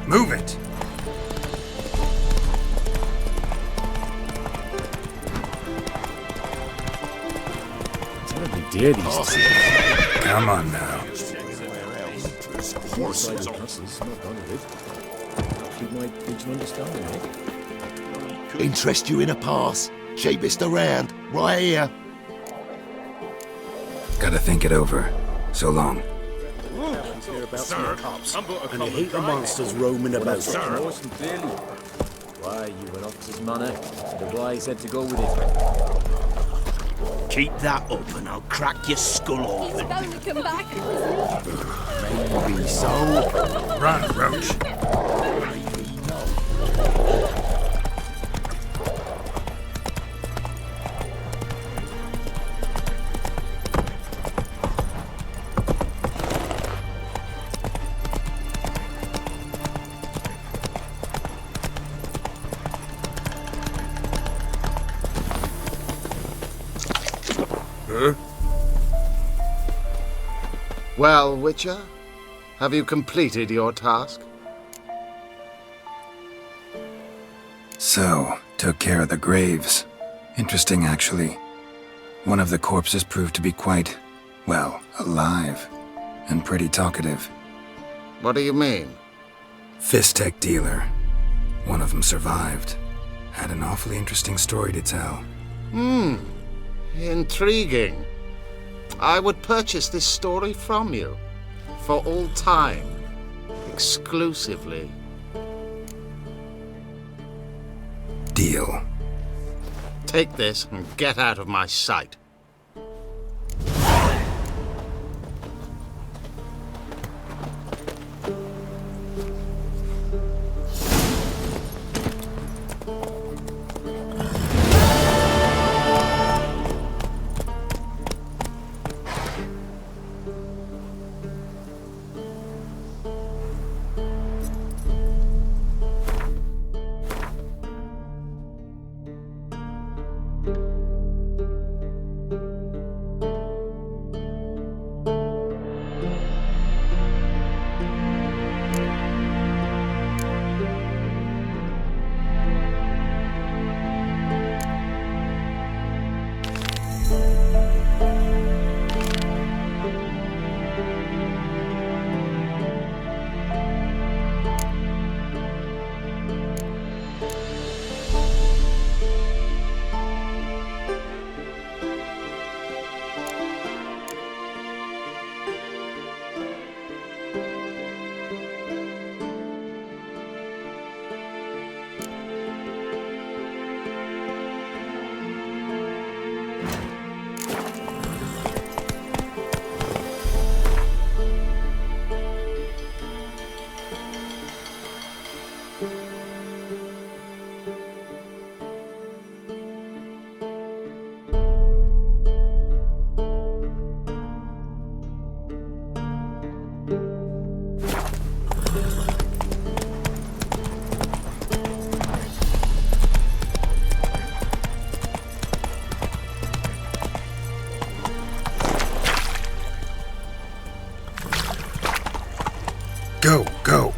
S7: Move it!
S22: Terribly dear these days.
S7: Come on now.
S22: Horses. Not done with it. You might reach an understanding, eh?
S6: Interest you in a pass? Cheapest around, right here.
S7: Gotta think it over. So long.
S3: Sir, and you hate the monsters roaming about.
S9: Sir. Why, you went off his manor. The boy said to go with it.
S3: Keep that up and I'll crack your skull open.
S19: bound to come back.
S3: Maybe so. Run, Roach.
S14: Well, Witcher, have you completed your task?
S7: So, took care of the graves. Interesting, actually. One of the corpses proved to be quite, well, alive. And pretty talkative.
S14: What do you mean?
S7: Fist tech dealer. One of them survived. Had an awfully interesting story to tell.
S14: Intriguing. I would purchase this story from you. For all time. Exclusively.
S7: Deal.
S14: Take this and get out of my sight.
S7: Go, go.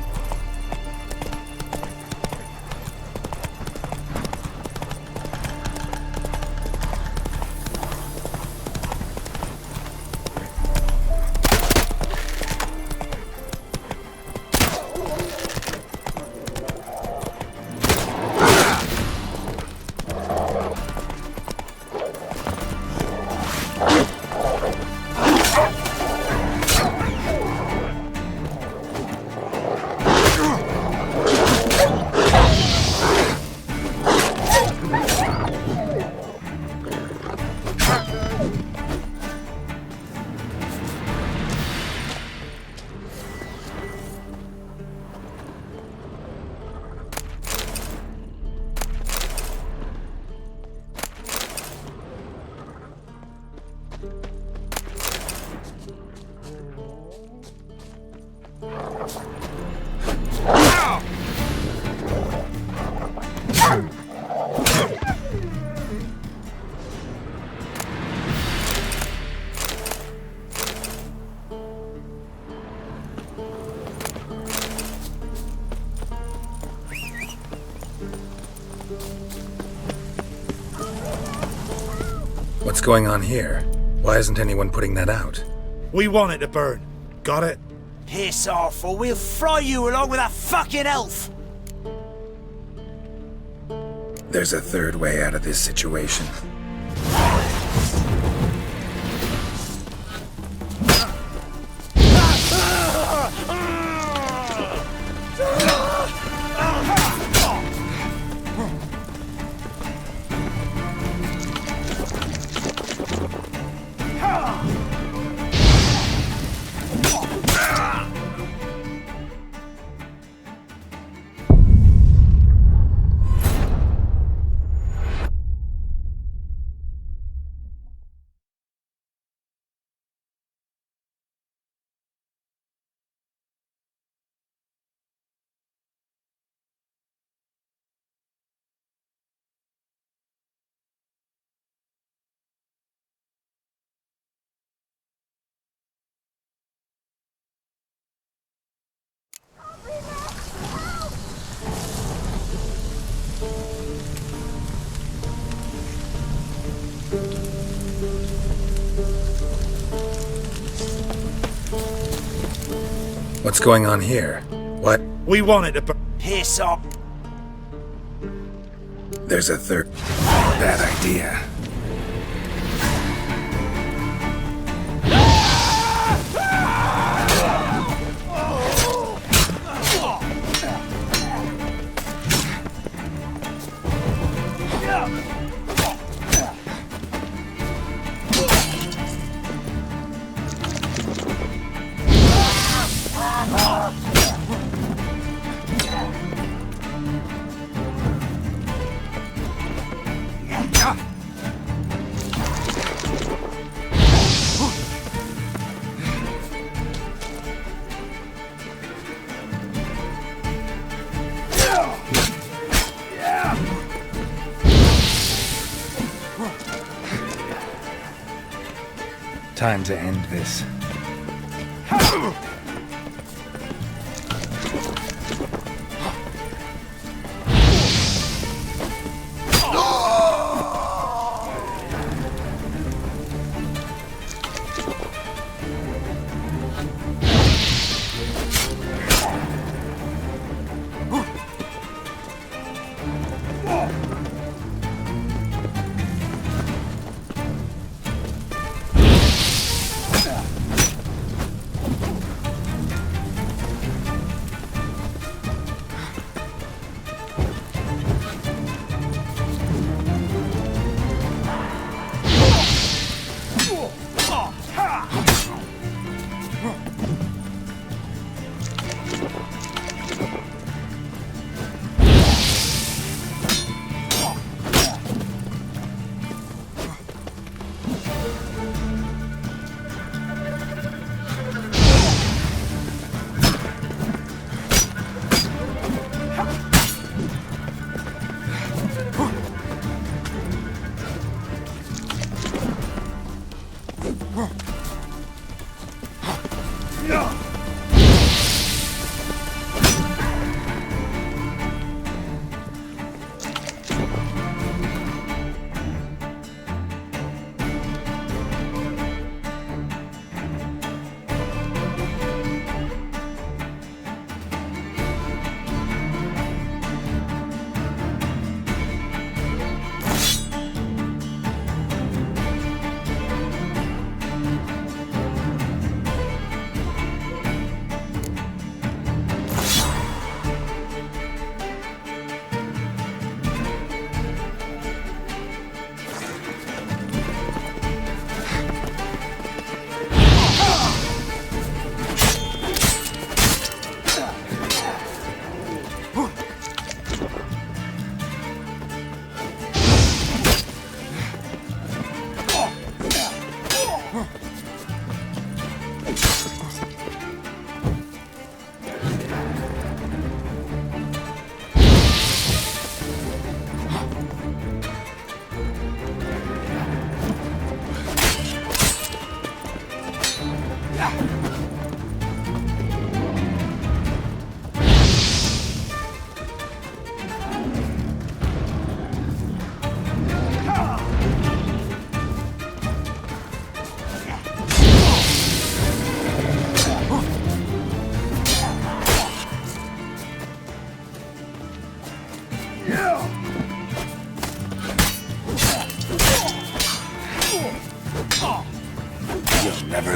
S7: What's going on here? Why isn't anyone putting that out?
S13: We want it to burn. Got it?
S12: Piss off, or we'll fry you along with that fucking elf!
S7: There's a third way out of this situation. What's going on here? What?
S13: We wanted to...
S12: Piss up.
S7: There's a third... Bad idea. Time to end this.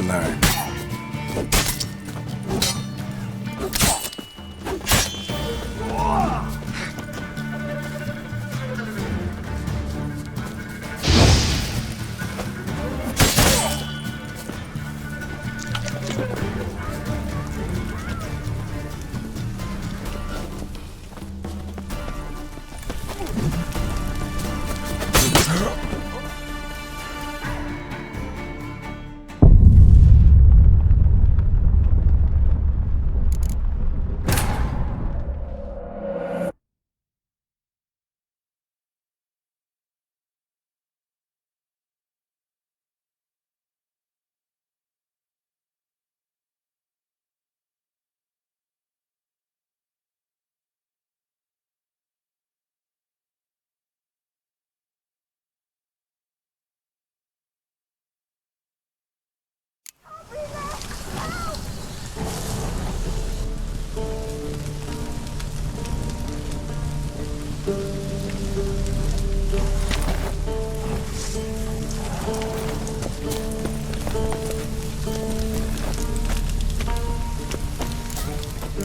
S7: learn.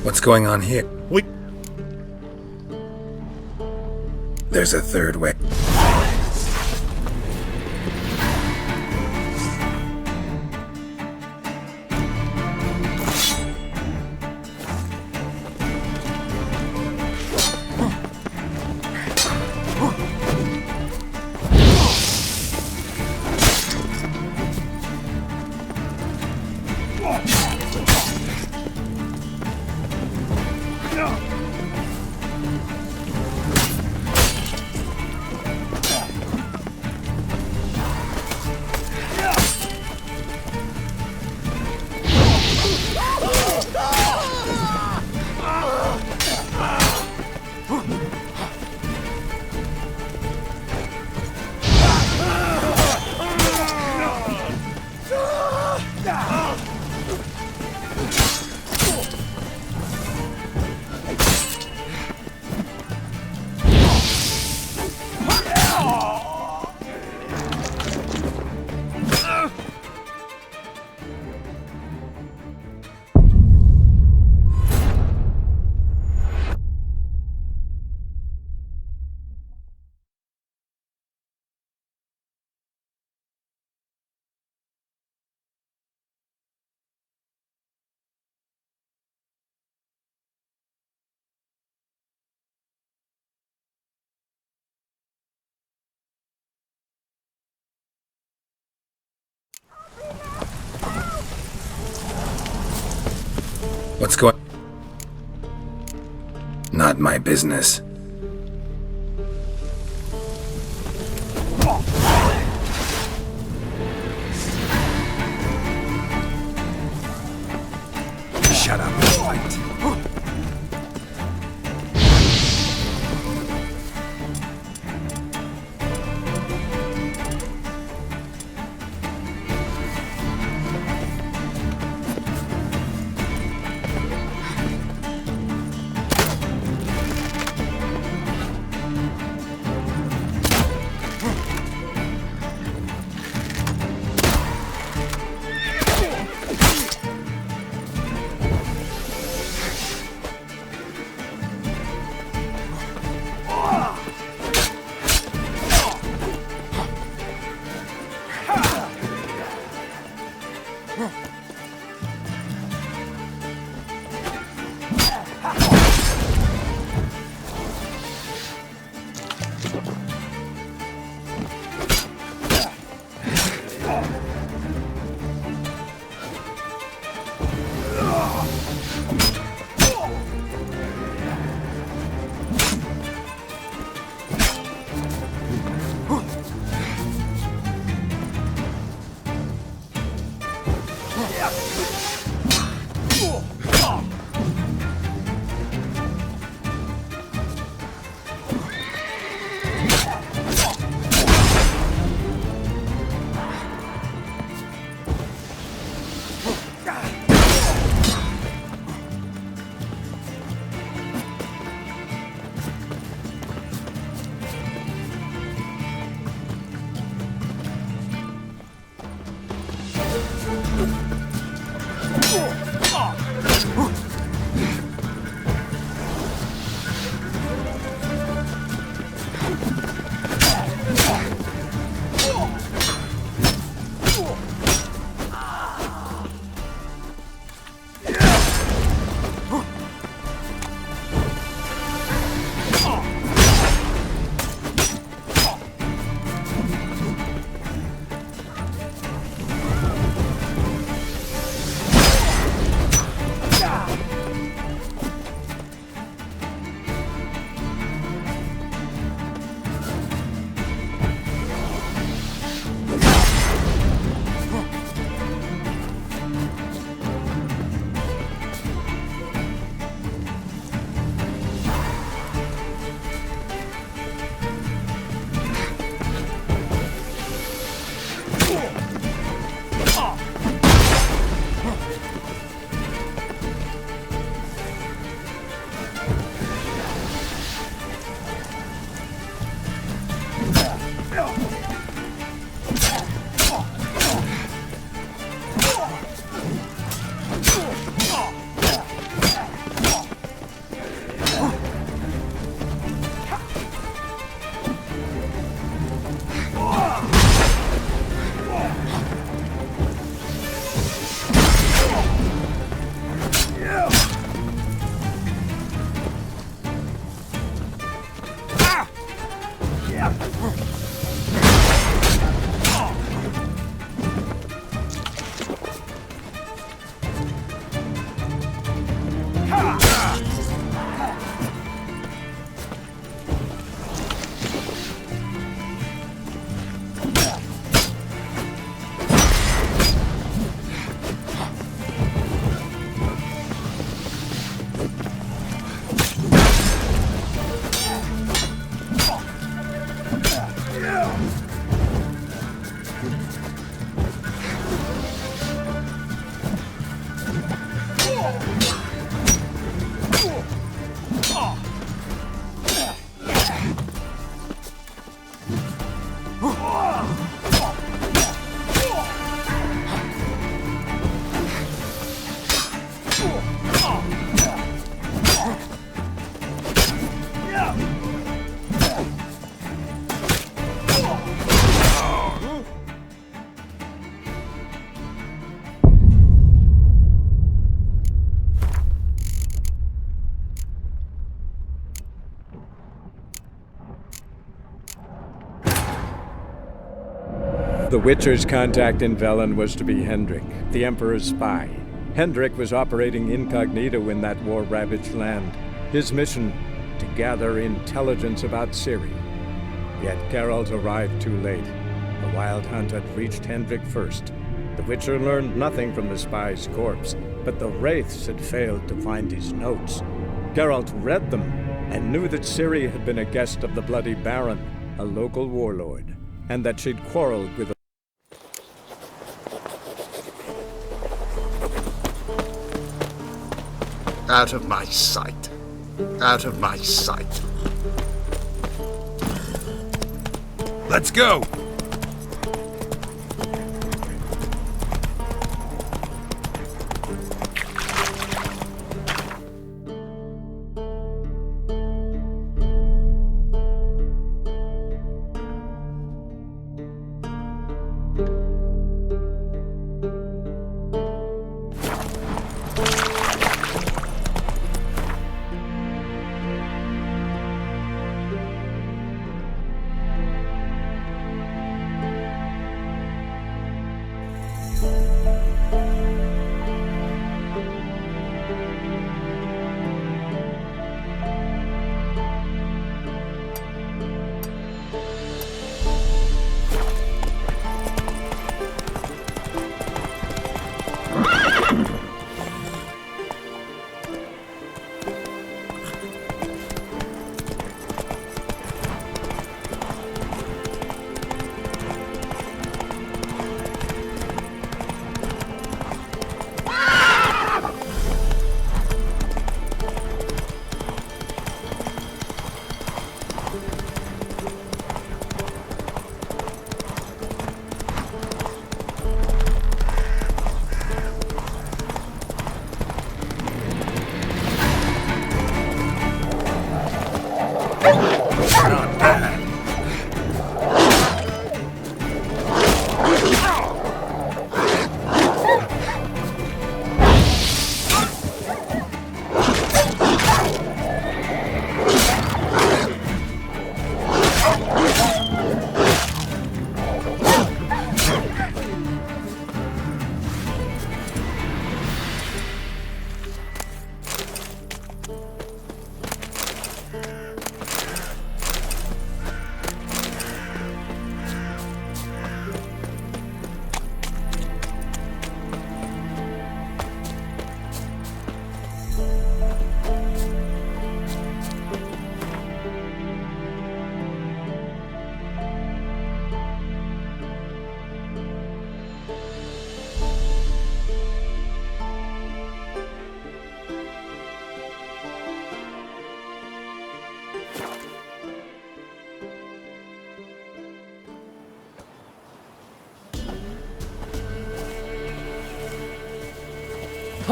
S7: What's going on here? There's a third way. What's going... Not my business. Shut up and fight.
S15: The Witcher's contact in Velen was to be Hendrik, the Emperor's spy. Hendrik was operating incognito in that war-ravaged land. His mission, to gather intelligence about Ciri. Yet Geralt arrived too late. The Wild Hunt had reached Hendrik first. The Witcher learned nothing from the spy's corpse, but the Wraiths had failed to find his notes. Geralt read them, and knew that Ciri had been a guest of the Bloody Baron, a local warlord, and that she'd quarreled with
S6: Out of my sight. Out of my sight.
S11: Let's go!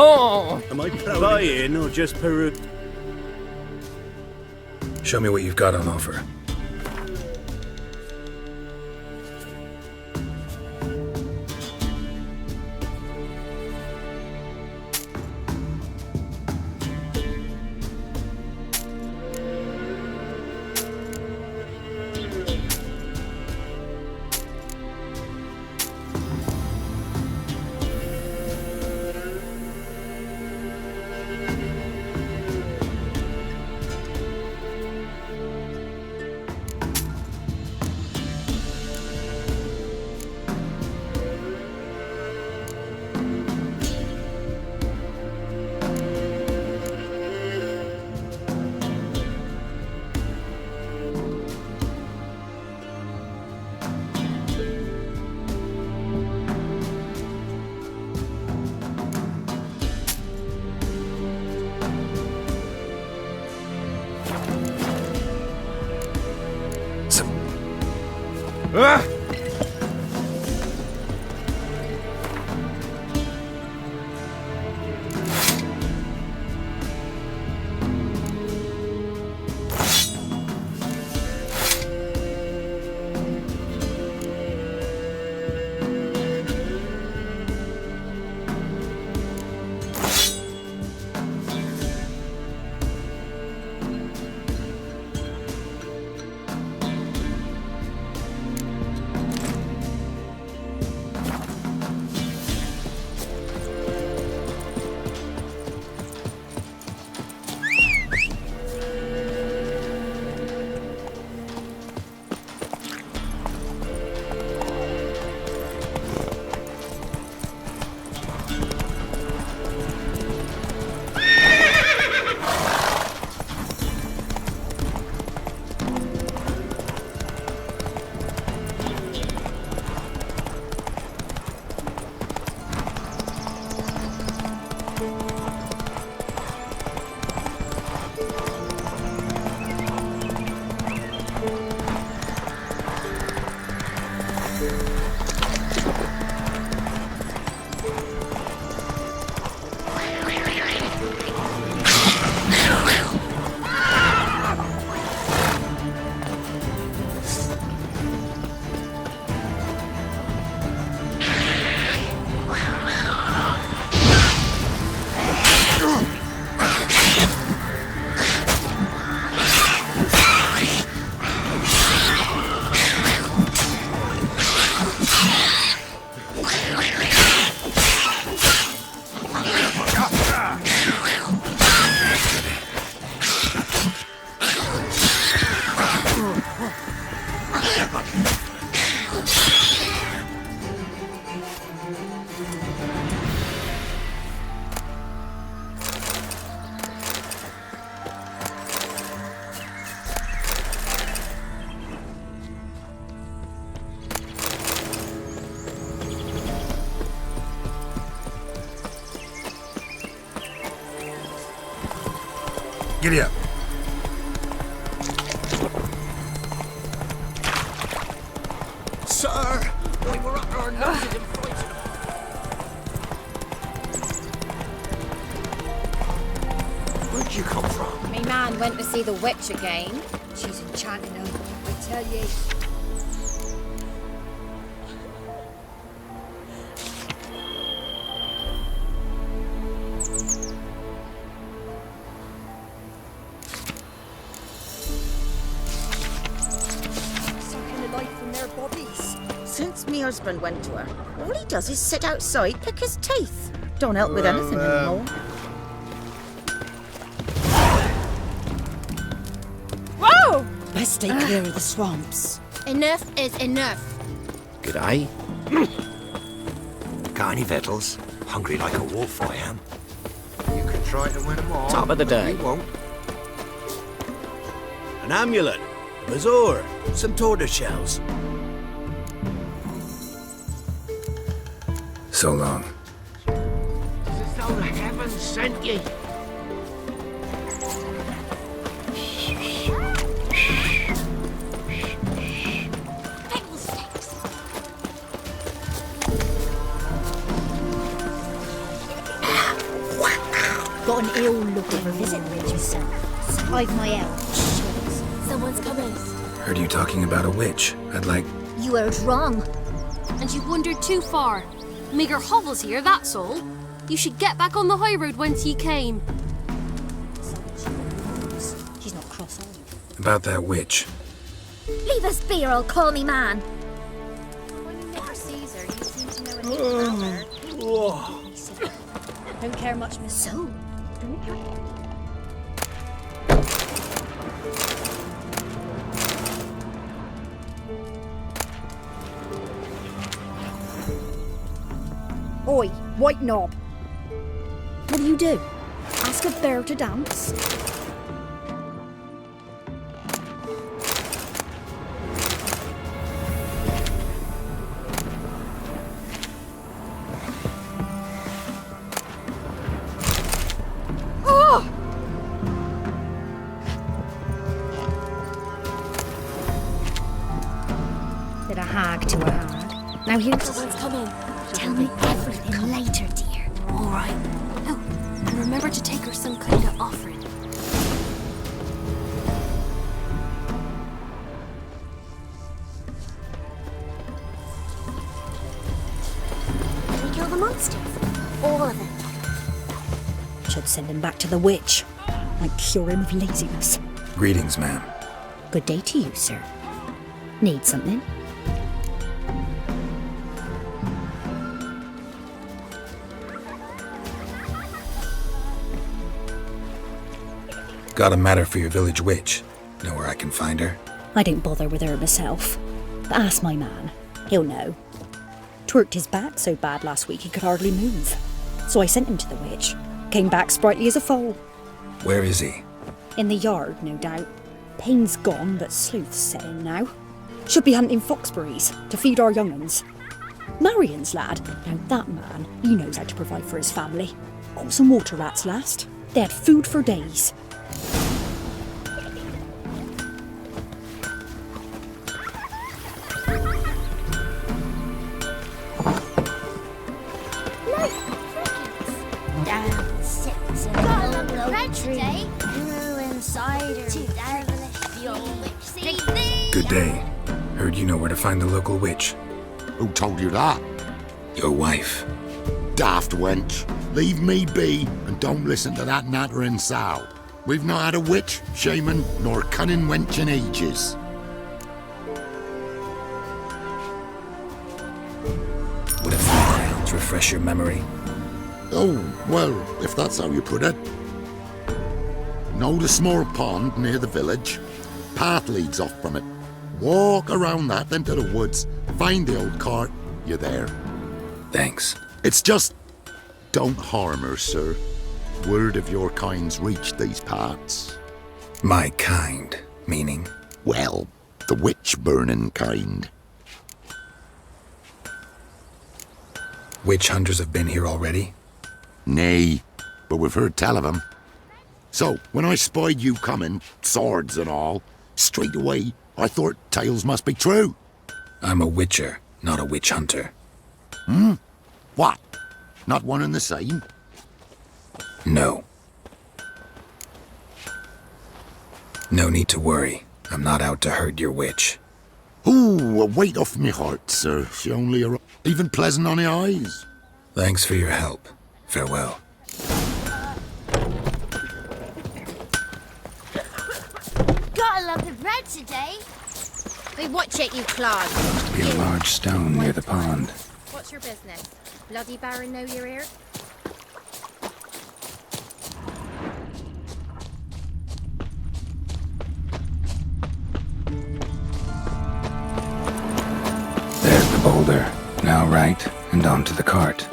S3: Oh! Am I buying or just Peru?
S7: Show me what you've got on offer.
S14: Giddy up.
S1: Sir, we were up our noses in fighting. Where'd you come from?
S2: Me man went to see the witch again. She's enchanting him, I tell ye.
S8: Since me husband went to her, all he does is sit outside, pick his teeth. Don't help with anything anymore.
S2: Whoa!
S8: Best stay clear of the swamps.
S2: Enough is enough.
S10: G'day. Got any victuals? Hungry like a wolf, I am.
S3: You can try to win them all.
S10: Top of the day.
S3: You won't. An amulet, a bazaar, some tortoise shells.
S7: So long.
S1: It's as though the heavens sent ye.
S19: Got an ill look of a visit, Richard, sir. I've my elf.
S18: Someone's coming.
S7: Heard you talking about a witch. I'd like...
S18: You heard wrong. And you wandered too far. Meagre hovels here, that's all. You should get back on the high road whence ye came.
S19: She's not cross, are you?
S7: About that witch.
S19: Leave us be or I'll call me man.
S2: When you never sees her, you seem to know anything about her.
S19: Don't care much myself. Oi, white knob. What do you do? Ask a bear to dance?
S2: Oh!
S19: Did a hag to a hag. Now here's...
S18: Someone's coming.
S19: Tell me everything later, dear.
S18: All right. Oh, and remember to take her some kind of offering.
S16: Can we kill the monsters? All of them.
S19: Should send him back to the witch. Might cure him of laziness.
S7: Greetings, ma'am.
S19: Good day to you, sir. Need something?
S7: Got a matter for your village witch. Know where I can find her?
S19: I don't bother with her myself. But ask my man. He'll know. Twerked his back so bad last week he could hardly move. So I sent him to the witch. Came back sprightly as a foal.
S7: Where is he?
S19: In the yard, no doubt. Pain's gone, but sleuth's set in now. Should be hunting foxberries to feed our young'uns. Marion's lad. Now that man, he knows how to provide for his family. Got some water rats last. They had food for days.
S7: Good day. Heard you know where to find the local witch.
S6: Who told you that?
S7: Your wife.
S6: Daft wench. Leave me be and don't listen to that nattering sow. We've not had a witch, shaman, nor cunning wench in ages.
S7: Would a few crowns refresh your memory?
S6: Oh, well, if that's how you put it. Know the small pond near the village? Path leads off from it. Walk around that, then to the woods. Find the old cart. You're there.
S7: Thanks.
S6: It's just... don't harm her, sir. Word of your kind's reached these parts.
S7: My kind, meaning?
S6: Well, the witch-burning kind.
S7: Witch hunters have been here already?
S6: Nay, but we've heard tell of them. So, when I spied you coming, swords and all, straight away I thought tales must be true.
S7: I'm a witcher, not a witch hunter.
S6: Hmm? What? Not one and the same?
S7: No. No need to worry. I'm not out to hurt your witch.
S6: Ooh, a weight off me heart, sir. She only even pleasant on the eyes.
S7: Thanks for your help. Farewell.
S2: Got a lot of bread today. Hey, watch it, you clod.
S7: Must be a large stone near the pond.
S2: What's your business? Bloody Baron know you're here?
S7: There's the boulder. Now right, and onto the cart.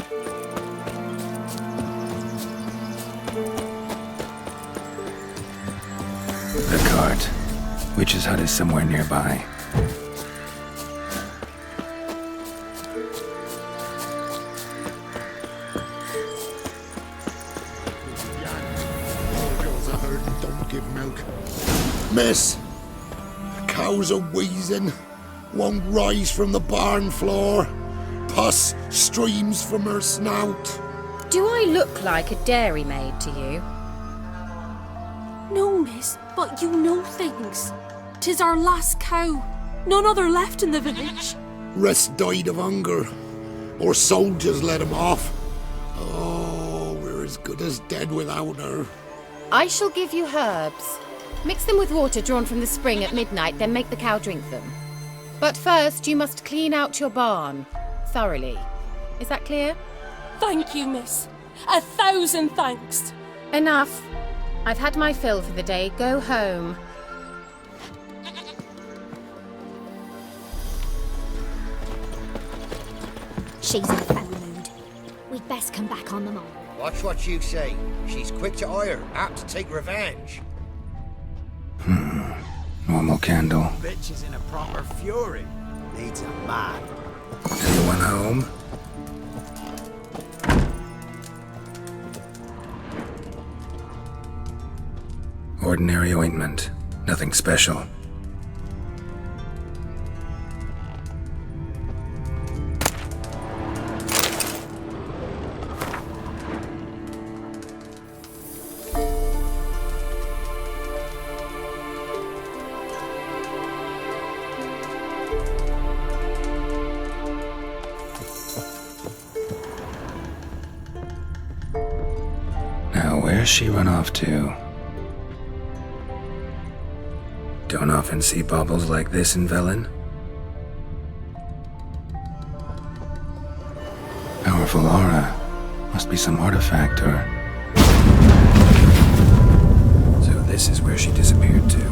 S7: The cart. Witch's hut is somewhere nearby.
S6: Girls I heard don't give milk. Miss, the cows are wheezing. Won't rise from the barn floor. Pus streams from her snout.
S2: Do I look like a dairymaid to you?
S18: No, miss, but you know things. 'Tis our last cow. None other left in the village.
S6: Rest died of hunger. Or soldiers let him off. Oh, we're as good as dead without her.
S2: I shall give you herbs. Mix them with water drawn from the spring at midnight, then make the cow drink them. But first, you must clean out your barn. Thoroughly. Is that clear?
S18: Thank you, miss. 1,000 thanks.
S2: Enough. I've had my fill for the day. Go home.
S19: She's in a foul mood. We'd best come back on them all.
S5: Watch what you say. She's quick to ire, apt to take revenge.
S7: Normal candle.
S17: Bitch is in a proper fury. Needs a man.
S7: Anyone home? Ordinary ointment. Nothing special. Where's she run off to? Don't often see baubles like this in Velen. Powerful aura. Must be some artifact or... So this is where she disappeared to.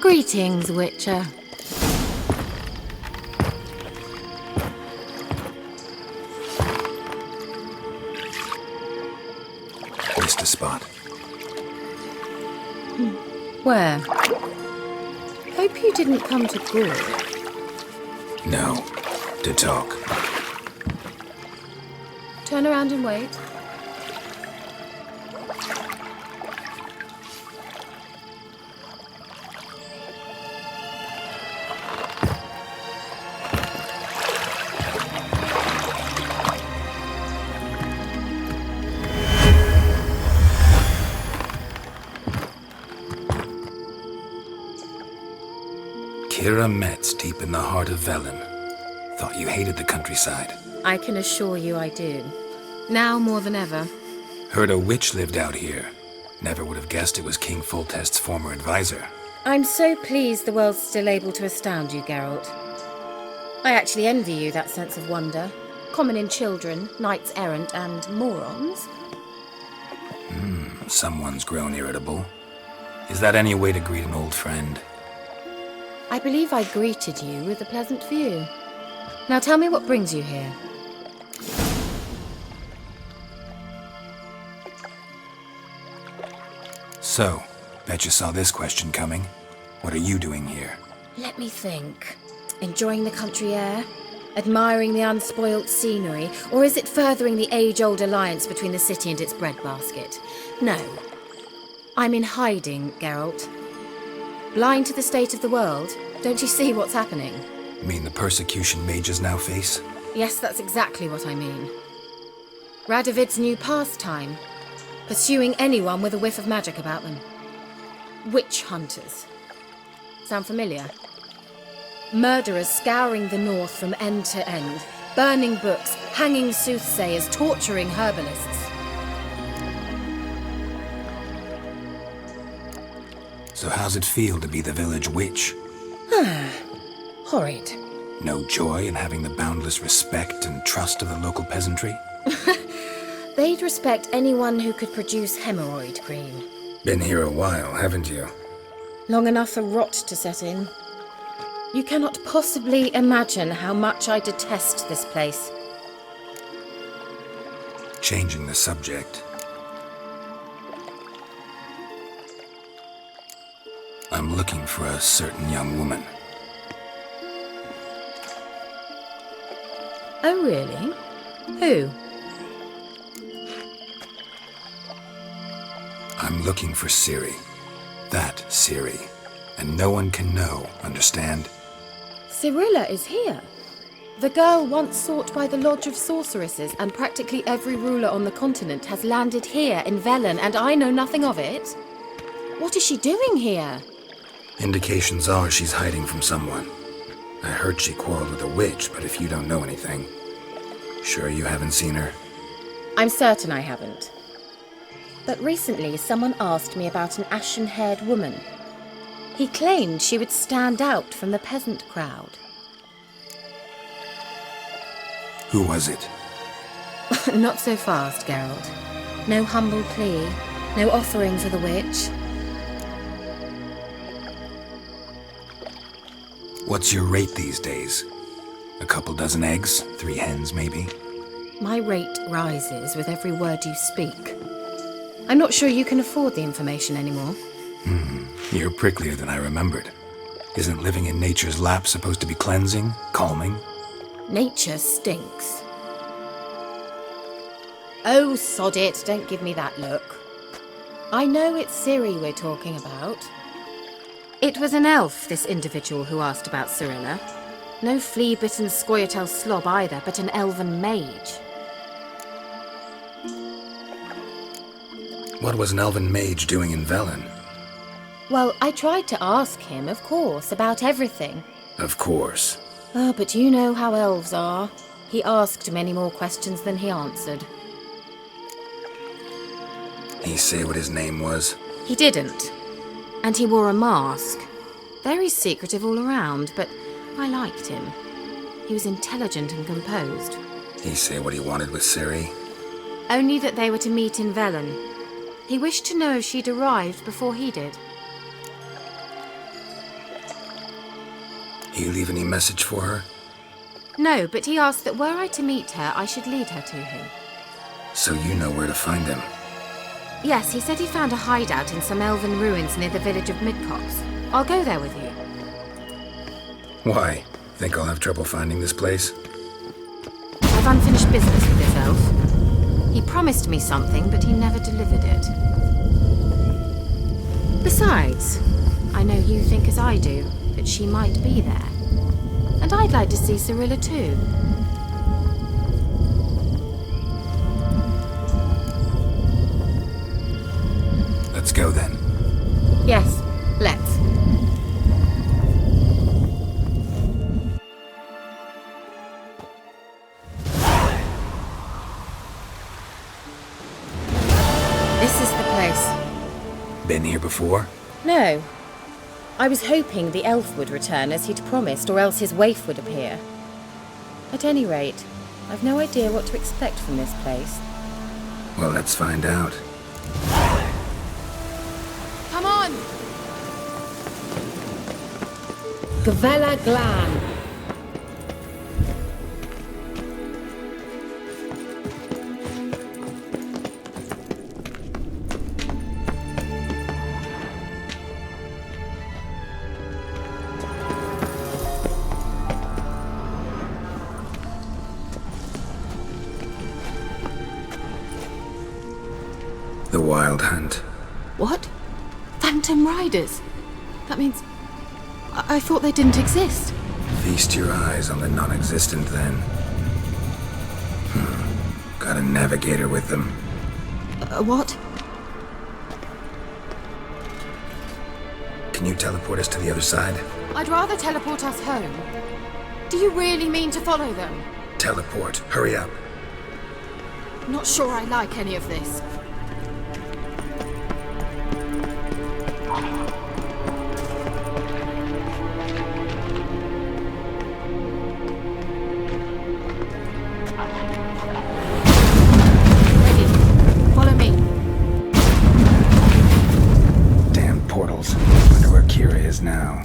S2: Greetings, Witcher.
S7: Missed a spot.
S2: Where? Hope you didn't come to Gore.
S7: No. To talk.
S2: Turn around and wait.
S7: Kira Metz deep in the heart of Velen. Thought you hated the countryside.
S2: I can assure you I do. Now more than ever.
S7: Heard a witch lived out here. Never would have guessed it was King Foltest's former advisor.
S2: I'm so pleased the world's still able to astound you, Geralt. I actually envy you that sense of wonder. Common in children, knights errant, and morons.
S7: Someone's grown irritable. Is that any way to greet an old friend?
S2: I believe I greeted you with a pleasant view. Now tell me what brings you here.
S7: So, bet you saw this question coming. What are you doing here?
S2: Let me think. Enjoying the country air? Admiring the unspoilt scenery? Or is it furthering the age-old alliance between the city and its breadbasket? No. I'm in hiding, Geralt. Blind to the state of the world? Don't you see what's happening?
S7: Mean the persecution mages now face?
S2: Yes, that's exactly what I mean. Radovid's new pastime. Pursuing anyone with a whiff of magic about them. Witch hunters. Sound familiar? Murderers scouring the north from end to end. Burning books, hanging soothsayers, torturing herbalists.
S7: So how's it feel to be the village witch?
S2: Horrid.
S7: No joy in having the boundless respect and trust of the local peasantry?
S2: They'd respect anyone who could produce hemorrhoid cream.
S7: Been here a while, haven't you?
S2: Long enough for rot to set in. You cannot possibly imagine how much I detest this place.
S7: Changing the subject. I'm looking for a certain young woman.
S2: Oh, really? Who?
S7: I'm looking for Ciri. That Ciri. And no one can know, understand?
S2: Cyrilla is here. The girl once sought by the Lodge of Sorceresses, and practically every ruler on the continent has landed here in Velen, and I know nothing of it. What is she doing here?
S7: Indications are she's hiding from someone. I heard she quarreled with a witch, but if you don't know anything, sure you haven't seen her?
S2: I'm certain I haven't. But recently someone asked me about an ashen-haired woman. He claimed she would stand out from the peasant crowd.
S7: Who was it?
S2: Not so fast, Geralt. No humble plea, no offering for the witch.
S7: What's your rate these days? A couple dozen eggs? 3 hens, maybe?
S2: My rate rises with every word you speak. I'm not sure you can afford the information anymore.
S7: You're pricklier than I remembered. Isn't living in nature's lap supposed to be cleansing, calming?
S2: Nature stinks. Oh, sod it, don't give me that look. I know it's Ciri we're talking about. It was an elf, this individual who asked about Cyrilla. No flea-bitten Scoia'tael slob either, but an elven mage.
S7: What was an elven mage doing in Velen?
S2: Well, I tried to ask him, of course, about everything.
S7: Of course.
S2: Oh, but you know how elves are. He asked many more questions than he answered.
S7: He say what his name was?
S2: He didn't. And he wore a mask. Very secretive all around, but I liked him. He was intelligent and composed.
S7: He say what he wanted with Ciri?
S2: Only that they were to meet in Velen. He wished to know if she'd arrived before he did.
S7: He leave any message for her?
S2: No, but he asked that were I to meet her, I should lead her to him.
S7: So you know where to find him?
S2: Yes, he said he found a hideout in some elven ruins near the village of Midcox. I'll go there with you.
S7: Why? Think I'll have trouble finding this place?
S2: I've unfinished business with this elf. He promised me something, but he never delivered it. Besides, I know you think as I do, that she might be there. And I'd like to see Cyrilla too.
S7: Let's go then.
S2: Yes, let's. This is the place.
S7: Been here before?
S2: No. I was hoping the elf would return as he'd promised, or else his waif would appear. At any rate, I've no idea what to expect from this place.
S7: Well, let's find out.
S2: Come on! Gavella Glan.
S7: The Wild Hunt.
S2: What? Phantom Riders? That means... I thought they didn't exist.
S7: Feast your eyes on the non-existent, then. Got a navigator with them.
S2: What?
S7: Can you teleport us to the other side?
S2: I'd rather teleport us home. Do you really mean to follow them?
S7: Teleport. Hurry up.
S2: Not sure I like any of this.
S7: Now.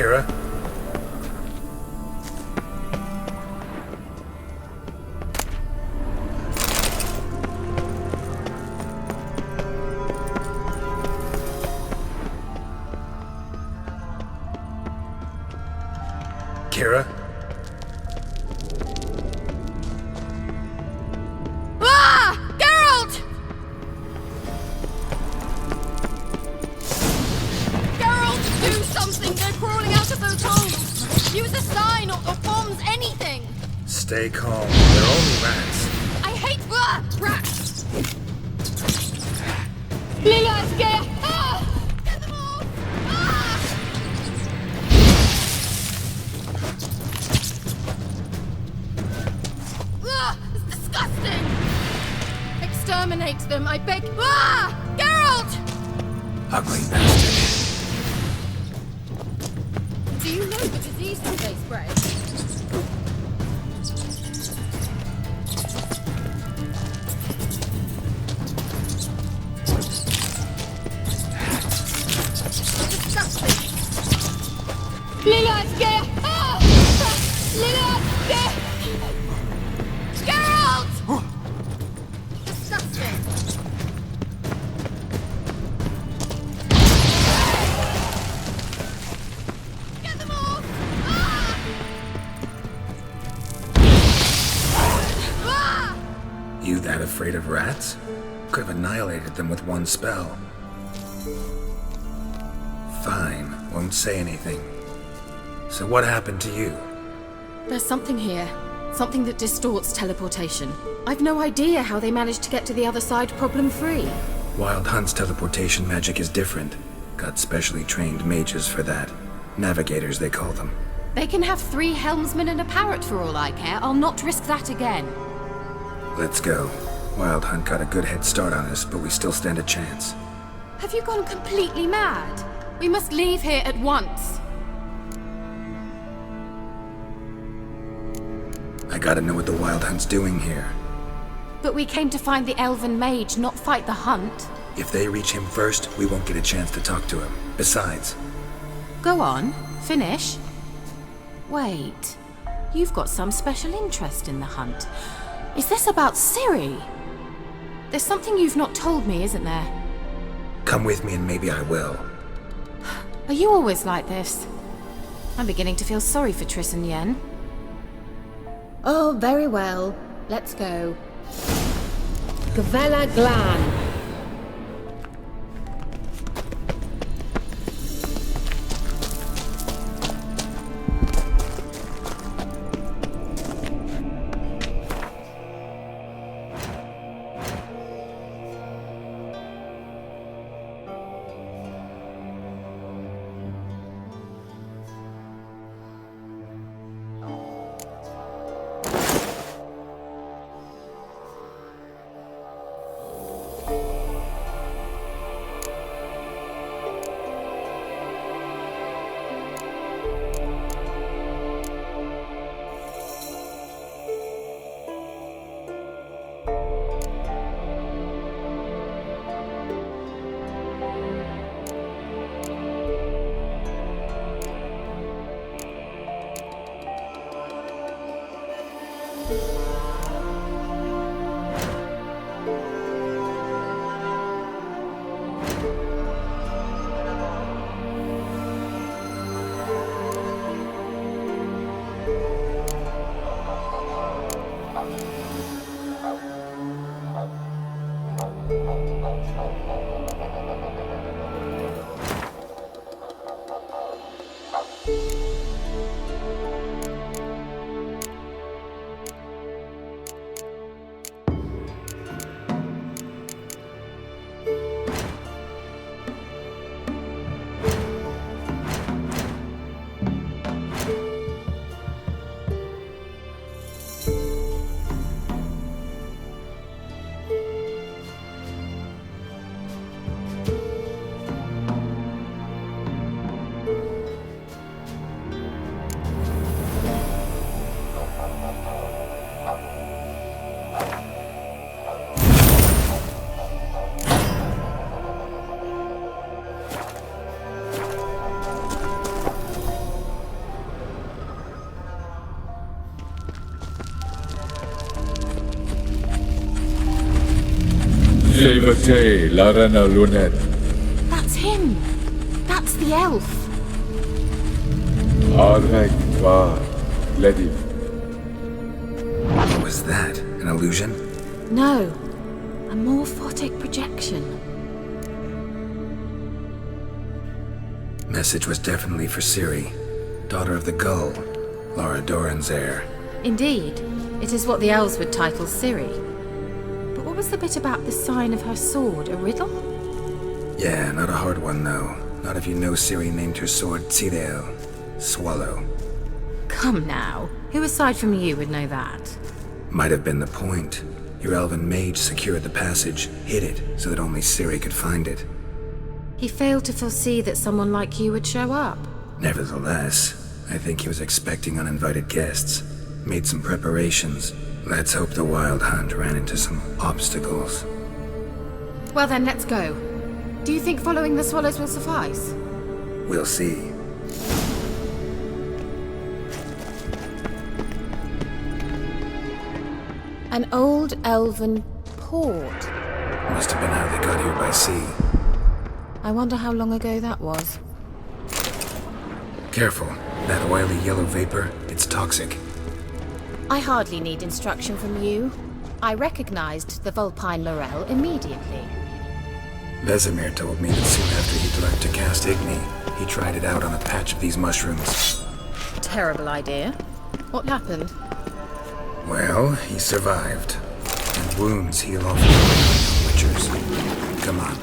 S7: Kira? Kira?
S18: Ah! Geralt! Geralt, do something! They're crawling out of those holes! Use a sign or bombs, anything!
S7: Stay calm. They're only rats.
S18: I hate rats! Lila, scare! Ah! Get them off! Ah! Ah! It's disgusting!
S2: Exterminate them, I beg.
S18: Ah! Geralt!
S7: Ugly bastard.
S2: Do you know the diseases they spread?
S18: Lila, scare! Ah! Lila, scare! Geralt!
S2: Disgusting.
S18: Get them off! Ah! Ah!
S7: You that afraid of rats? Could have annihilated them with one spell. Fine, won't say anything. So what happened to you?
S2: There's something here. Something that distorts teleportation. I've no idea how they managed to get to the other side problem-free.
S7: Wild Hunt's teleportation magic is different. Got specially trained mages for that. Navigators, they call them.
S2: They can have 3 helmsmen and a parrot for all I care. I'll not risk that again.
S7: Let's go. Wild Hunt got a good head start on us, but we still stand a chance.
S2: Have you gone completely mad? We must leave here at once.
S7: I gotta know what the Wild Hunt's doing here.
S2: But we came to find the elven mage, not fight the hunt.
S7: If they reach him first, we won't get a chance to talk to him. Besides...
S2: Go on, finish. Wait, you've got some special interest in the hunt. Is this about Ciri? There's something you've not told me, isn't there?
S7: Come with me and maybe I will.
S2: Are you always like this? I'm beginning to feel sorry for Triss and Yen. Oh, very well. Let's go. Gavella Glan.
S20: Sevate Larena Lunet.
S2: That's him. That's the elf.
S20: Arvek Va Lediv.
S7: What was that? An illusion?
S2: No, a morphotic projection.
S7: Message was definitely for Ciri, daughter of the Gull, Laura Doran's heir.
S2: Indeed, it is what the elves would title Ciri. But what was the bit about the sign of her sword? A riddle?
S7: Yeah, not a hard one though. Not if you know Ciri named her sword Tidel, Swallow.
S2: Come now, who aside from you would know that?
S7: Might have been the point. Your elven mage secured the passage, hid it, so that only Ciri could find it.
S2: He failed to foresee that someone like you would show up.
S7: Nevertheless, I think he was expecting uninvited guests. Made some preparations. Let's hope the Wild Hunt ran into some obstacles.
S2: Well then, let's go. Do you think following the swallows will suffice?
S7: We'll see.
S2: An old elven port.
S7: Must have been how they got here by sea.
S2: I wonder how long ago that was.
S7: Careful. That oily yellow vapor, it's toxic.
S2: I hardly need instruction from you. I recognized the Vulpine Laurel immediately.
S7: Vesemir told me that soon after he'd learned to cast Igni, he tried it out on a patch of these mushrooms.
S2: Terrible idea. What happened?
S7: Well, he survived. And wounds heal off witchers. Come on.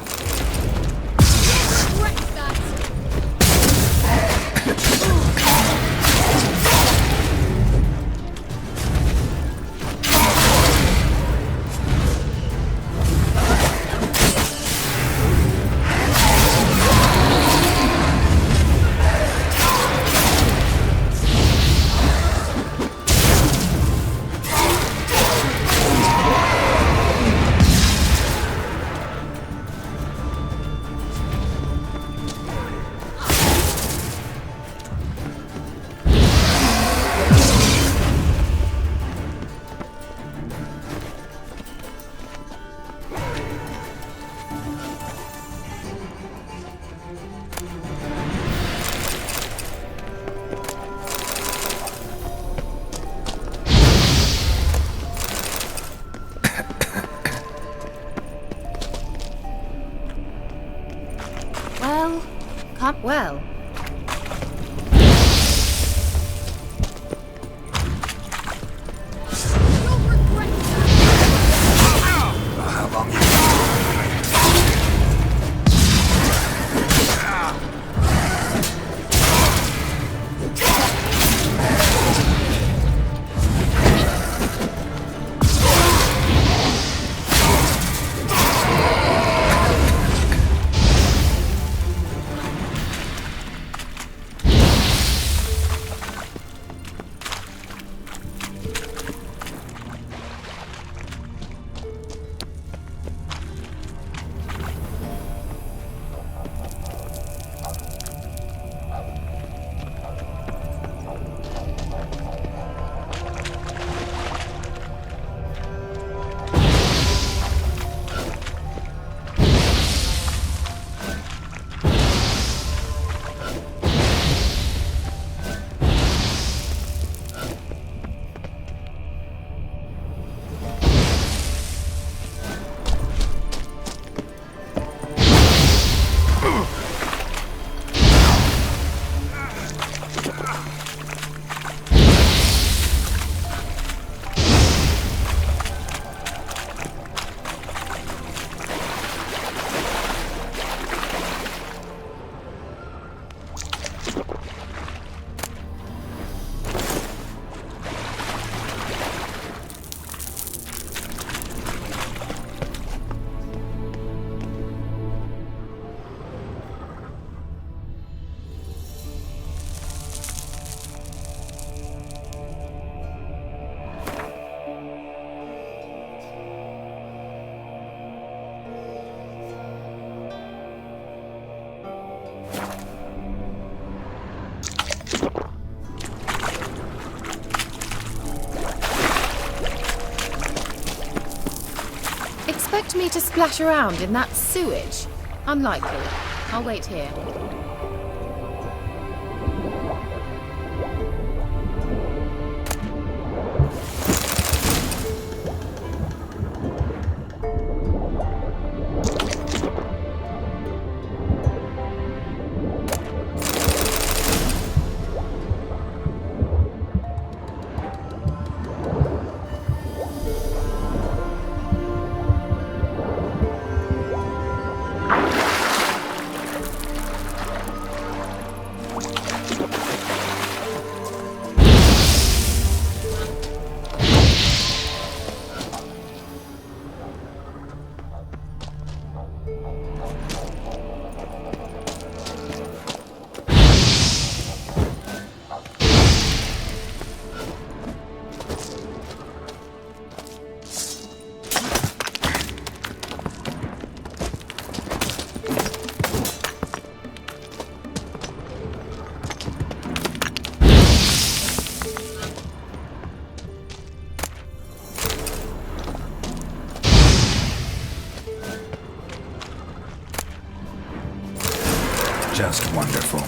S2: Well.
S7: How long
S2: expect me to splash around in that sewage? Unlikely. I'll wait here.
S7: Just wonderful.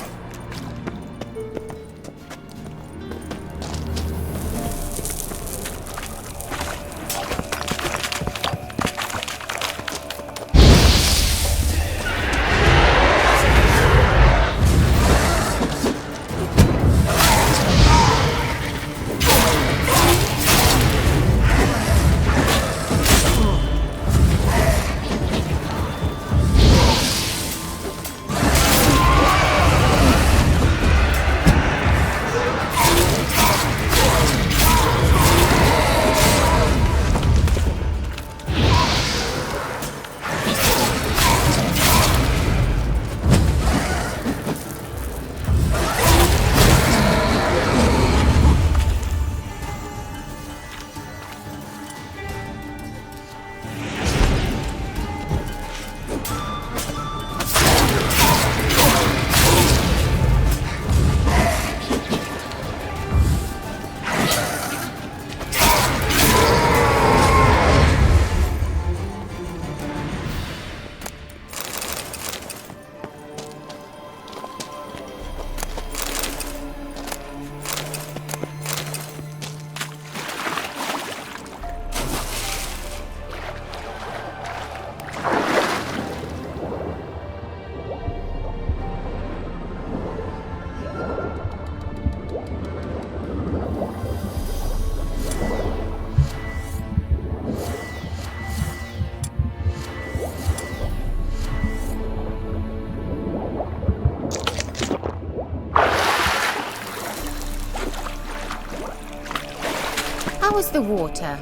S2: How was the water?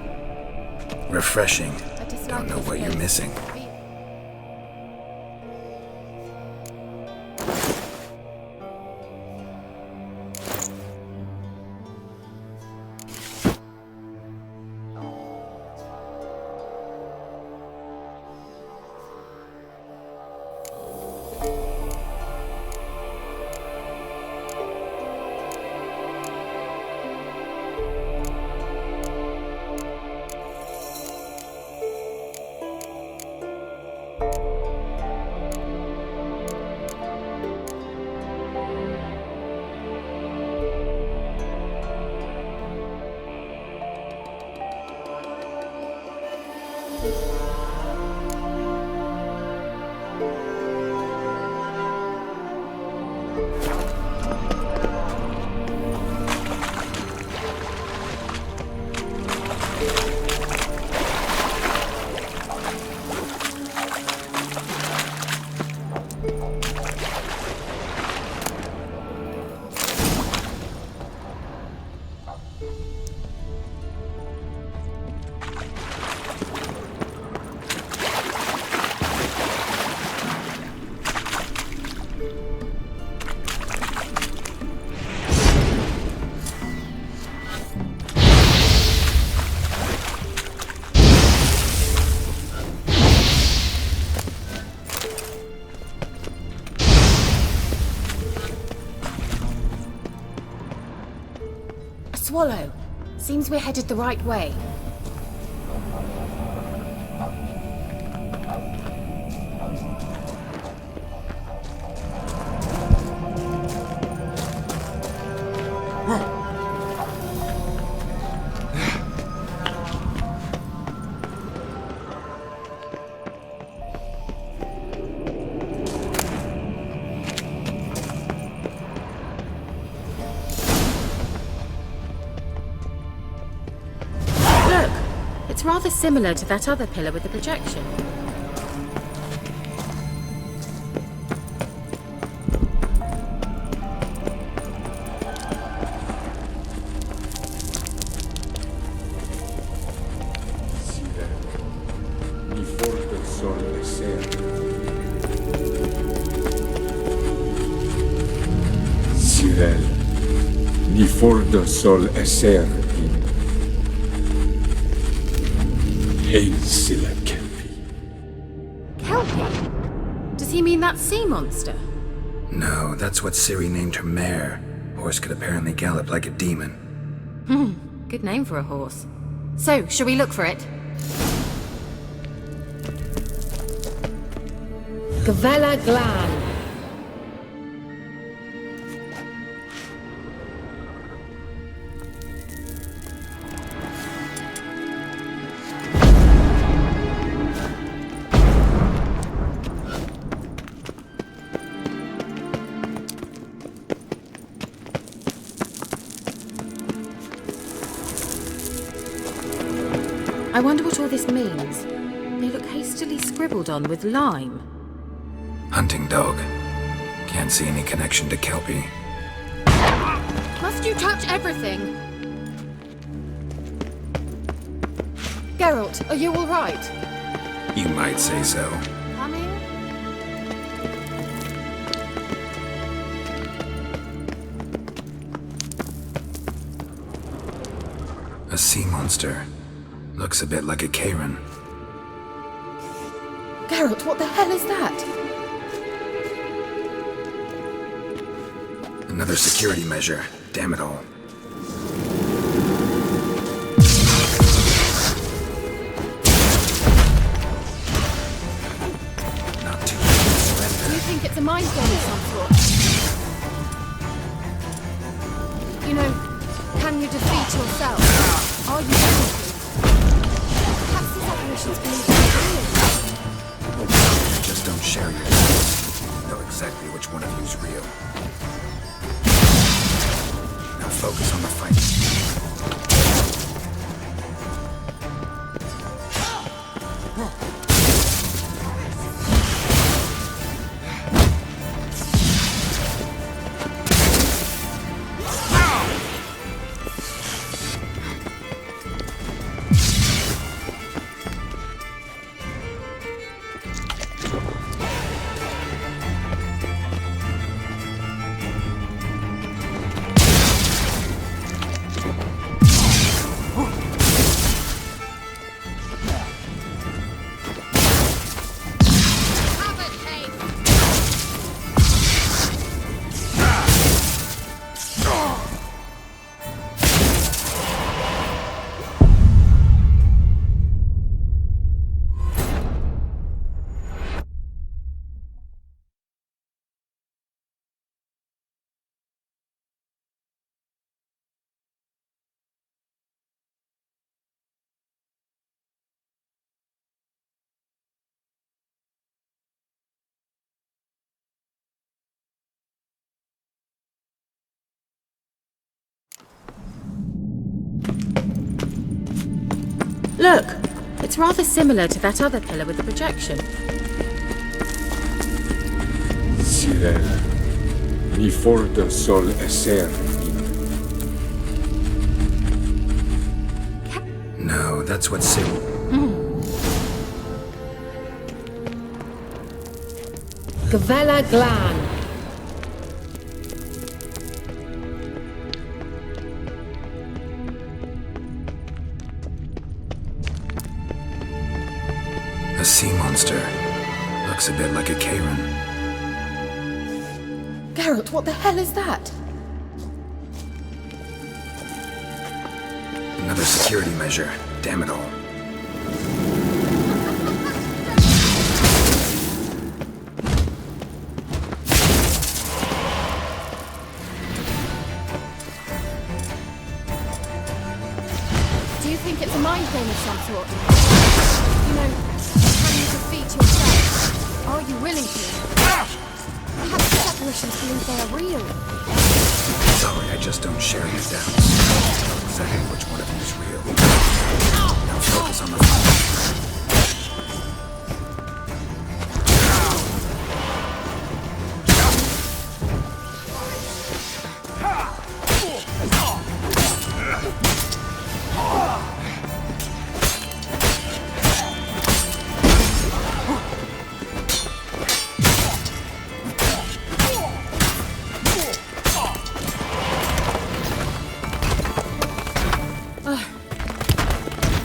S7: Refreshing. Don't know what you're missing.
S2: Swallow. Seems we're headed the right way. It's rather similar to that other pillar with the projection.
S20: Ni fordo sol esser in Hail Silla Kelpie.
S2: Kelpie? Does he mean that sea monster?
S7: No, that's what Ciri named her mare. Horse could apparently gallop like a demon.
S2: Good name for a horse. So, shall we look for it? Gavella Glan. I wonder what all this means. They look hastily scribbled on with lime.
S7: Hunting dog. Can't see any connection to Kelpie.
S2: Must you touch everything? Geralt, are you all right?
S7: You might say so.
S2: Coming?
S7: A sea monster. Looks a bit like a Karen.
S2: Geralt, what the hell is that?
S7: Another security measure. Damn it all. Not too late to surrender.
S2: Do you think it's a mind game of some sort? You know, can you defeat yourself? Are you able to? Perhaps these apparitions believe in real.
S7: Just don't share your thoughts. Know exactly which one of you's real. Now focus on the fight.
S2: Look, it's rather similar to that other pillar with the projection.
S20: Sirel, mi fordo sol esser in
S7: No, that's what Ciri...
S2: Gavella Glan.
S7: A sea monster. Looks a bit like a Karen.
S2: Geralt, what the hell is that?
S7: Another security measure. Damn it all.
S2: Do you think it's a mind game of some sort? You know, can you defeat yourself? Are you willing to? Perhaps the apparitions believe they are real.
S7: Sorry, I just don't share your doubts. Know exactly which one of you is real. Now focus on the phone.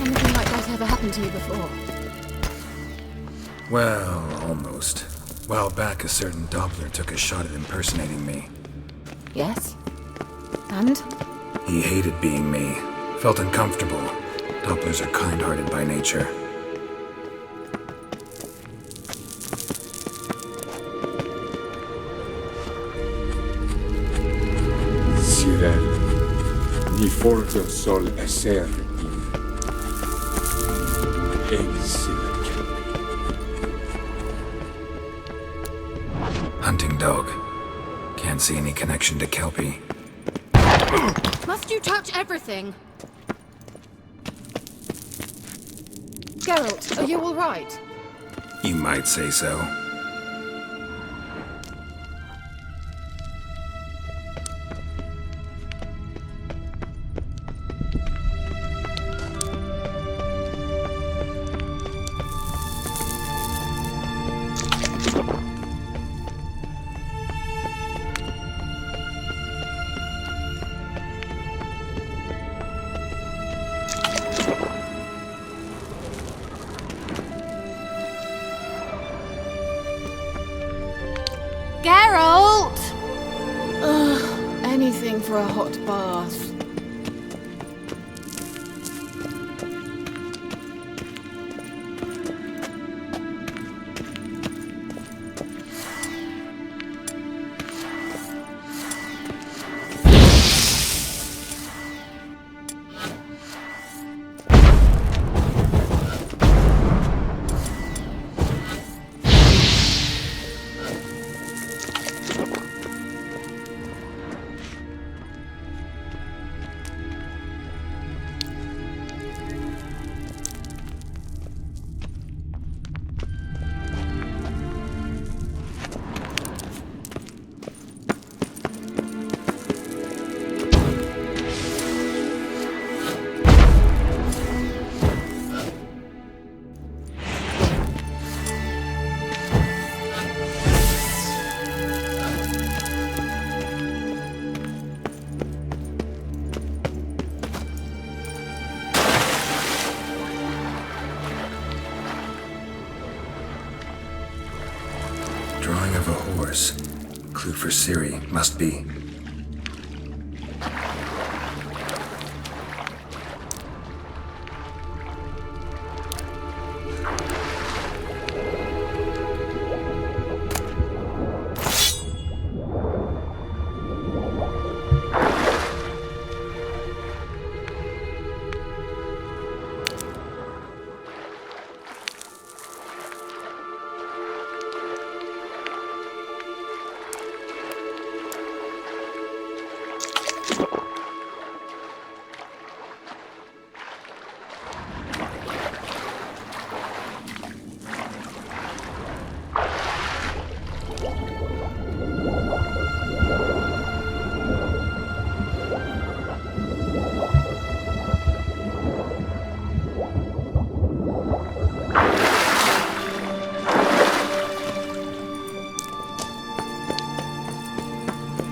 S2: Anything like that ever happened to you before?
S7: Well, almost. A while back, a certain Doppler took a shot at impersonating me.
S2: Yes? And?
S7: He hated being me. Felt uncomfortable. Dopplers are kind-hearted by nature.
S20: Sirel, ni fordo sol esser in exilic.
S7: Hunting dog. Can't see any connection to Kelpie.
S18: Must you touch everything?
S2: Geralt, are you all right?
S7: You might say so.
S18: Geralt!
S2: Ugh, anything for a hot bath.
S7: Drawing of a horse. Clue for Ciri, must be.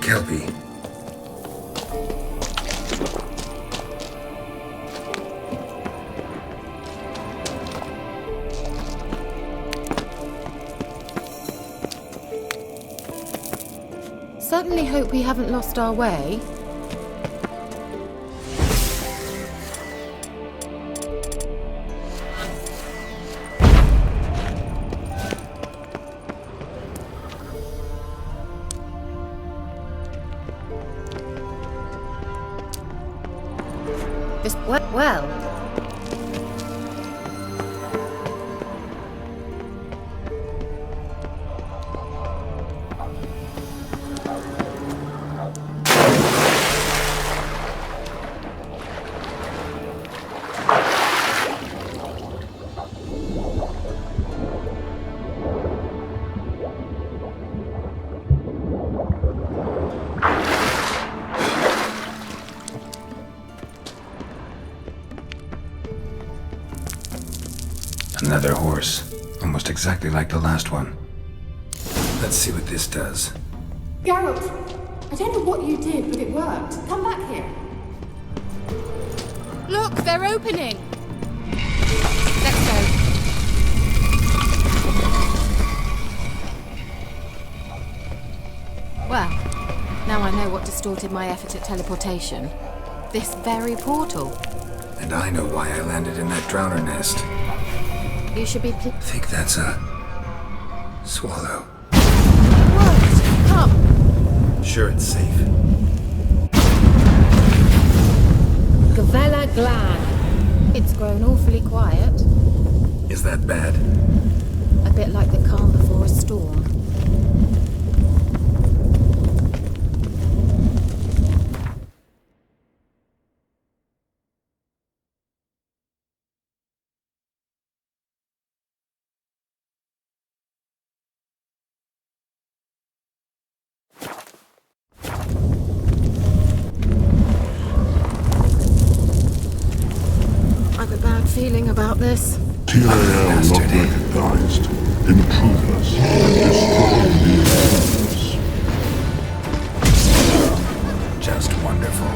S7: Kelpie.
S2: Certainly hope we haven't lost our way. This well.
S7: Another horse, almost exactly like the last one. Let's see what this does.
S2: Geralt, I don't know what you did, but it worked. Come back here. Look, they're opening. Let's go. Well, now I know what distorted my effort at teleportation. This very portal.
S7: And I know why I landed in that drowner nest.
S2: You should be
S7: Think that's a swallow.
S2: What? Come.
S7: Sure, it's safe.
S2: Gavella Glan. It's grown awfully quiet.
S7: Is that bad?
S2: A bit like the calm before a storm. I've a bad feeling about this.
S6: Tyrael not recognized. Intruders. Destroy the intruders.
S7: Just wonderful.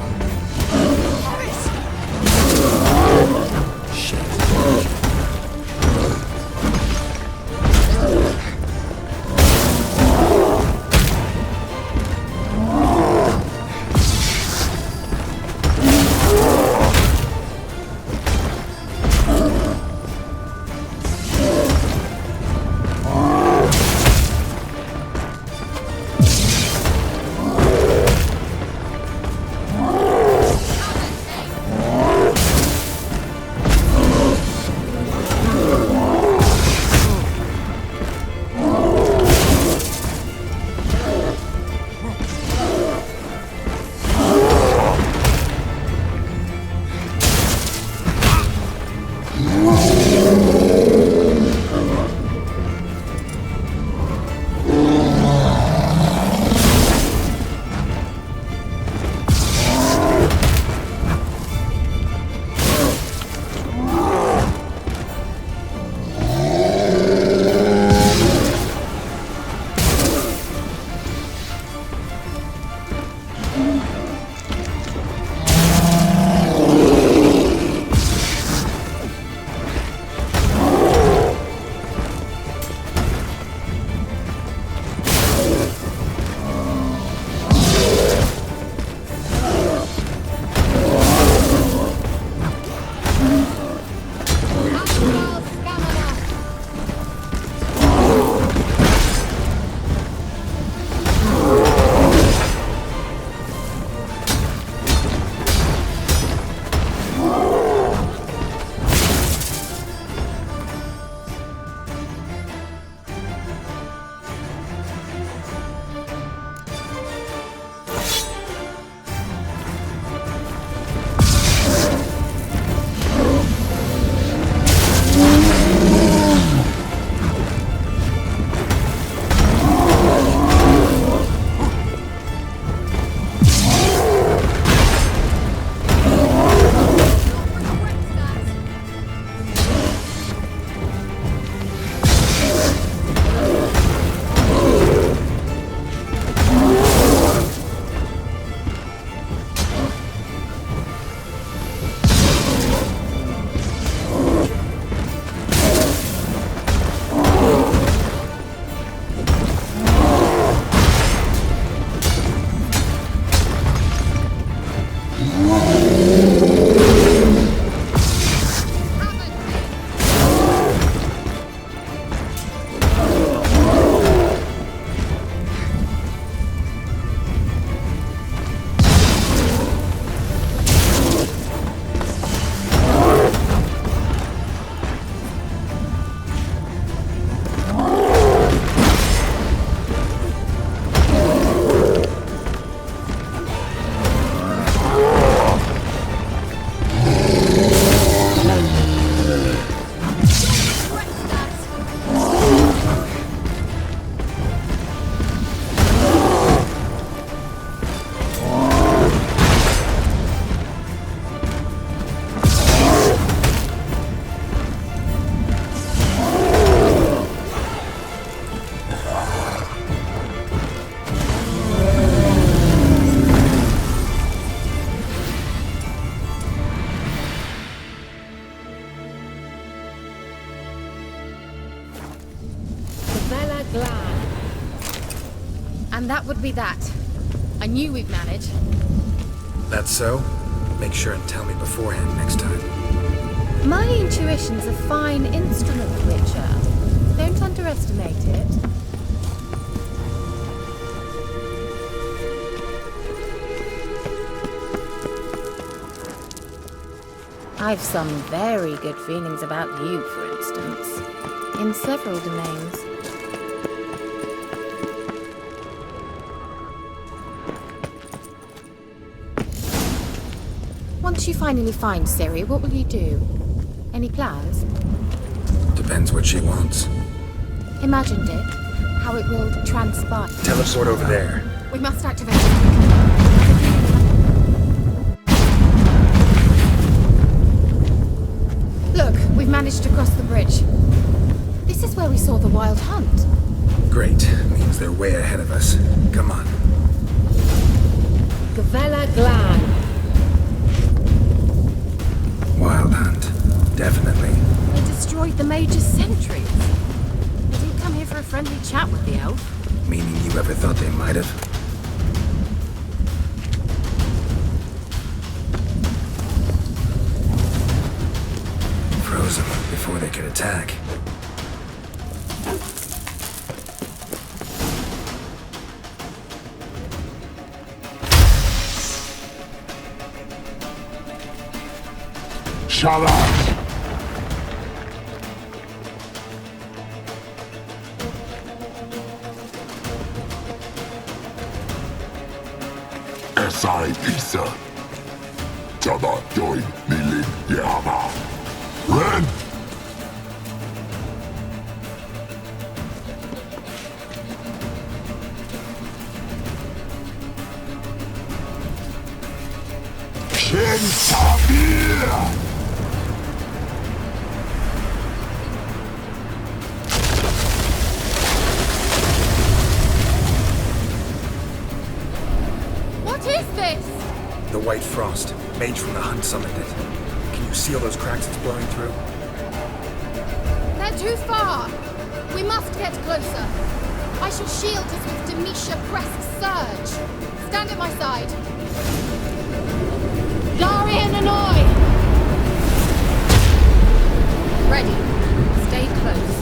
S2: Glan. And that would be that. I knew we'd manage.
S7: That's so? Make sure and tell me beforehand next time.
S2: My intuition's a fine instrument, Witcher. Don't underestimate it. I've some very good feelings about you, for instance. In several domains. Once you finally find Ciri, what will you do? Any plans?
S7: Depends what she wants.
S2: Imagined it. How it will transpire.
S7: Teleport over there.
S2: We must activate it. Look, we've managed to cross the bridge. This is where we saw the wild hunt.
S7: Great. Means they're way ahead of us. Come on.
S2: Gavella Glan.
S7: Wild hunt. Definitely.
S2: They destroyed the Major's sentries. They didn't come here for a friendly chat with the elf.
S7: Meaning you ever thought they might have? Froze them before they could attack.
S20: Shut up! Esai Pisa. Jada Join Nilin Yama. Ren! Shen Sabir!
S7: The white frost. Mage from the hunt summoned it. Can you see all those cracks it's blowing through?
S2: They're too far. We must get closer. I shall shield us with Demisha Crest's surge. Stand at my side. Darian and I! Ready. Stay close.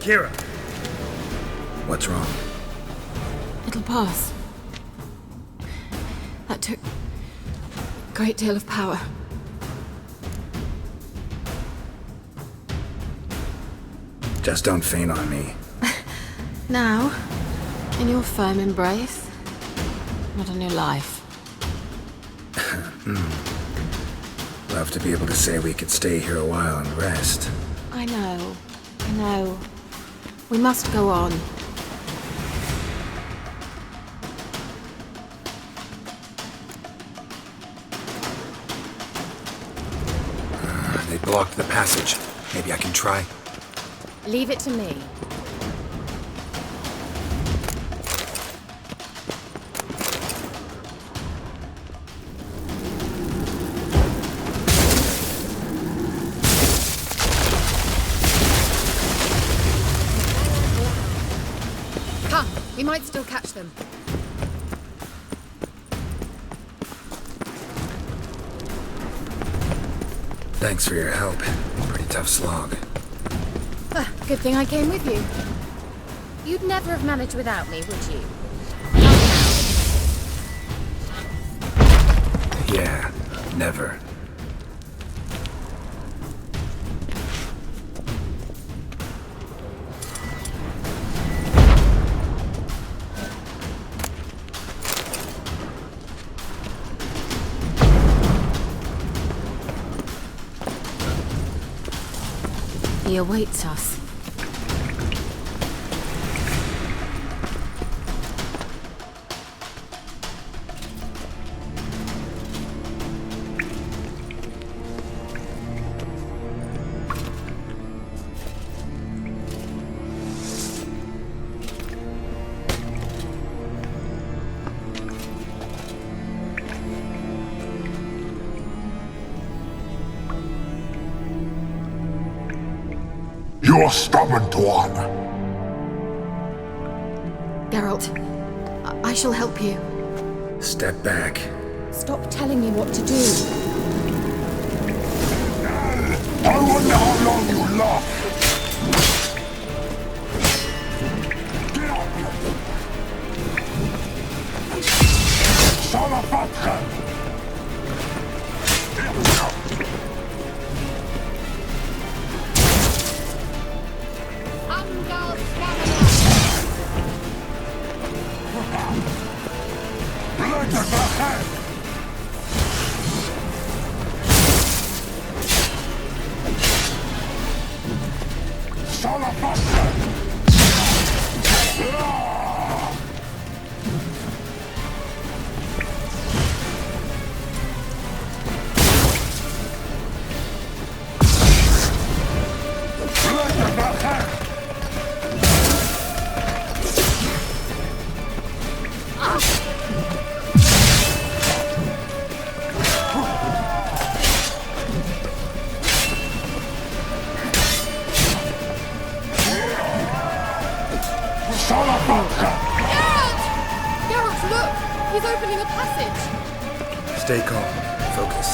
S13: Kira.
S7: What's wrong?
S2: It'll pass. That took a great deal of power.
S7: Just don't faint on me.
S2: Now, in your firm embrace, what a new life.
S7: Love to be able to say we could stay here a while and rest.
S2: I know. We must go on.
S7: They blocked the passage. Maybe I can try.
S2: Leave it to me. Come, we might still catch them.
S7: Thanks for your help. Pretty tough slog.
S2: Good thing I came with you. You'd never have managed without me, would you?
S7: Yeah, never.
S2: He awaits us.
S6: You're stubborn, Tuan.
S2: Geralt, I shall help you.
S7: Step back.
S2: Stop telling me what to do.
S6: I wonder how long you last. Get up! Salafatra!
S2: Geralt, look! He's opening a passage!
S7: Stay calm. Focus.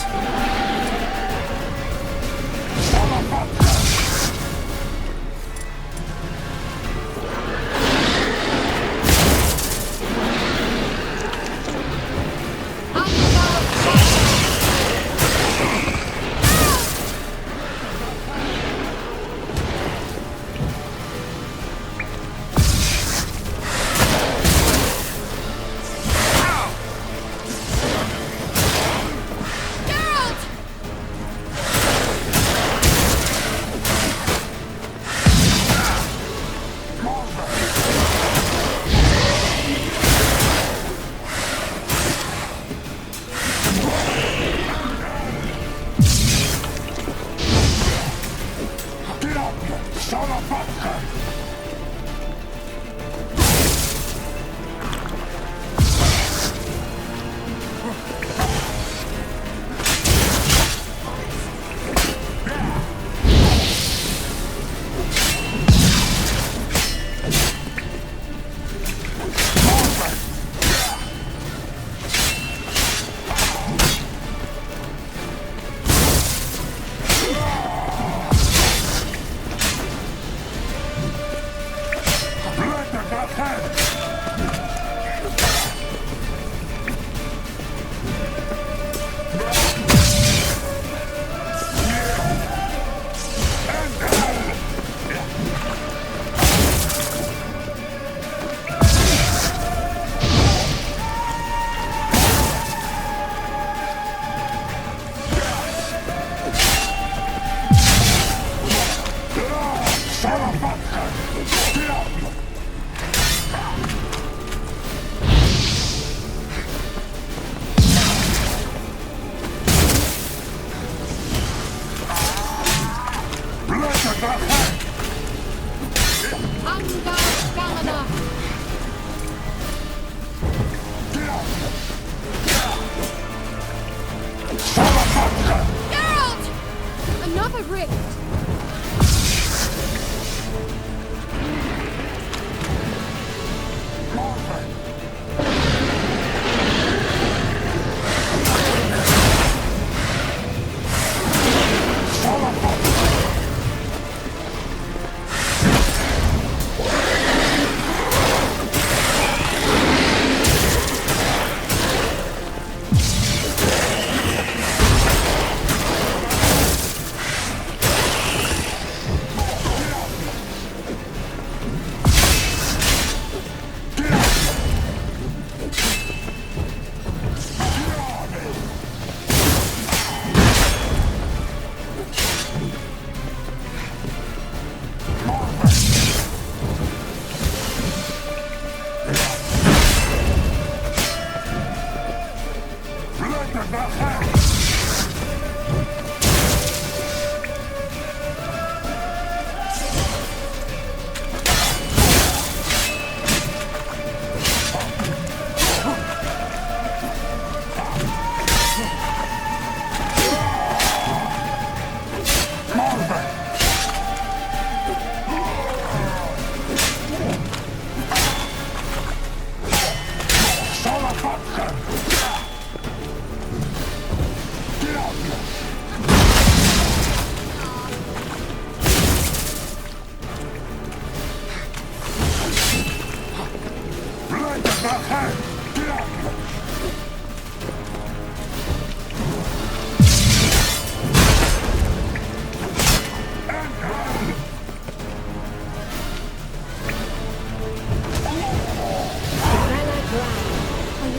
S2: a rift.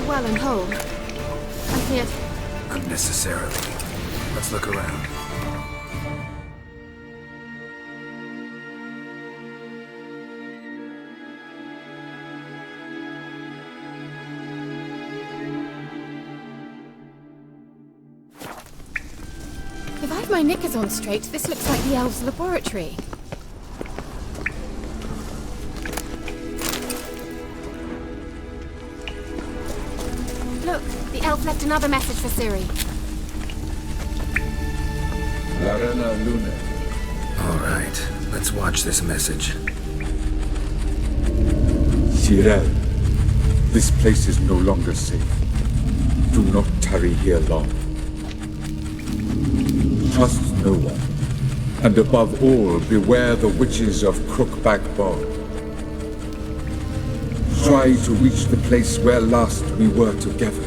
S2: Well and whole. I feared.
S7: Unnecessarily. Let's look around.
S2: If I have my knickers on straight, this looks like the elves' laboratory. Look, the elf left another message for Ciri.
S20: Larena Lune.
S7: All right, let's watch this message.
S20: Tyrell, this place is no longer safe. Do not tarry here long. Trust no one. And above all, beware the witches of Crookback Bog. Try to reach the place where last we were together.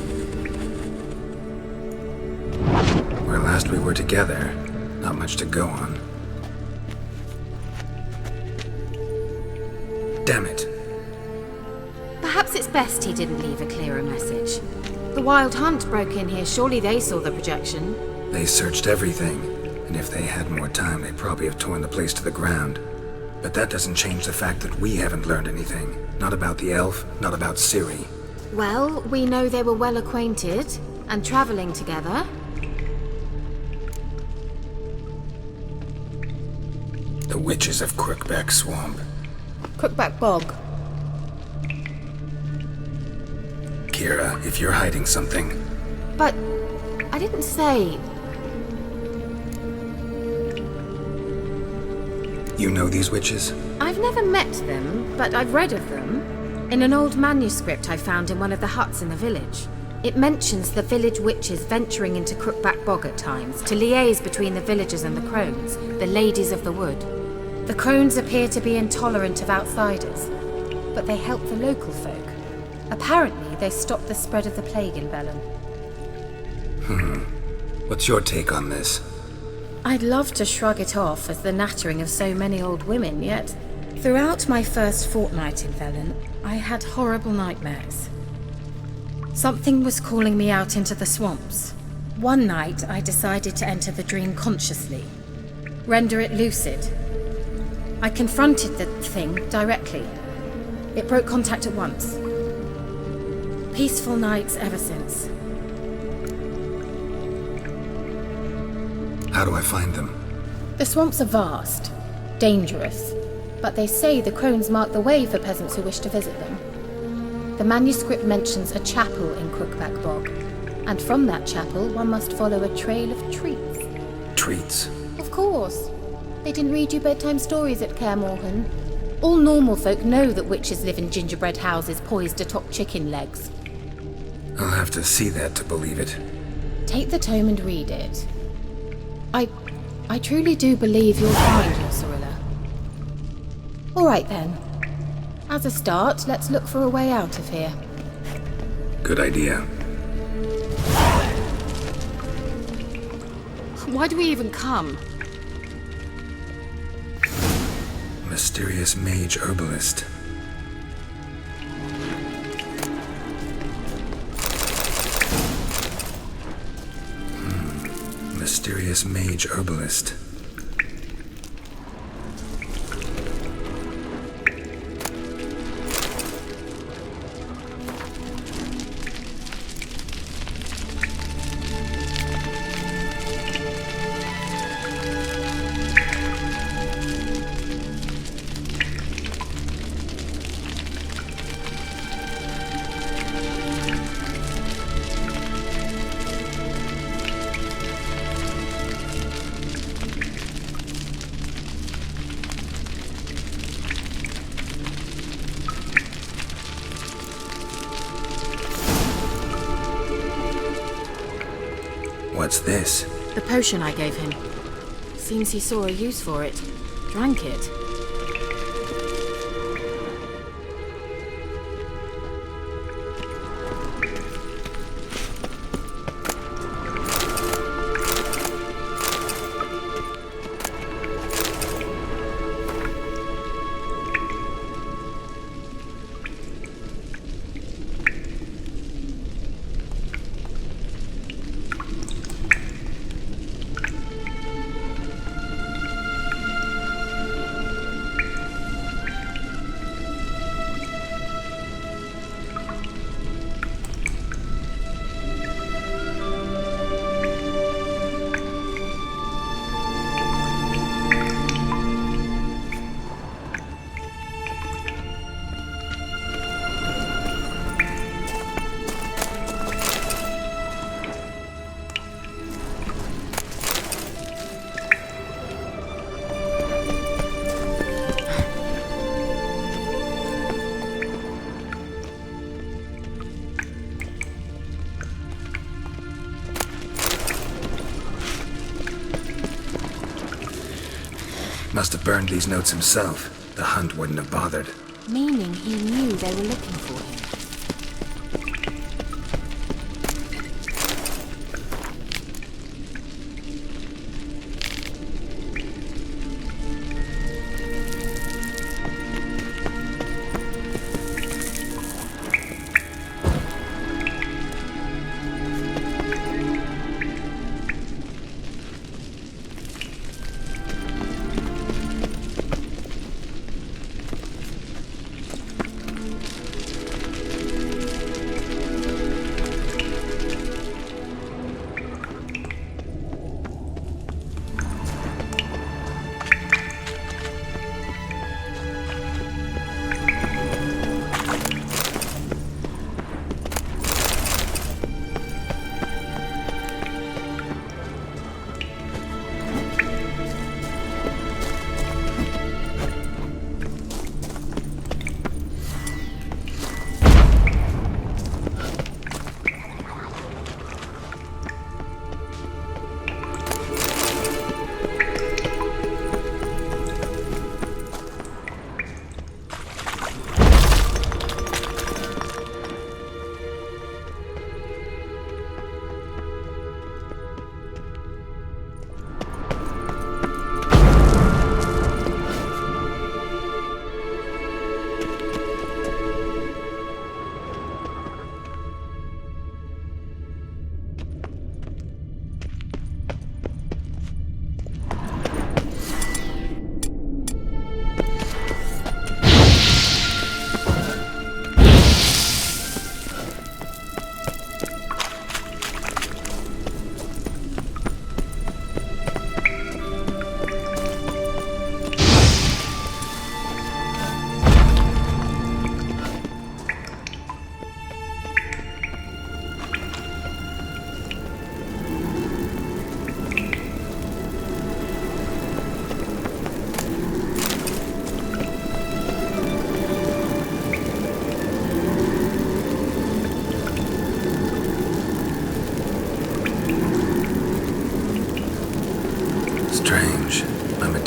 S7: Where last we were together, not much to go on. Damn it.
S2: Perhaps it's best he didn't leave a clearer message. The Wild Hunt broke in here. Surely they saw the projection.
S7: They searched everything, and if they had more time, they'd probably have torn the place to the ground. But that doesn't change the fact that we haven't learned anything. Not about the elf, not about Ciri.
S2: Well, we know they were well acquainted and traveling together.
S7: The witches of Crookback Swamp.
S2: Crookback Bog.
S7: Kira, if you're hiding something...
S2: But I didn't say...
S7: You know these witches?
S2: I've never met them, but I've read of them. In an old manuscript I found in one of the huts in the village. It mentions the village witches venturing into Crookback Bog at times to liaise between the villagers and the crones, the ladies of the wood. The crones appear to be intolerant of outsiders, but they help the local folk. Apparently, they stopped the spread of the plague in Velen.
S7: What's your take on this?
S2: I'd love to shrug it off as the nattering of so many old women, yet throughout my first fortnight in Velen, I had horrible nightmares. Something was calling me out into the swamps. One night, I decided to enter the dream consciously, render it lucid. I confronted the thing directly. It broke contact at once. Peaceful nights ever since.
S7: How do I find them?
S2: The swamps are vast, dangerous, but they say the crones mark the way for peasants who wish to visit them. The manuscript mentions a chapel in Crookback Bog, and from that chapel one must follow a trail of treats.
S7: Treats?
S2: Of Of course. They didn't read you bedtime stories at Kaer Morhen. All normal folk know that witches live in gingerbread houses poised atop chicken legs.
S7: I'll have to see that to believe it.
S2: Take the tome and read it. I truly do believe you'll find your Cyrilla. All right then. As a start, let's look for a way out of here.
S7: Good idea.
S18: Why do we even come?
S7: Mysterious mage herbalist. Mysterious mage herbalist. What's this?
S2: The potion I gave him. Seems he saw a use for it. Drank it.
S7: Must have burned these notes himself. The hunt wouldn't have bothered.
S2: Meaning he knew they were looking for him.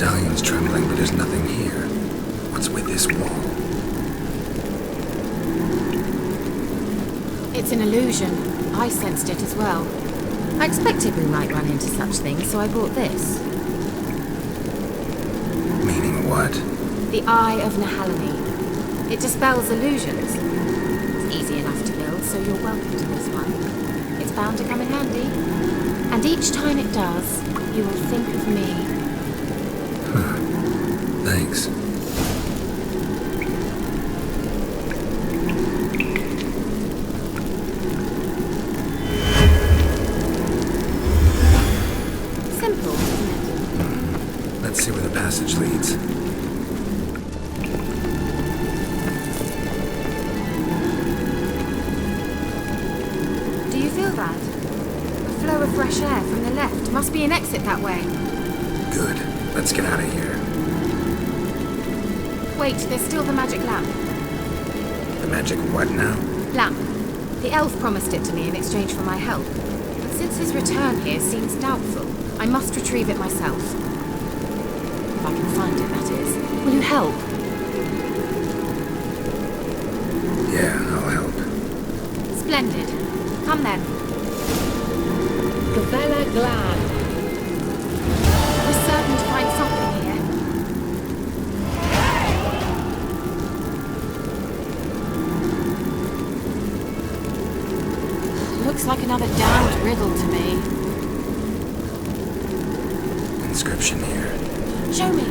S7: medallion's trembling, but there's nothing here. What's with this wall?
S2: It's an illusion. I sensed it as well. I expected we might run into such things, so I bought this.
S7: Meaning what?
S2: The Eye of Nehalani. It dispels illusions. It's easy enough to build, so you're welcome to this one. It's bound to come in handy. And each time it does, you will think of me.
S7: Thanks.
S2: Simple, isn't it?
S7: Let's see where the passage leads.
S2: Do you feel that? A flow of fresh air from the left. Must be an exit that way.
S7: Good. Let's get out of here.
S2: Wait, there's still the magic lamp.
S7: The magic what now?
S2: Lamp. The elf promised it to me in exchange for my help. But since his return here seems doubtful, I must retrieve it myself. If I can find it, that is. Will you help?
S7: Yeah, I'll help.
S2: Splendid. Come then. Gavella Glad. We're certain to find something here. Looks like another damned riddle to me.
S7: Inscription here.
S2: Show me.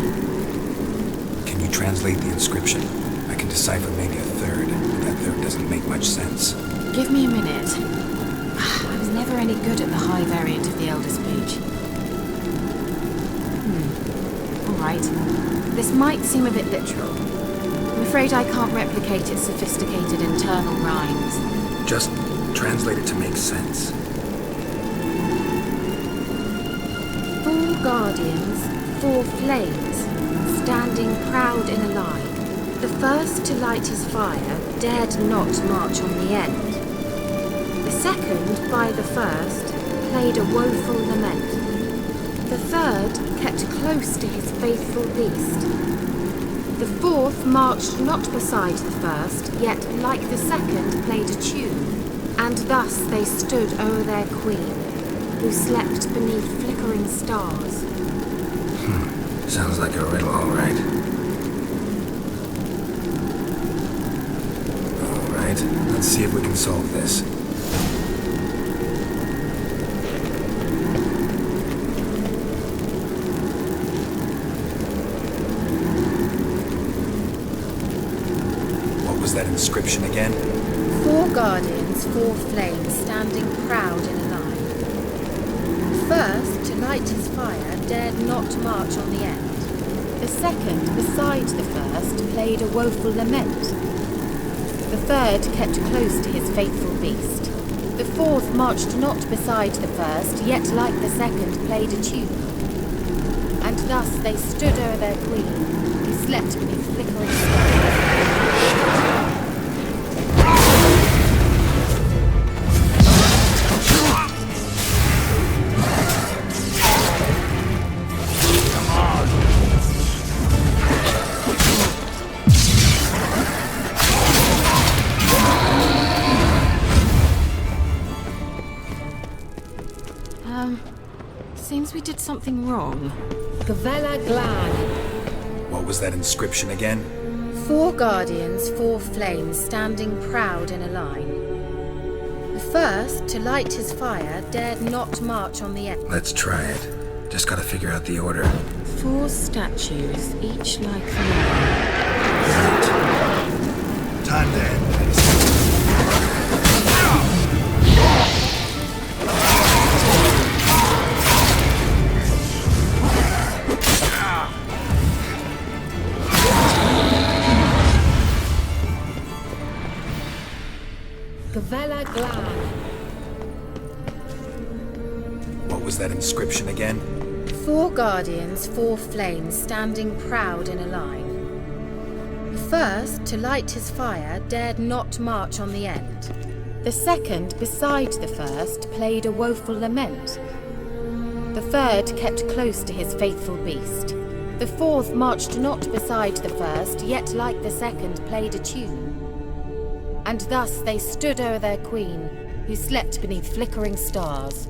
S7: Can you translate the inscription? I can decipher maybe a third, but that third doesn't make much sense.
S2: Give me a minute. I was never any good at the high variant of the Elder speech. Alright. This might seem a bit literal. I'm afraid I can't replicate its sophisticated internal rhymes.
S7: Just translate it to make sense.
S2: 4 guardians, 4 flames, standing proud in a line. The first to light his fire dared not march on the end. The second, by the first, played a woeful lament. The third kept close to his faithful beast. The fourth marched not beside the first, yet, like the second, played a tune. And thus they stood o'er their queen, who slept beneath flickering stars.
S7: Sounds like a riddle, all right. All right, let's see if we can solve this. What was that inscription again?
S2: 4 guardians, 4 flames, standing proud in a line. The first, to light his fire, dared not march on the end. The second, beside the first, played a woeful lament. The third kept close to his faithful beast. The fourth marched not beside the first, yet like the second played a tune. And thus they stood o'er their queen, who slept beneath flickering stars. Seems we did something wrong. Gavella Glad.
S7: What was that inscription again?
S2: 4 guardians, 4 flames, standing proud in a line. The first, to light his fire, dared not march on the end.
S7: Let's try it. Just gotta figure out the order.
S2: 4 statues, each like the other.
S13: Time then.
S2: Gavella Glad.
S7: What was that inscription again?
S2: 4 guardians, 4 flames, standing proud in a line. The first, to light his fire, dared not march on the end. The second, beside the first, played a woeful lament. The third kept close to his faithful beast. The fourth marched not beside the first, yet like the second played a tune. And thus they stood o'er their queen, who slept beneath flickering stars.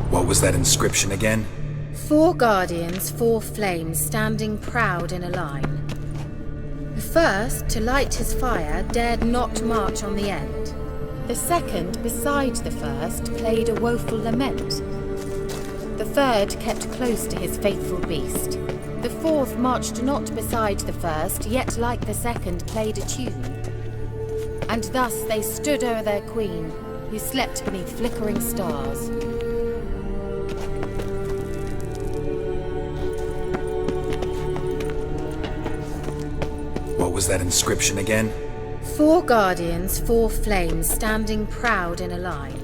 S7: What was that inscription again?
S2: 4 guardians, 4 flames, standing proud in a line. The first, to light his fire, dared not march on the end. The second, beside the first, played a woeful lament. The third kept close to his faithful beast. The fourth marched not beside the first, yet like the second played a tune. And thus they stood o'er their queen, who slept beneath flickering stars.
S7: What was that inscription again?
S2: 4 guardians, 4 flames, standing proud in a line.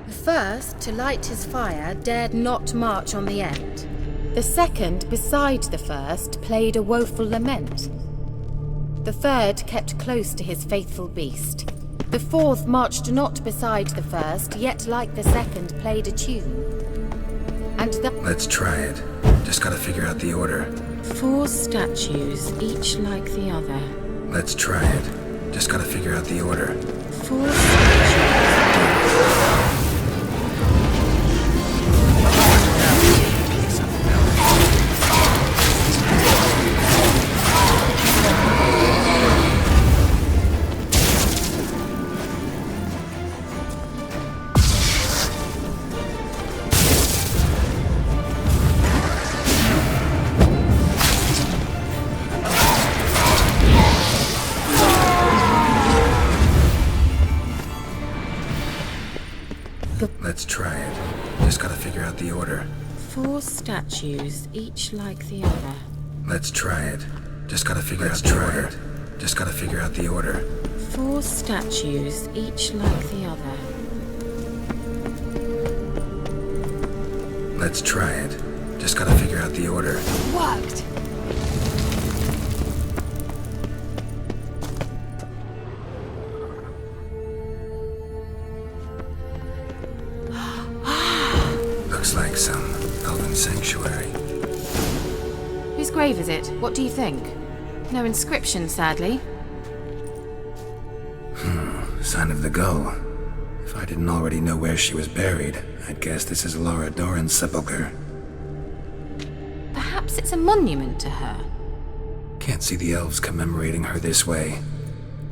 S2: The first, to light his fire, dared not march on the end. The second, beside the first, played a woeful lament. The third kept close to his faithful beast. The fourth marched not beside the first, yet like the second played a tune. And
S7: Let's try it. Just gotta figure out the order.
S2: 4 statues, each like the other.
S7: Let's try it. Just gotta figure out the order.
S2: 4 statues.
S7: Let's try it. Just gotta figure out the order.
S2: 4 statues, each like the other.
S7: Let's try it. Just gotta figure out the order. Just gotta figure out the order.
S2: 4 statues, each like the other.
S7: Let's try it. Just gotta figure out the order.
S2: Worked!
S7: Looks like some elven sanctuary.
S2: Whose grave is it? What do you think? No inscription, sadly.
S7: Sign of the gull. If I didn't already know where she was buried, I'd guess this is Laura Doran's sepulchre.
S2: Perhaps it's a monument to her.
S7: Can't see the elves commemorating her this way.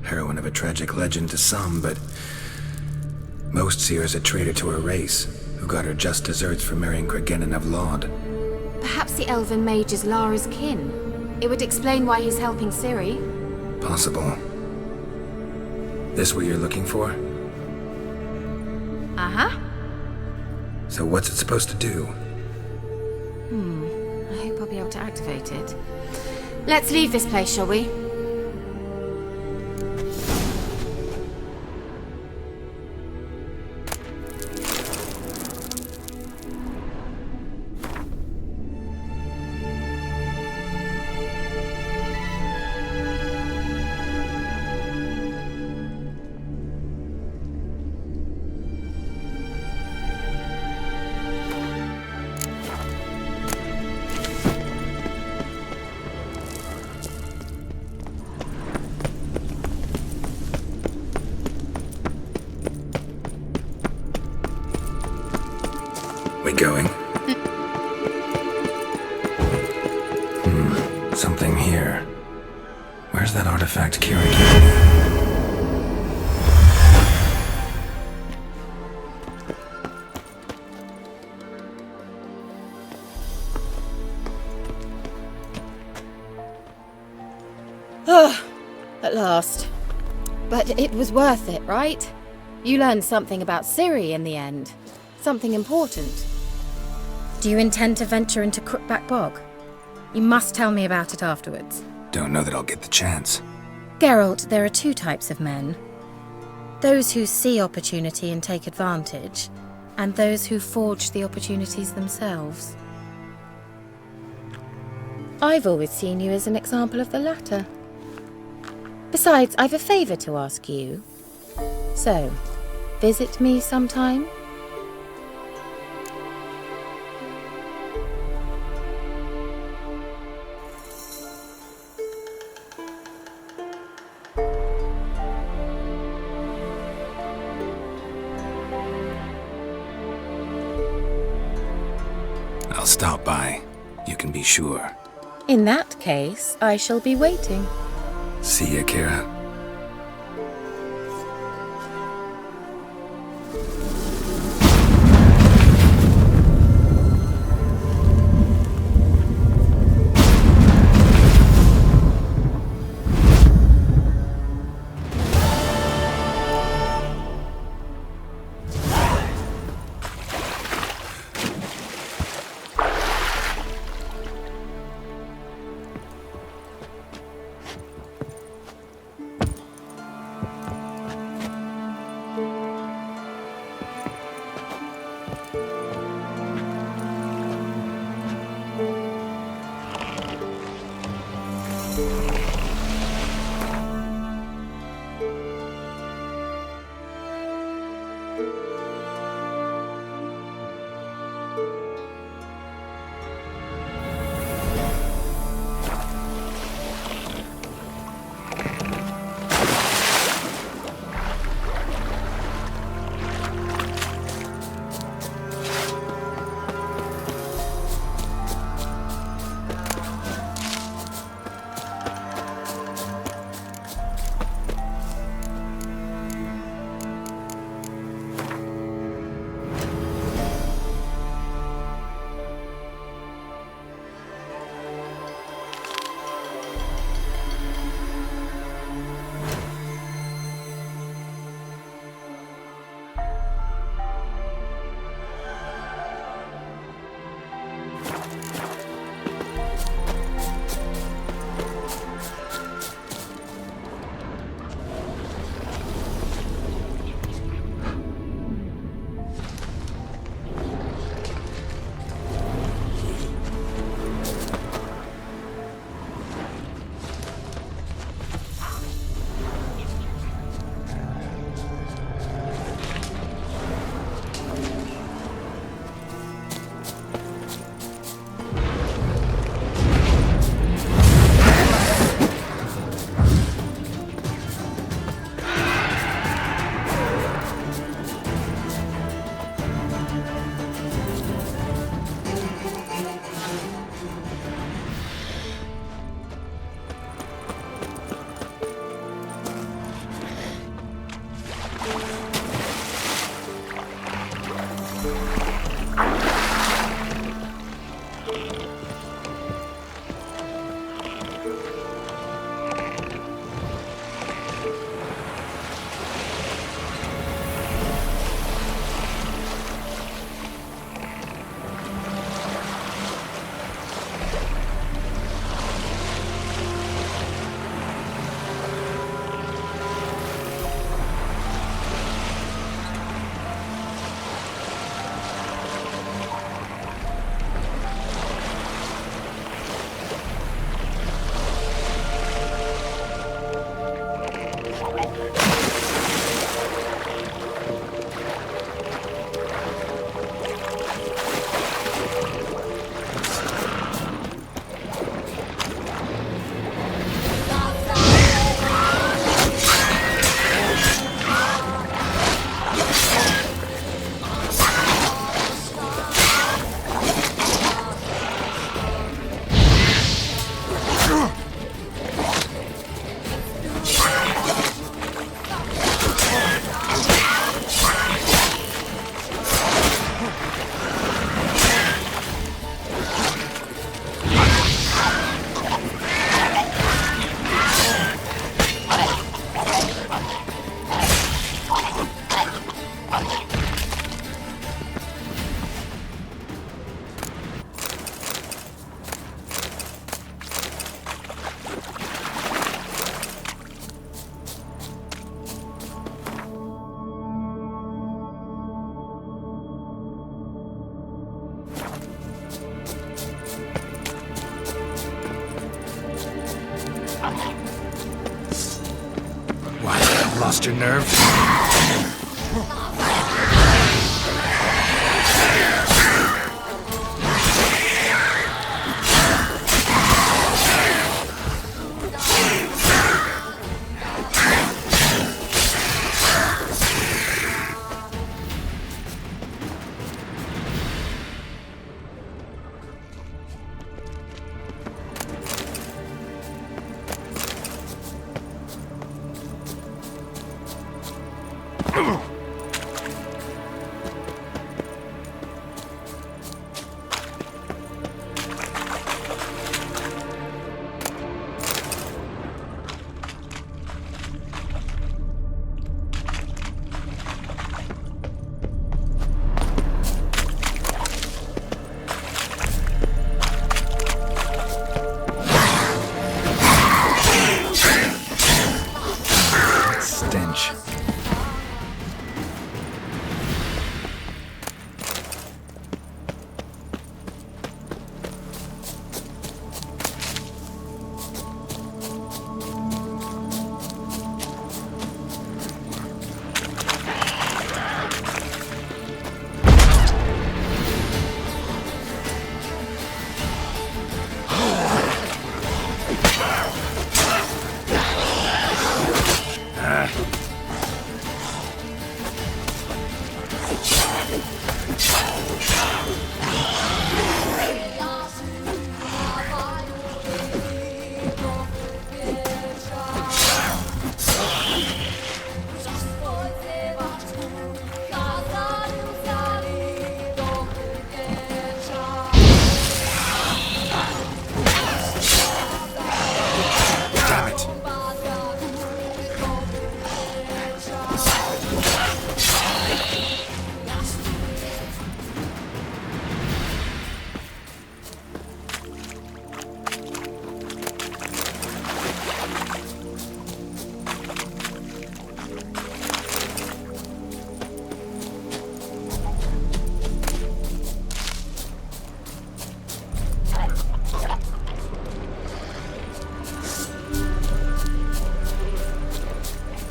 S7: Heroine of a tragic legend to some, but most see her as a traitor to her race, who got her just deserts for marrying Cregennan of Laud.
S2: Perhaps the elven mage is Lara's kin. It would explain why he's helping Ciri.
S7: Possible. This what you're looking for?
S2: Uh-huh.
S7: So what's it supposed to do?
S2: I hope I'll be able to activate it. Let's leave this place, shall we?
S7: We going? Something here. Where's that artifact Kira gave me?
S2: At last. But it was worth it, right? You learned something about Ciri in the end. Something important. Do you intend to venture into Crookback Bog? You must tell me about it afterwards.
S7: Don't know that I'll get the chance.
S2: Geralt, there are 2 types of men. Those who see opportunity and take advantage, and those who forge the opportunities themselves. I've always seen you as an example of the latter. Besides, I've a favour to ask you. So, visit me sometime?
S7: I'll stop by. You can be sure.
S2: In that case, I shall be waiting.
S7: See you, Kira.
S12: lost your nerve? Stench.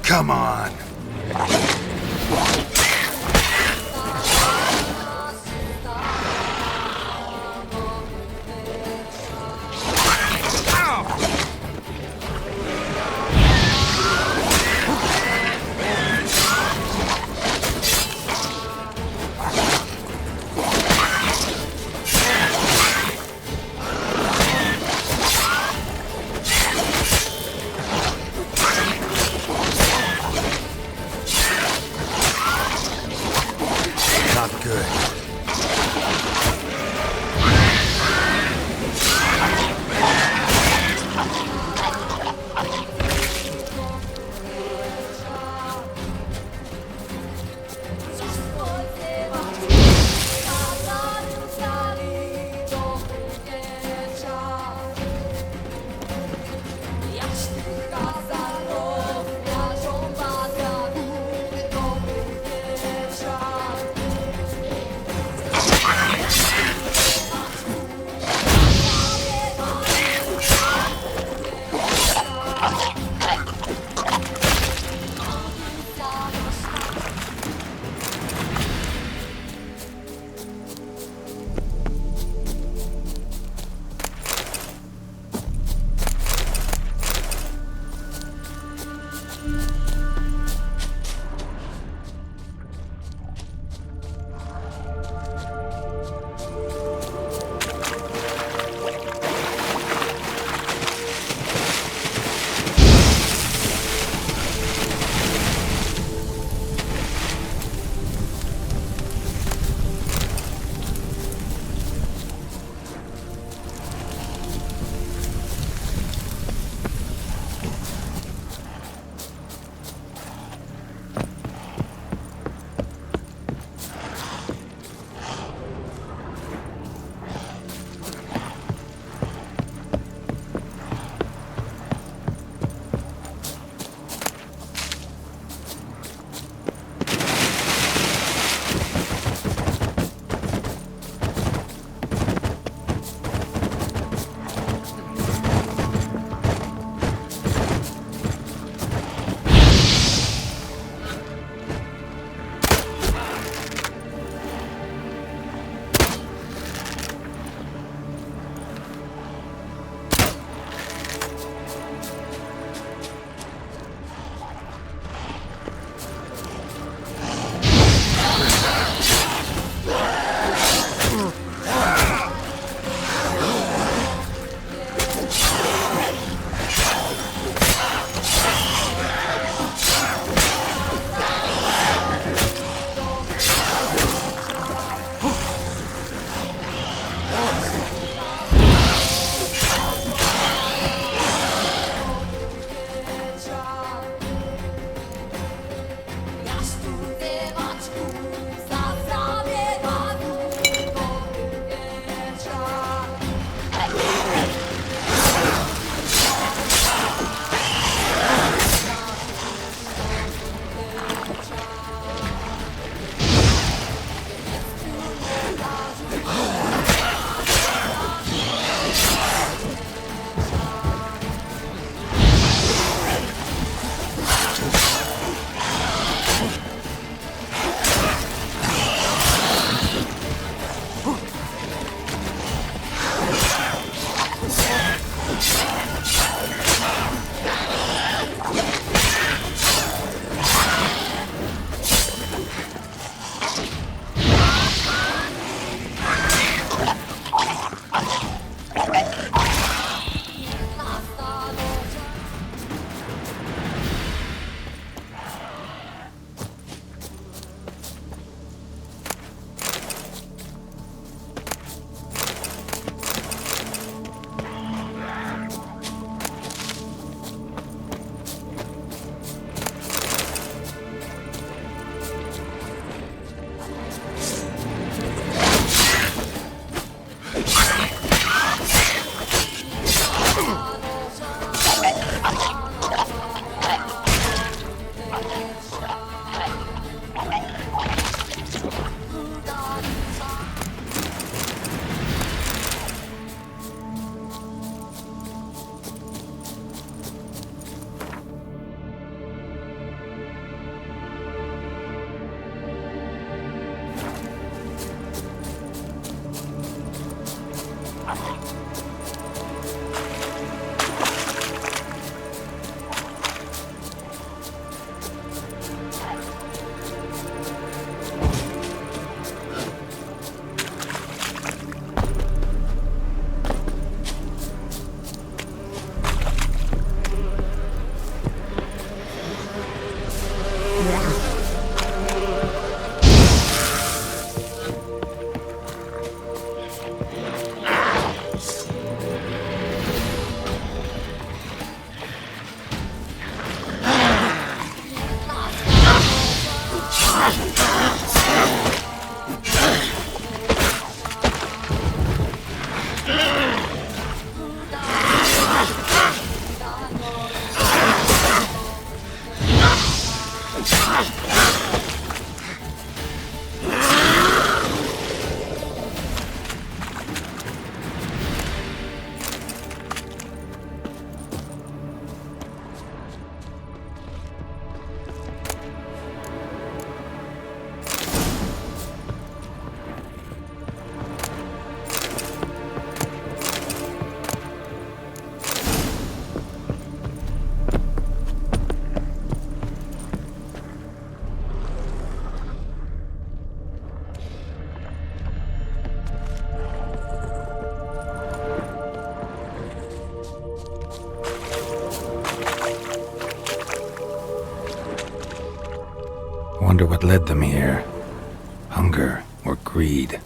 S12: Come on.
S7: wonder what led them here. Hunger or greed?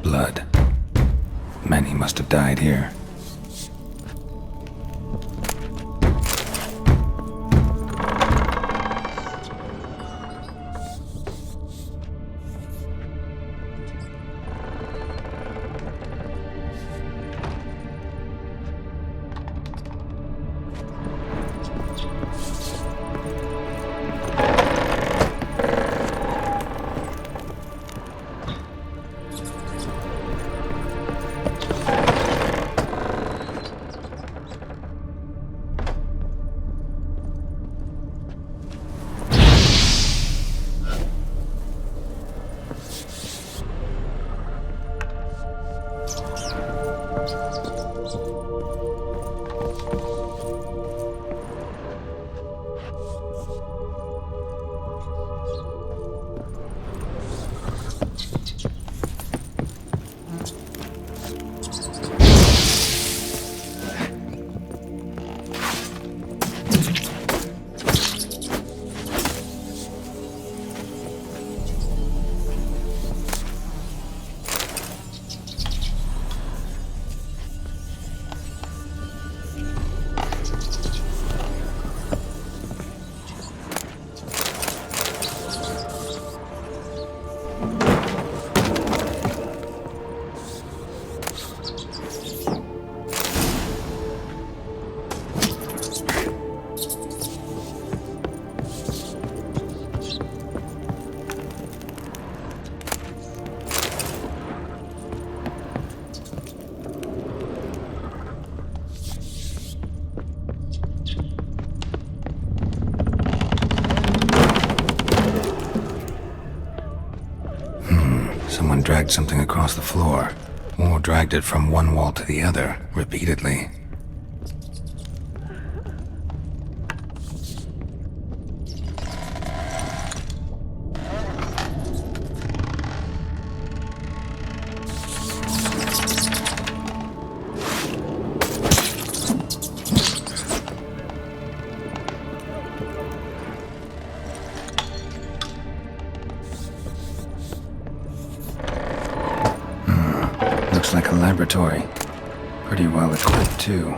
S7: Blood. Many must have died here. Someone dragged something across the floor, or dragged it from one wall to the other, repeatedly. Looks like a laboratory. Pretty well equipped, too.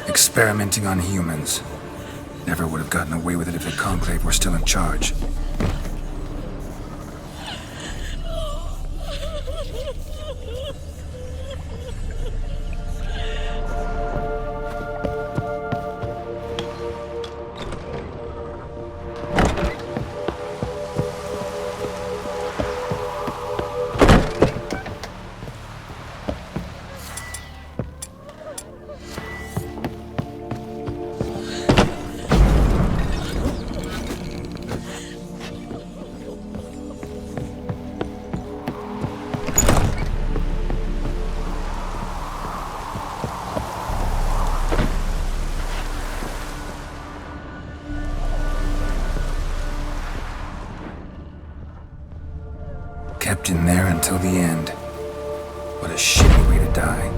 S7: Experimenting on humans. Never would have gotten away with it if the Conclave were still in charge. Kept in there until the end. What a shitty way to die.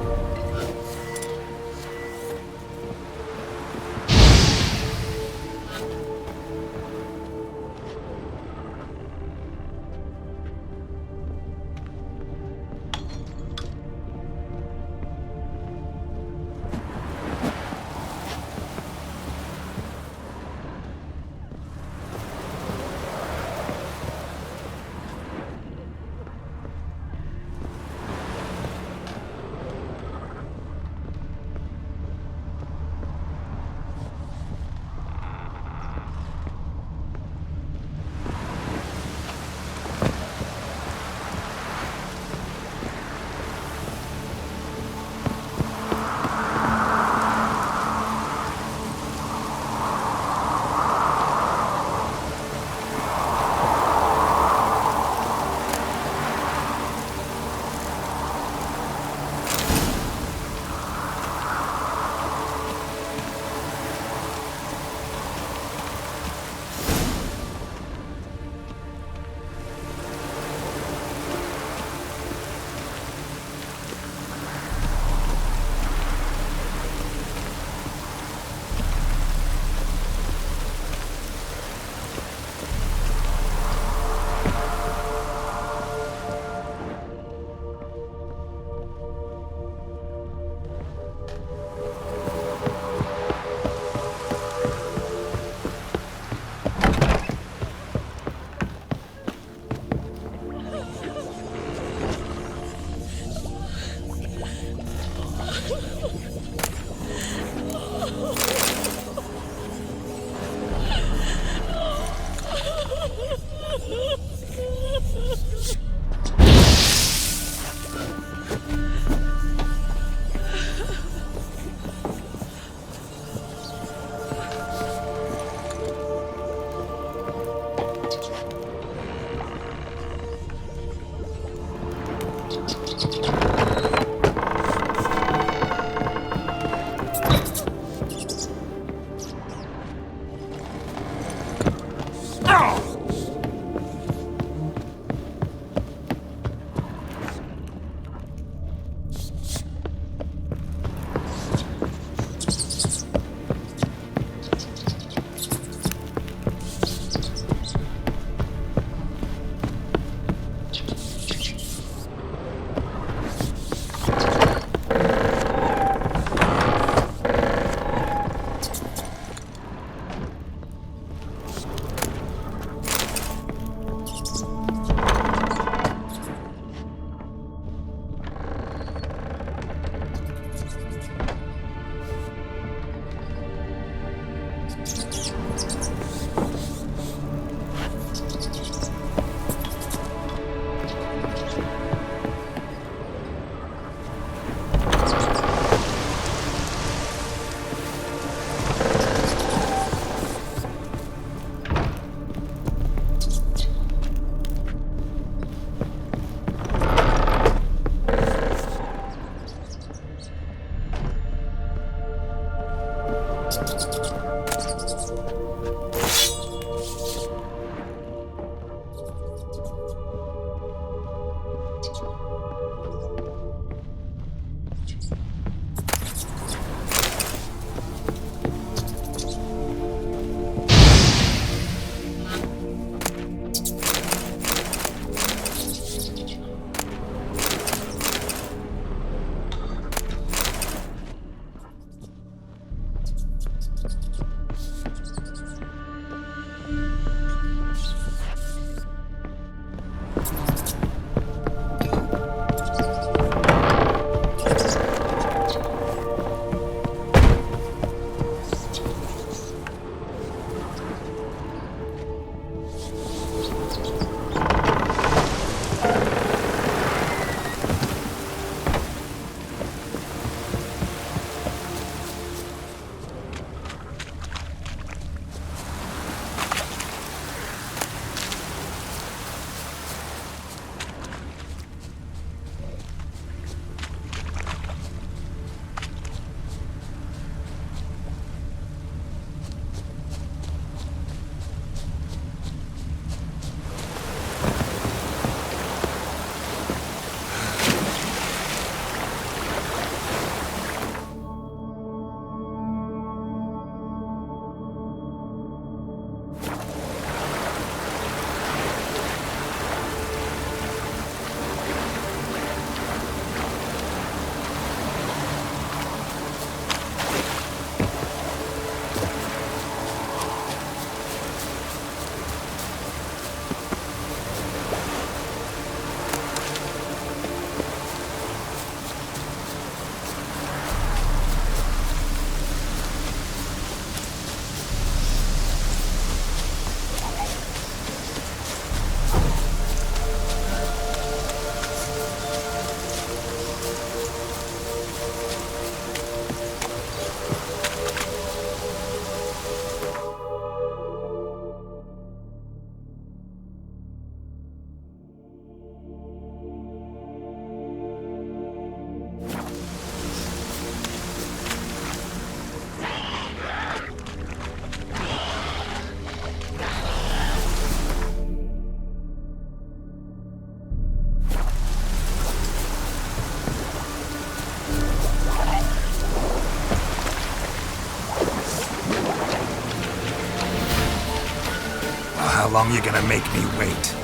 S4: How long you gonna make me wait?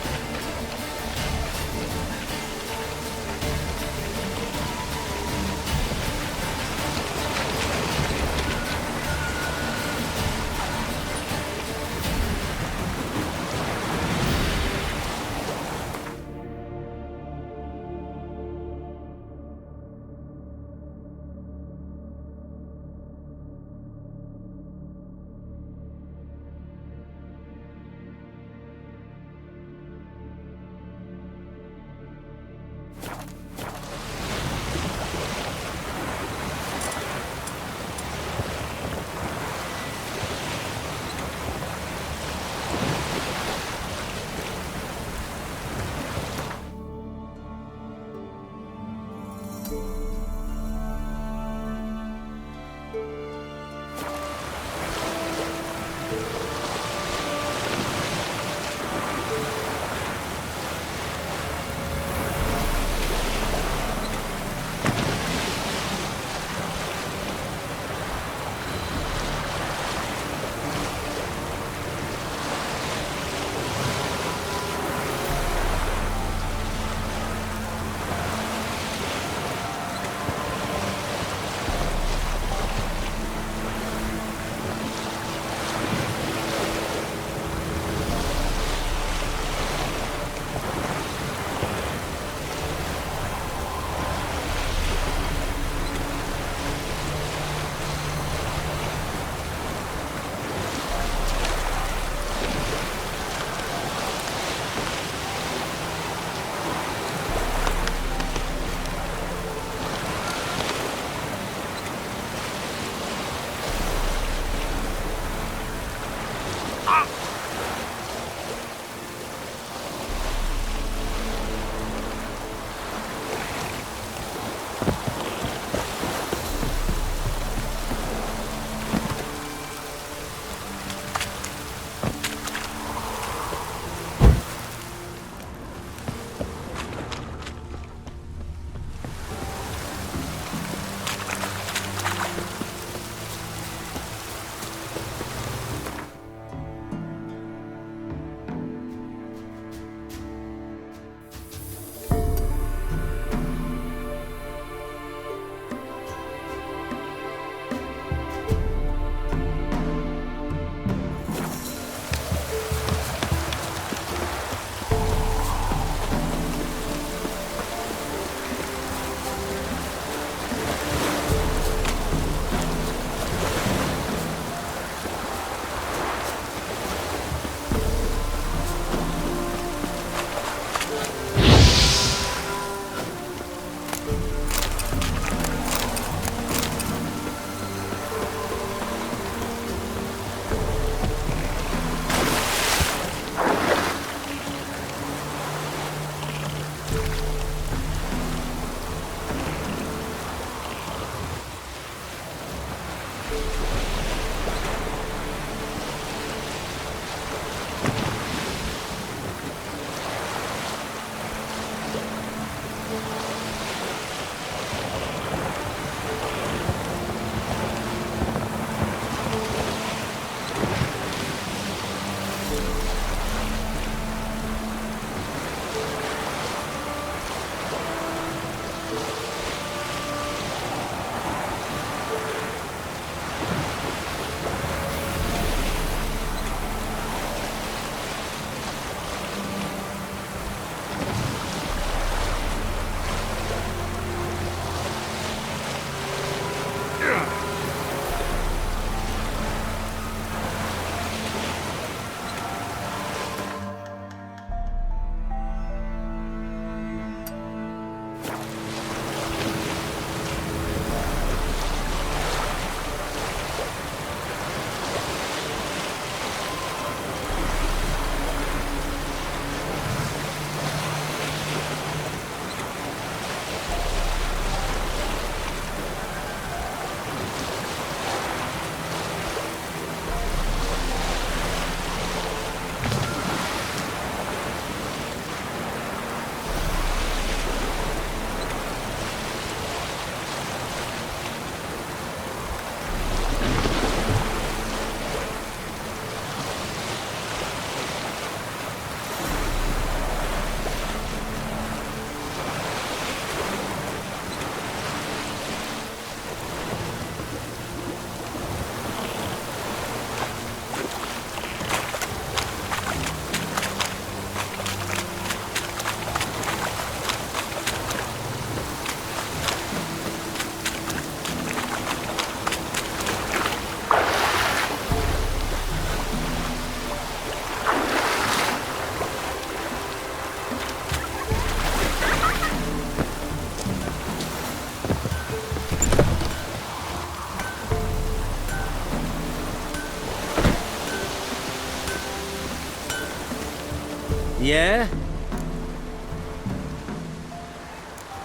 S12: Yeah?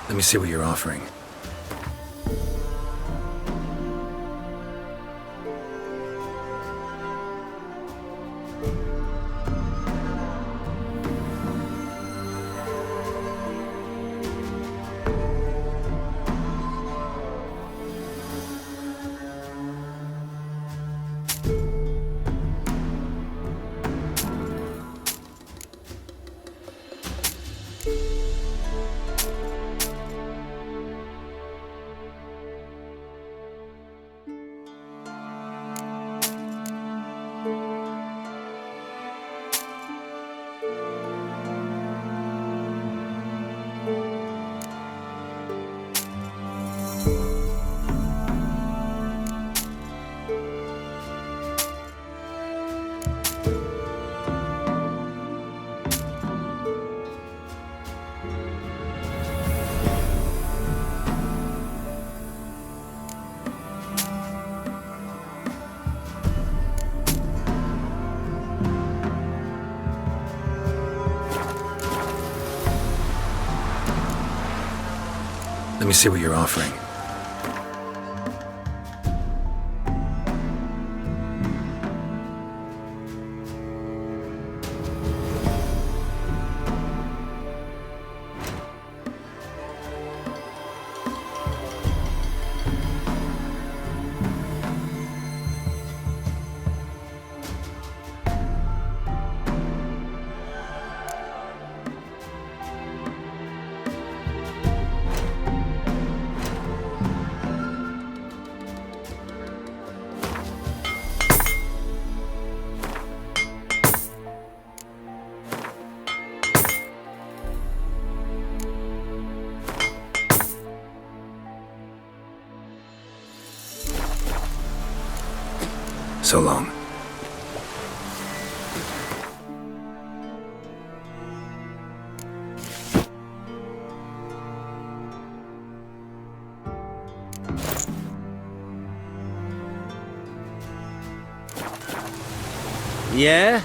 S7: Let me see what you're offering. Let me see what you're offering. So long.
S12: Yeah?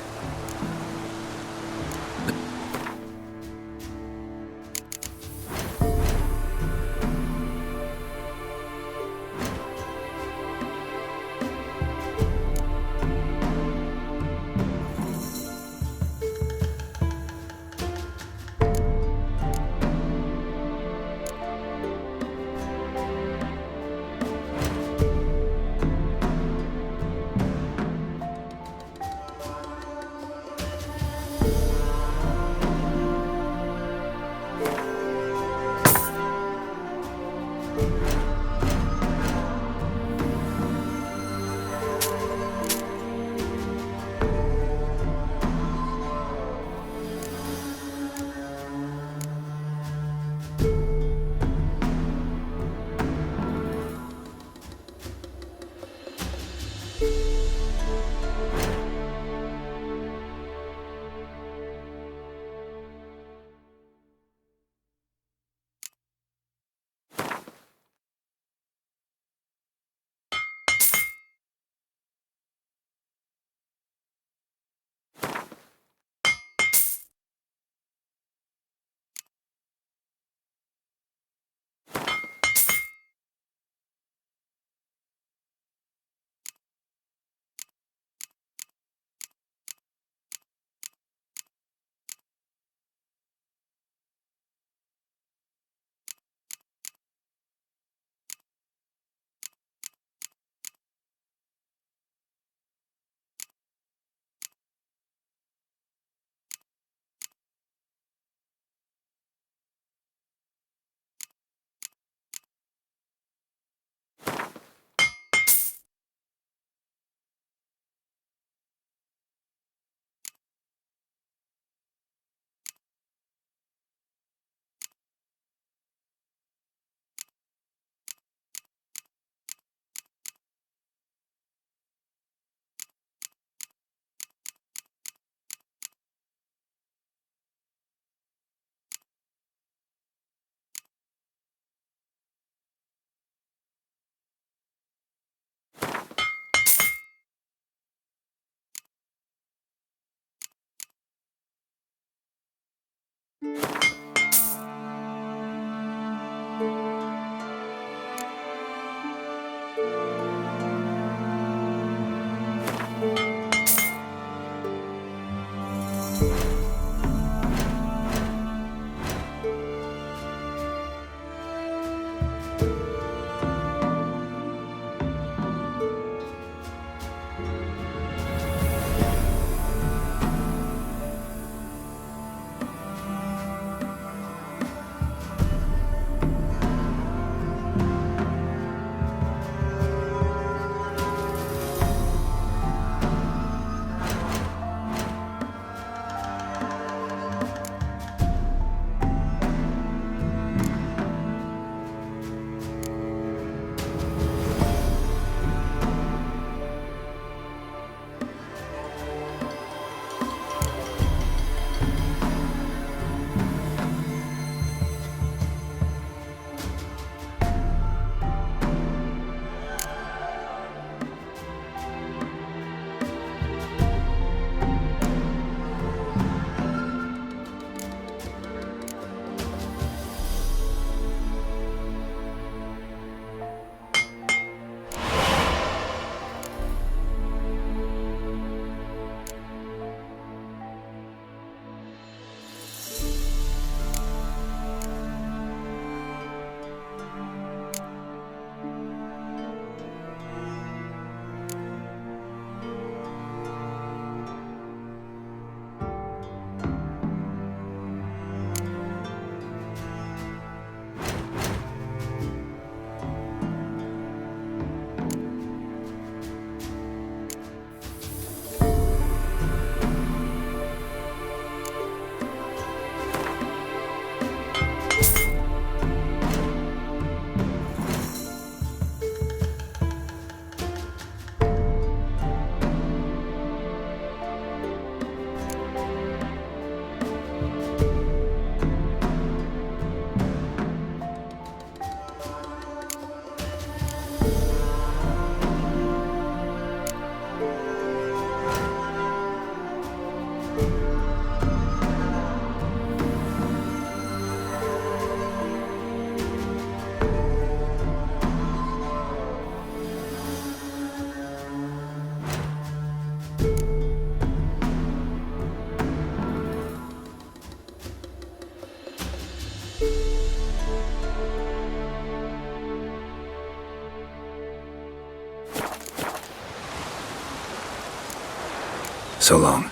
S7: So long.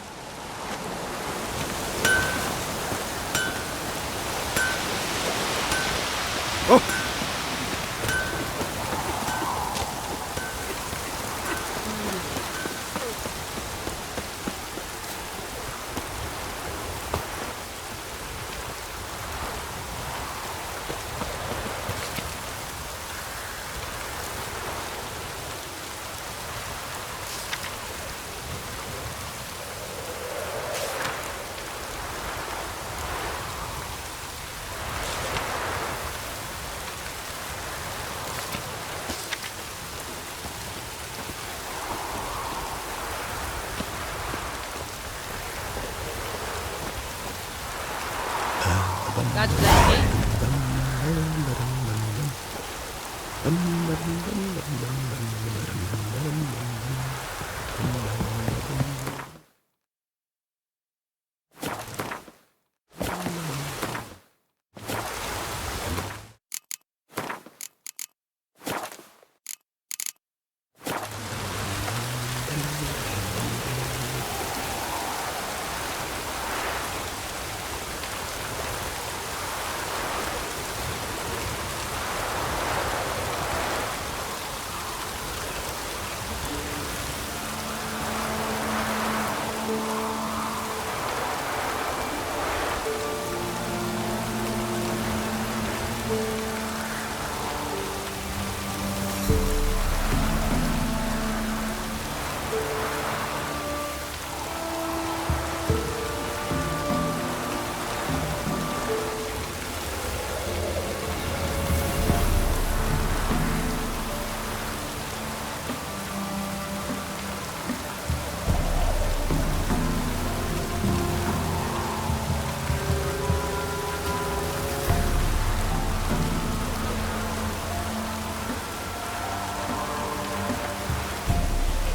S18: God bless you.